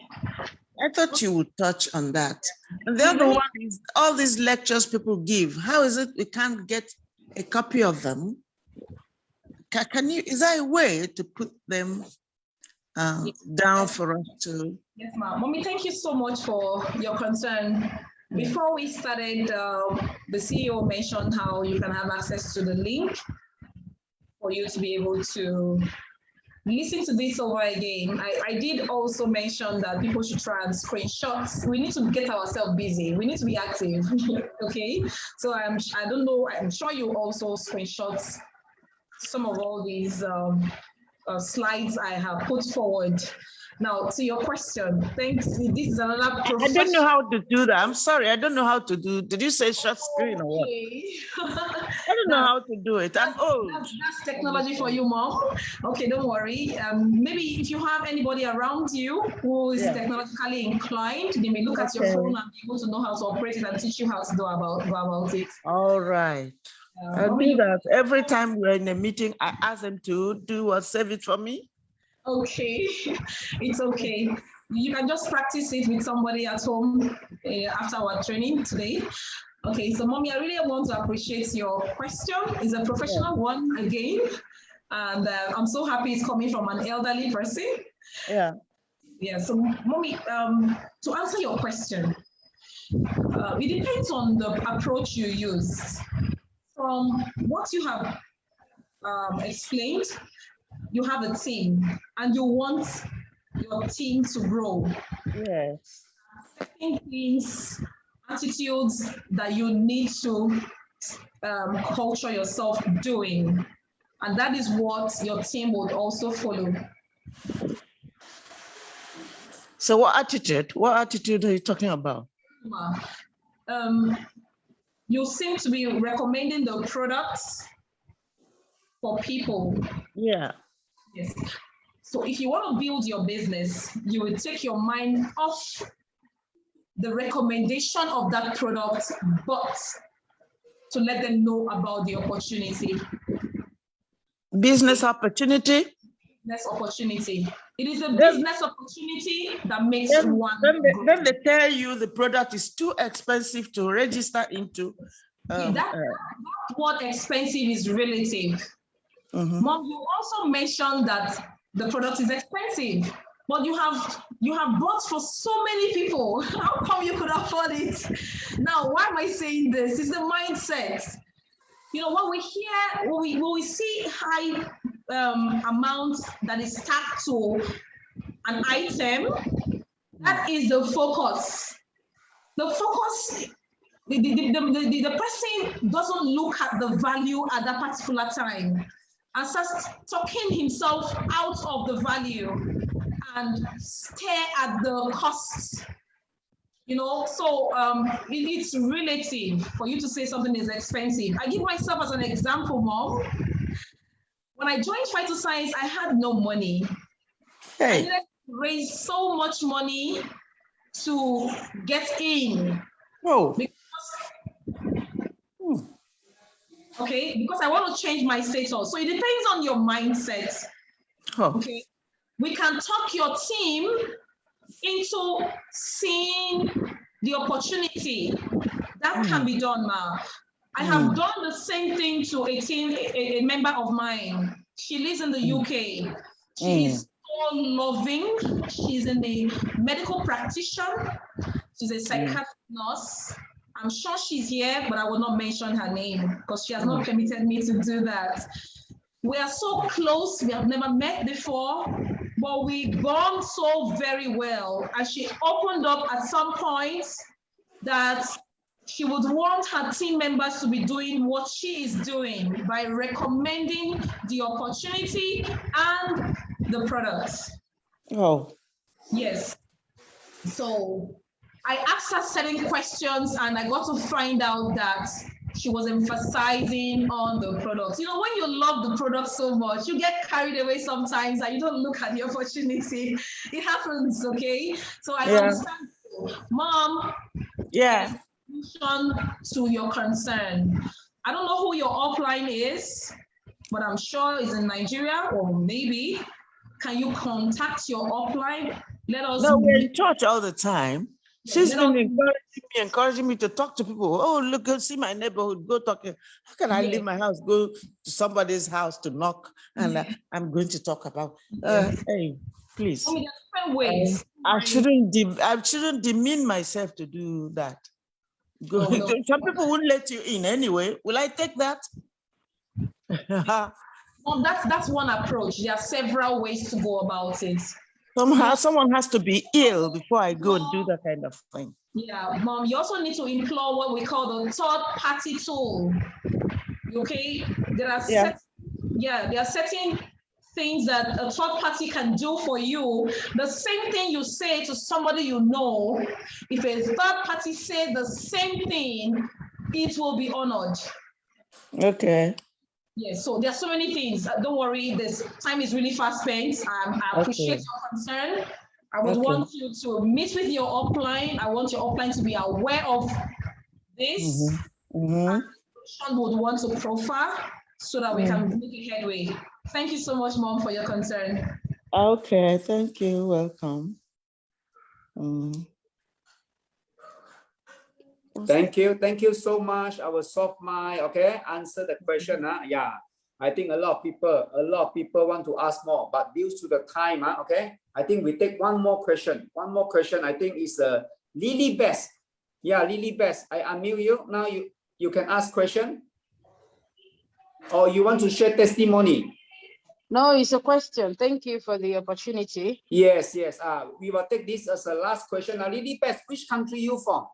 I thought you would touch on that. And the other one is all these lectures people give. How is it we can't get a copy of them? Is there a way to put them down for us to? Yes, ma'am. Mommy, thank you so much for your concern. Before we started, the CEO mentioned how you can have access to the link for you to be able to listen to this over again. I did also mention that people should try and screenshots. We need to get ourselves busy. We need to be active, okay? So I don't know, I'm sure you also screenshot some of all these slides I have put forward. Now, to your question, thanks. This is another I don't know how to do that. I'm sorry, I don't know how to do. Did you say short screen or what? I don't know how to do it. I'm old. That's technology for you, Mom. Okay, don't worry. Maybe if you have anybody around you who is technologically inclined, they may look at your phone and be able to know how to operate it and teach you how to go about it. All right. I do that every time we're in a meeting. I ask them to do what, save it for me. Okay, it's okay. You can just practice it with somebody at home after our training today. Okay, so Mommy, I really want to appreciate your question. It's a professional one again, and I'm so happy it's coming from an elderly person. Yeah. Yeah, so Mommy, to answer your question, it depends on the approach you use. From what you have explained, you have a team and you want your team to grow. Yes. Certain things, attitudes that you need to culture yourself doing. And that is what your team would also follow. So what attitude are you talking about? You seem to be recommending the products for people. Yeah. Yes. So if you want to build your business, you will take your mind off the recommendation of that product, but to let them know about the opportunity. Business opportunity? Business opportunity. It is a business opportunity that makes one. Then they tell you the product is too expensive to register into. That word expensive is relative. Mom, you also mentioned that the product is expensive, but you have bought for so many people. How come you could afford it? Now, why am I saying this? It's the mindset. You know, when we hear, when we see high amounts that is tagged to an item, that is the focus. The focus, the person doesn't look at the value at that particular time and starts talking himself out of the value and stare at the costs. You know, so it's relative for you to say something is expensive. I give myself as an example, Mom. When I joined Phyto Science, I had no money. I needed to raise so much money to get in. Because I want to change my status. So it depends on your mindset. Okay, we can talk your team into seeing the opportunity. That can be done, Ma. I have done the same thing to a member of mine. She lives in the UK. She is so loving. She's in the medical practitioner. She's a psychiatric nurse. I'm sure she's here, but I will not mention her name because she has not permitted me to do that. We are so close. We have never met before, but we bond so very well. And she opened up at some point that she would want her team members to be doing what she is doing by recommending the opportunity and the products. Yes. So I asked her certain questions and I got to find out that she was emphasizing on the products. You know, when you love the product so much, you get carried away sometimes and you don't look at the opportunity. It happens, okay? So I understand you. Mom, to your concern. I don't know who your upline is, but I'm sure it's in Nigeria or maybe. Can you contact your upline? Let us know. No, we're in touch all the time. She's been encouraging me to talk to people. Oh, look, go see my neighborhood, go talk. How can I leave my house, go to somebody's house to knock, and I'm going to talk about, hey, please. I mean, there's different ways. I shouldn't demean myself to do that. Some people wouldn't let you in anyway. Will I take that? Well, that's one approach. There are several ways to go about it. Somehow, someone has to be ill before I go and do that kind of thing. Yeah, Mom, you also need to employ what we call the third-party tool. Okay, there are certain things that a third party can do for you. The same thing you say to somebody you know, if a third party says the same thing, it will be honored. Okay. Yes, so there are so many things. Don't worry, this time is really fast spent. I appreciate your concern. I would want you to meet with your upline. I want your upline to be aware of this. And would want to profile so that we can make a headway. Thank you so much, Mom, for your concern. Okay, thank you. Welcome. Thank you so much. Our soft mind, answer the question. Yeah, I think a lot of people want to ask more, but due to the time, I think we take one more question. I think is Lily Best. Yeah, Lily Best. I unmute you now. You can ask question, or you want to share testimony. No, it's a question. Thank you for the opportunity. Yes. We will take this as a last question. Lily Best, which country you from?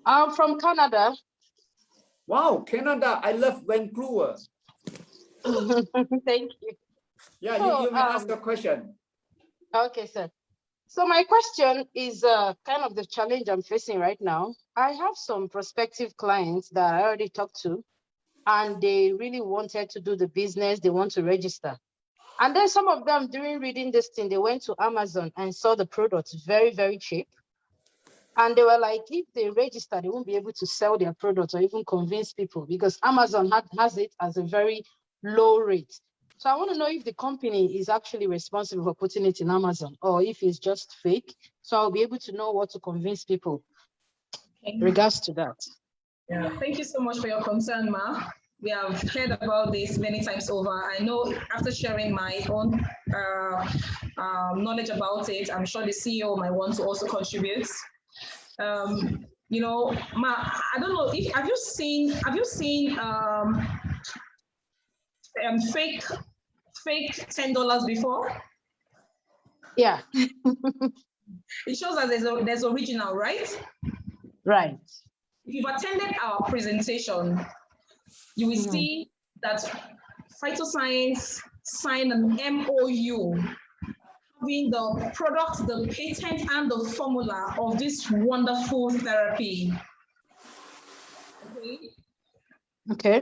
I'm from Canada. Wow, Canada. I love Vancouver. Thank you. Yeah, So, you may ask a question. Okay, sir. So my question is kind of the challenge I'm facing right now. I have some prospective clients that I already talked to, and they really wanted to do the business. They want to register. And then some of them, during reading this thing, they went to Amazon and saw the product very, very cheap. And they were like, if they register, they won't be able to sell their product or even convince people because Amazon has it as a very low rate. So I want to know if the company is actually responsible for putting it in Amazon or if it's just fake. So I'll be able to know what to convince people in regards to that. Yeah, thank you so much for your concern, Ma. We have heard about this many times over. I know after sharing my own knowledge about it, I'm sure the CEO might want to also contribute. You know, Ma, I don't know if have you seen fake $10 before? Yeah. It shows that there's original, right? Right. If you've attended our presentation, you will see that Phyto Science signed an MOU having the product, the patent, and the formula of this wonderful therapy. Okay.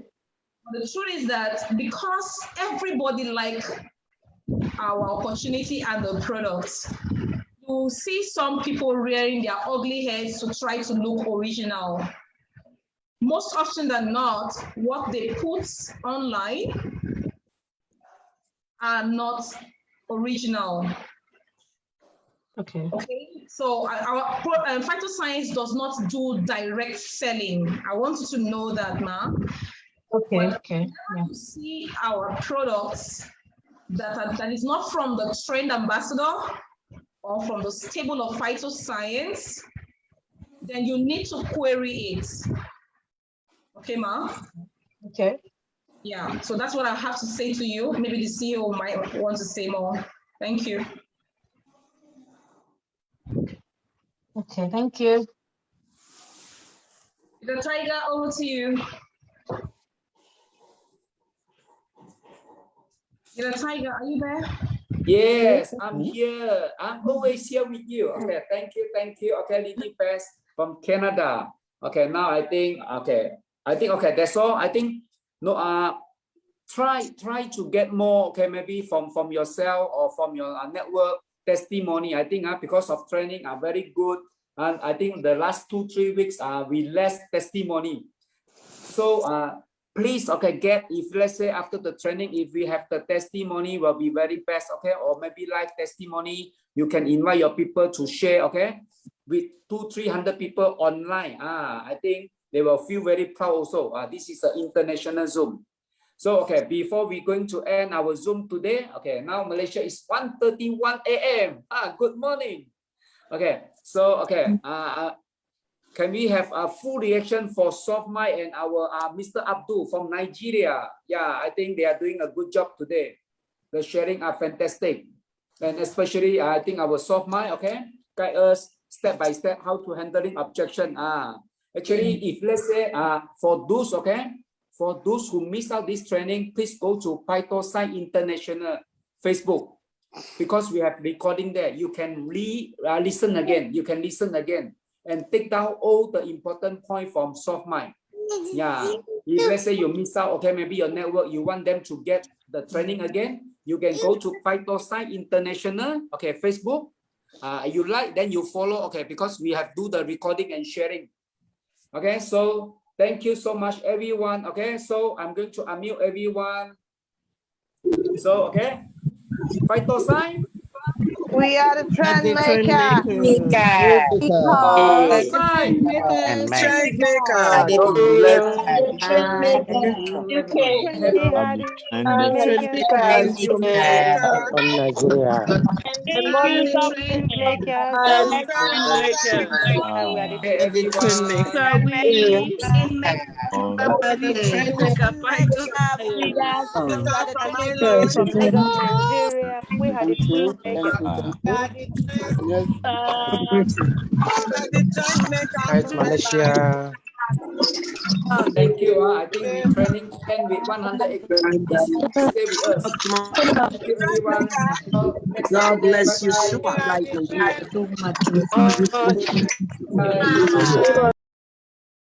The truth is that because everybody likes our opportunity and the products, you see some people rearing their ugly heads to try to look original. Most often than not, what they put online are not original. Okay. Okay. So our Phyto Science does not do direct selling. I want you to know that, Ma. Okay. Okay. Yeah. You see our products that is not from the Trend Ambassador or from the stable of Phyto Science, then you need to query it. Okay, Ma? Okay. Yeah, so that's what I have to say to you. Maybe the CEO might want to say more. Thank you. Okay, thank you. The Tiger, over to you. The Tiger, are you there? Yes, I'm here. I'm always here with you. Okay, thank you. Okay, Lily Best from Canada. Okay, now I think okay, that's all. I think no try to get more, okay, maybe from yourself or from your network testimony. I think because of training are very good, and I think the last 2-3 weeks we less testimony. So please, okay, if let's say after the training, if we have the testimony, will be very best, okay, or maybe live testimony, you can invite your people to share, okay, with 200-300 people online. I think they will feel very proud also. This is an international Zoom. So, okay, before we're going to end our Zoom today, okay, now Malaysia is 1:31 a.m. Good morning. Okay, so, okay, can we have a full reaction for SoftMind and our Mr. Abdul from Nigeria? Yeah, I think they are doing a good job today. The sharing are fantastic. And especially, I think our SoftMind, okay, guide us step by step how to handling objection. Actually, if let's say for those, okay, for those who miss out this training, please go to Phyto Science International Facebook because we have recording there. You can listen again. You can listen again and take down all the important points from SoftMind. Yeah, if let's say you miss out, okay, maybe your network, you want them to get the training again, you can go to Phyto Science International, okay, Facebook. You like, then you follow, okay, because we have do the recording and sharing. Okay, so thank you so much, everyone. Okay, so I'm going to unmute everyone. So, okay, Phyto Science. We are the TrendMaker. Malaysia. Thank you. I think we training 10 with 108. Stay with us. Thank you, everyone. Next God Saturday. bless you. Bye-bye. Super like Bye. so much.